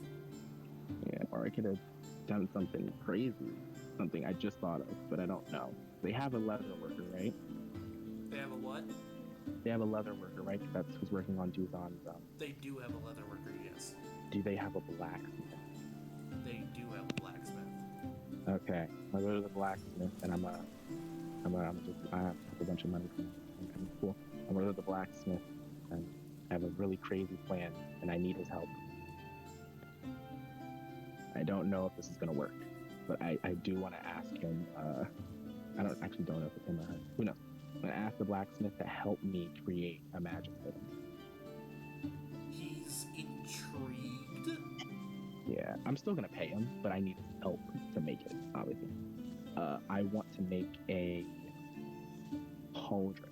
Yeah, or I could have done something crazy, something I just thought of, but I don't know. They have a leather worker, right? They have a what? They have a leather worker, right? That's who's working on Duzon's. They do have a leather worker, yes. Do they have a blacksmith? They do have a blacksmith. Okay, I'll go to the blacksmith, and I have a bunch of money from him. Cool. I'll go to the blacksmith, and I have a really crazy plan, and I need his help. I don't know if this is gonna work, but I do want to ask him. I don't know if it's him or her. Who knows? I'm gonna ask the blacksmith to help me create a magic item. He's intrigued. Yeah, I'm still gonna pay him, but I need his help to make it. Obviously, I want to make a cauldron,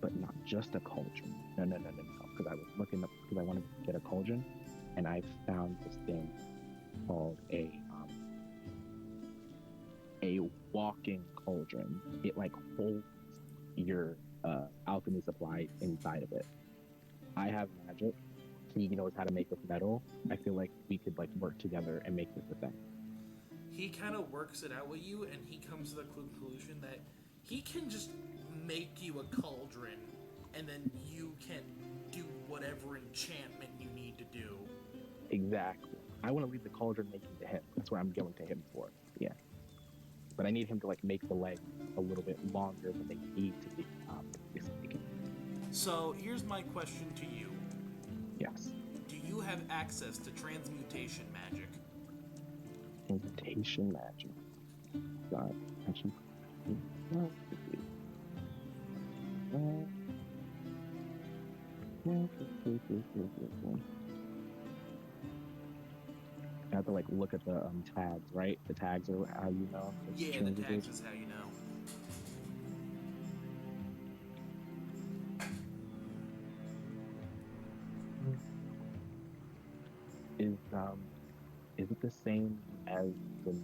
but not just a cauldron. No. Because I was looking up because I wanted to get a cauldron, and I found this thing called a walking cauldron. It like holds your alchemy supply inside of it. I have magic. He knows how to make with metal. I feel like we could like work together and make this a thing. He kind of works it out with you, and he comes to the conclusion that he can just make you a cauldron, and then you can do whatever enchantment you need to do. Exactly. I want to leave the cauldron making to him. That's what I'm going to him for. Yeah. But I need him to like make the legs a little bit longer than they need to be. So here's my question to you. Yes. Do you have access to transmutation magic? Transmutation magic. God. Actually. I have to like look at the tags, right? The tags are how you know. It's Yeah, the tags transmutation. is how you know. Is it the same as the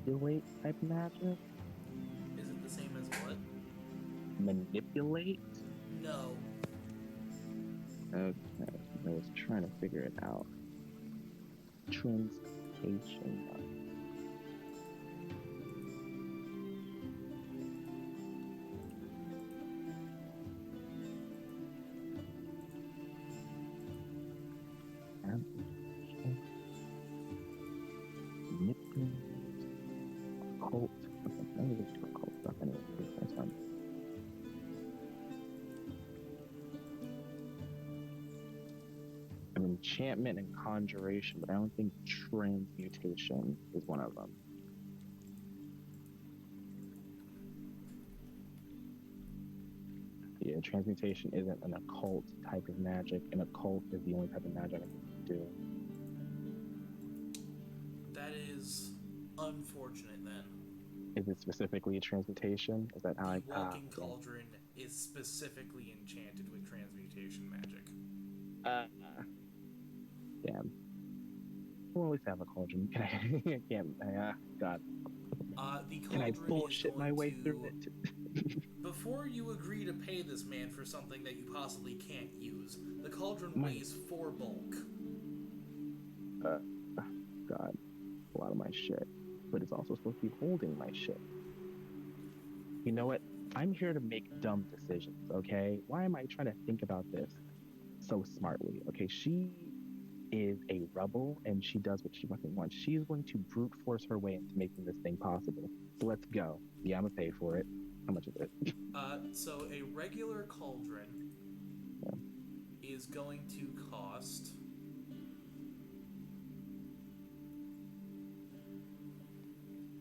manipulate type magic? Is it the same as what? Manipulate? No. Okay, I was trying to figure it out. Transmutation. Manipulate. Occult. Okay, let me just do occult stuff anyway. That's fine. Enchantment and conjuration, but I don't think transmutation is one of them. Yeah, transmutation isn't an occult type of magic. An occult is the only type of magic I can do. That is unfortunate then. Is it specifically a transmutation? Is that how The walking cauldron is specifically enchanted with transmutation magic. Damn. We'll always have a cauldron. Can I can't God. The Can I cauldron is bullshit my going way to. through it? Before you agree to pay this man for something that you possibly can't use, the cauldron My- weighs 4 bulk. uh, God, a lot of my shit. But it's also supposed to be holding my shit. You know what? I'm here to make dumb decisions, okay? Why am I trying to think about this so smartly? Okay, she is a rebel and she does what she fucking wants. She is going to brute force her way into making this thing possible. So let's go. Yeah, I'm gonna pay for it. How much is it? So a regular cauldron is going to cost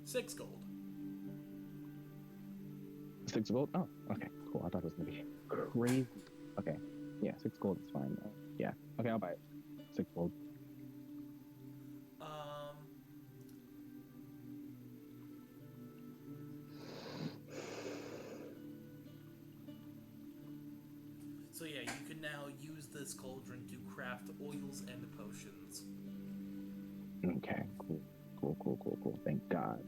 6 gold. 6 gold? Oh, okay, cool. I thought it was gonna be crazy. Okay, yeah, 6 gold is fine. Yeah, okay, I'll buy it. 6 gold. Um, so yeah, you can now use this cauldron to craft oils and potions. Okay, cool, cool, cool, cool, cool. Thank God.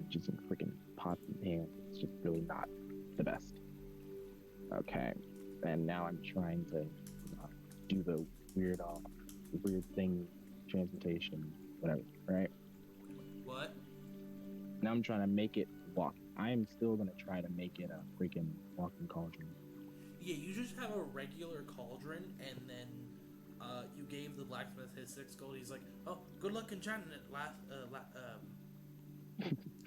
Just some freaking pots and pans. It's just really not the best. Okay, and now I'm trying to do the weird thing, transmutation, whatever. Right What? now, I'm trying to make it walk. I am still gonna try to make it a freaking walking cauldron. Yeah, you just have a regular cauldron, and then you gave the blacksmith his 6 gold. He's like, "Oh, good luck enchanting it."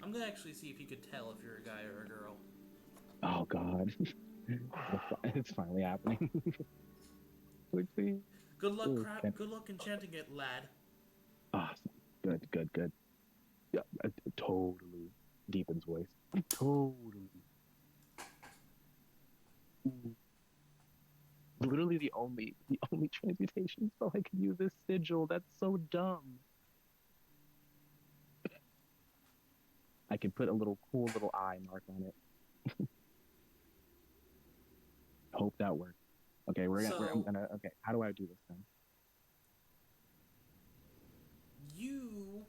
I'm gonna actually see if you could tell if you're a guy or a girl. Oh God, it's finally happening. Quickly. Good luck, Ooh, can- Good luck enchanting it, lad. Awesome. Good, good, good. Yeah, totally. Deepen's voice. Totally. Ooh. Literally the only transmutation spell I can use is sigil. That's so dumb. I could put a little cool little eye mark on it. Hope that works. Okay, I'm gonna. Okay, how do I do this then? You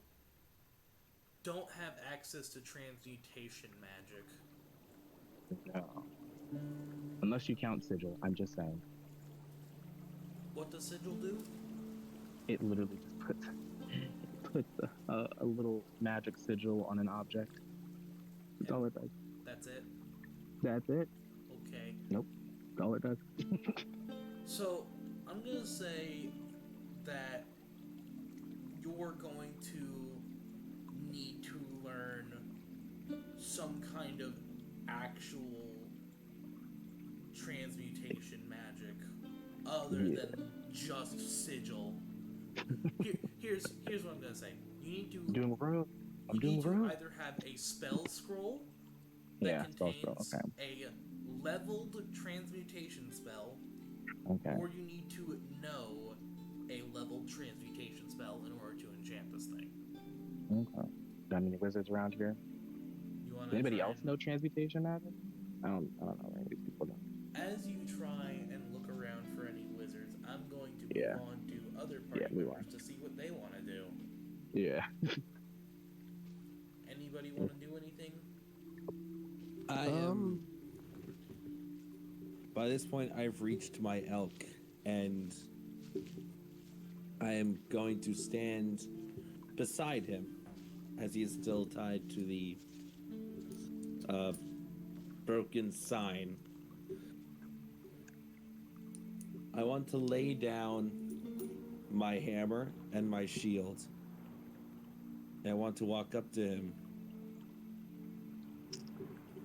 don't have access to transmutation magic. No. Unless you count sigil. I'm just saying. What does sigil do? It literally just puts a little magic sigil on an object. That's all it does. That's it? That's it. Okay. Nope. That's all it does. So, I'm gonna say that you're going to need to learn some kind of actual transmutation magic other than just sigil. Here's what I'm gonna say. You need to Doing room. I'm doing room. either have a spell scroll that Yeah, spell scroll. contains Okay. a leveled transmutation spell, Okay. or you need to know a leveled transmutation spell in order to enchant this thing. Okay. Got any wizards around here? You want Does anybody else know transmutation magic? I don't know any of these people know. As you try and look around for any wizards, I'm going to move Yeah. on to other party move members on. to see what they want to do. Yeah. Anybody want to do anything? I am. By this point, I've reached my elk, and I am going to stand beside him as he is still tied to the broken sign. I want to lay down my hammer and my shield. And I want to walk up to him.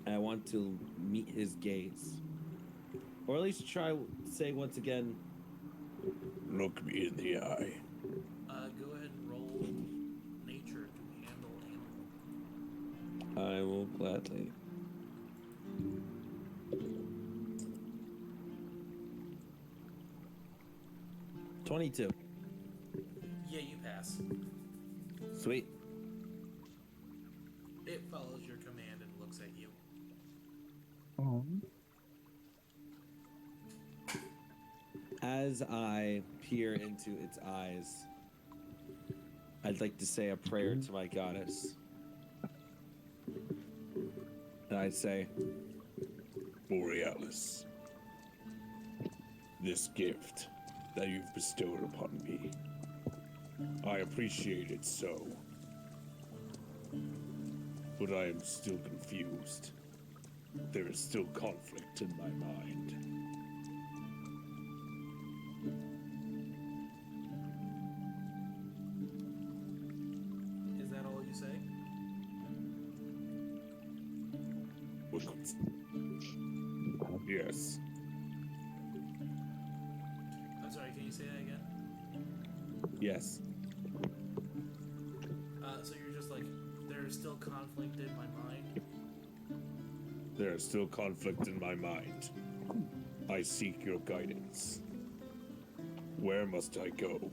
And I want to meet his gaze. Or at least try say once again, Look me in the eye. Go ahead and roll nature to handle animal. I will gladly. $22. Yeah, you pass. Sweet. It follows your command and looks at you. Oh. As I peer into its eyes, I'd like to say a prayer to my goddess. And I'd say, Borealis, this gift that you've bestowed upon me, I appreciate it so. But I am still confused. There is still conflict in my mind. Is that all you say? Yes. I'm sorry, can you say that again? yes. So you're just like, there's still conflict in my mind? There is still conflict in my mind. I seek your guidance. Where must I go?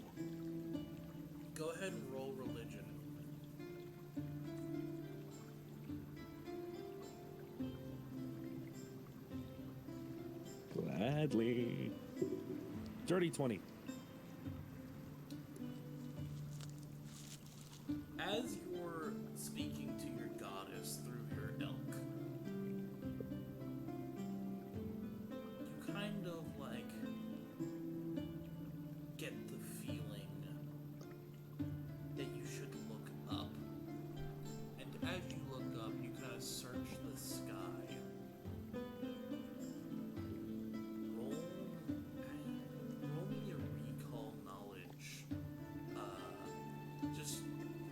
Go ahead and roll religion. Gladly. Dirty 20. As you're speaking to your goddess through your elk, you kind of like get the feeling that you should look up. And as you look up, you kind of search the sky. Roll me a recall knowledge. Just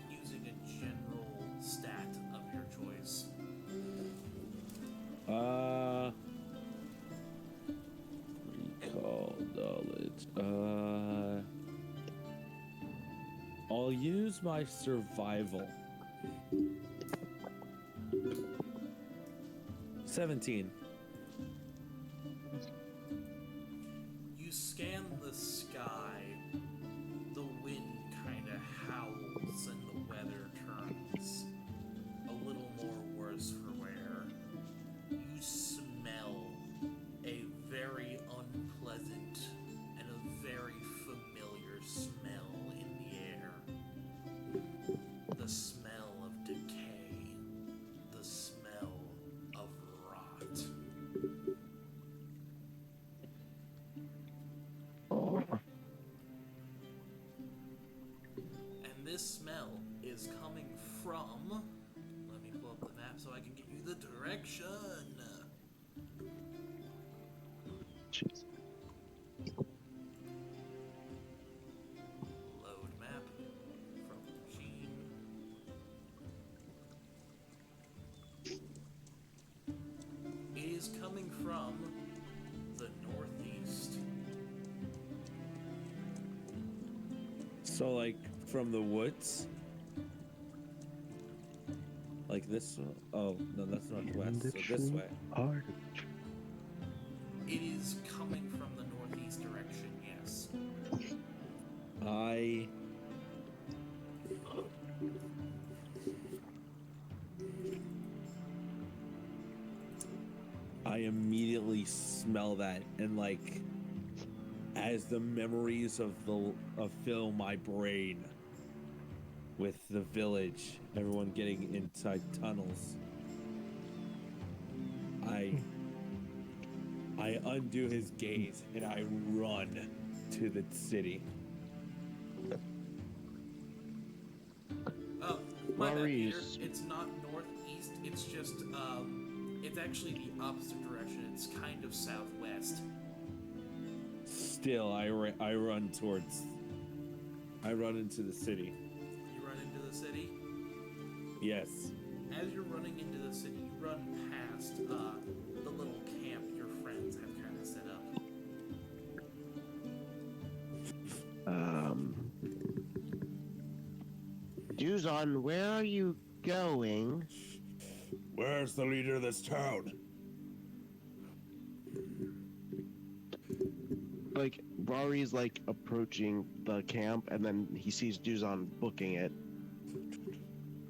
using a general stat of your choice. Recall knowledge. I'll use my survival. 17. You scan the sky, the wind kind of howls and the weather turns a little more worse for wear. You smell a very unpleasant and a very familiar smell in the air. The smell of decay, the smell of rot. And this smell is coming from... Let me pull up the map so I can give you the direction. Jeez. Load map from machine. It is coming from the northeast. So, like, from the woods? Like this one? Oh, no, that's northwest. So this way. It is coming from the northeast direction, yes. I immediately smell that, and like, as the memories of fill my brain with the village, everyone getting inside tunnels, I undo his gaze and I run to the city. Oh, my bad, Peter. Maurice. It's not northeast, it's just, it's actually the opposite direction. It's kind of southwest. Still, I run into the city. You run into the city. Yes. As you're running into the city, you run past, the little camp your friends have kind of set up. Duzon, where are you going? Where's the leader of this town? Like, Rosarie's like approaching the camp, and then he sees Duzon booking it.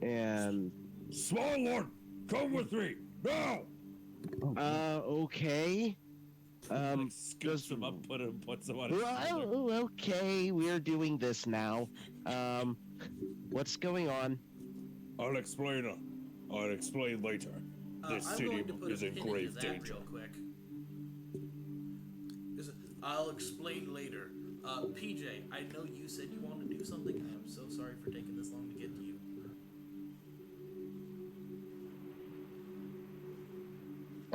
And Small one, come with me now. okay. Like, scoops him up, puts him on his shoulder. Well, okay, we're doing this now. What's going on? I'll explain. I'll explain later. This I'm city going to put is a in pin into grave that danger. real quick. I'll explain later. PJ, I know you said you wanted to do something. I am so sorry for taking this long to get to you.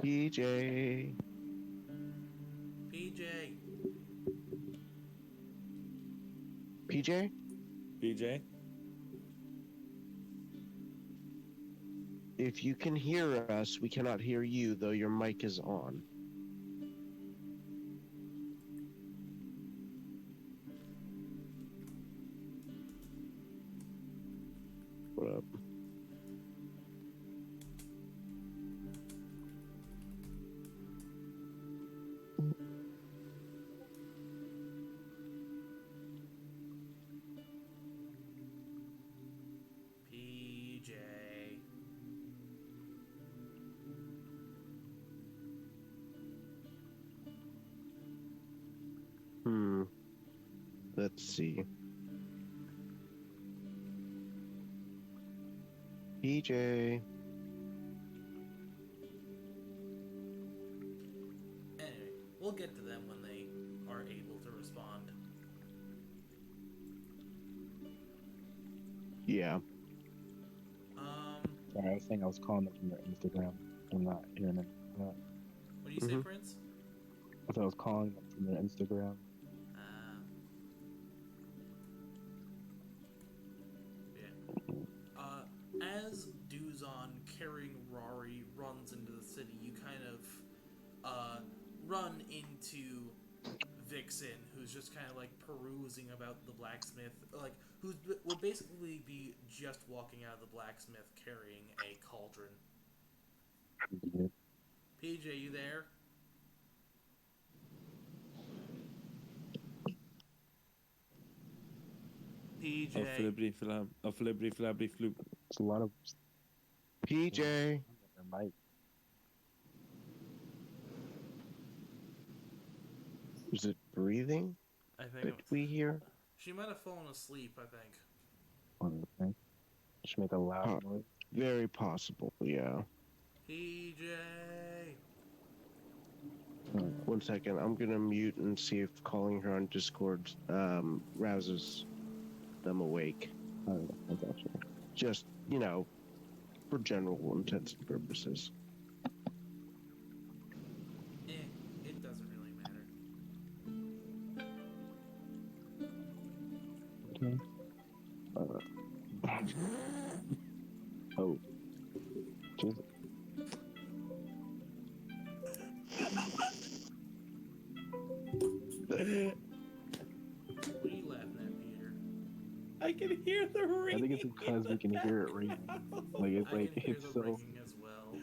PJ. PJ. PJ? BJ? If you can hear us, we cannot hear you, though your mic is on. What up? PJ. Let's see. PJ. Anyway, we'll get to them when they are able to respond. Yeah. Sorry, I was saying I was calling them from their Instagram. I'm not hearing them. What do you say, Mhm. Prince? I thought I was calling them from their Instagram. Yeah. As Duzon carrying Rosarii runs into the city, you kind of run into Vixen, who's just kind of like perusing about the blacksmith, like who would basically be just walking out of the blacksmith carrying a cauldron. PJ, you there? PJ. A flibbity flabby floop. It's a lot of PJ. their mic. Is it breathing I think that we hear? she might have fallen asleep. I think. on the thing. Should make a loud noise. Very possible, yeah. PJ. One second, I'm gonna mute and see if calling her on Discord rouses them awake. That's actually. Just, for general intents and purposes. It doesn't really matter. Okay. Oh. Jesus. What are you laughing at, Peter? I can hear the ring. I think it's because we can hear it ringing. Like it's I like can hear it's the so. ringing as well.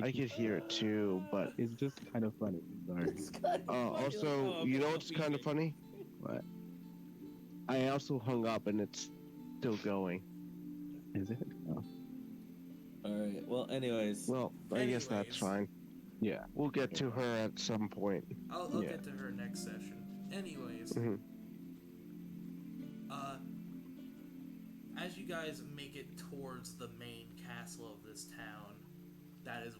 I could hear it too, but It's just kind of funny. Sorry. It's kind of funny, also, like, you know what's kind of funny? What I also hung up and it's still going. is it? Oh. All right. Well, anyways. Well, I guess that's Anyways. fine. Yeah. We'll get to her at some point. I'll Yeah. get to her next session. Anyways, Mhm. as you guys make it towards the main castle of this town, that is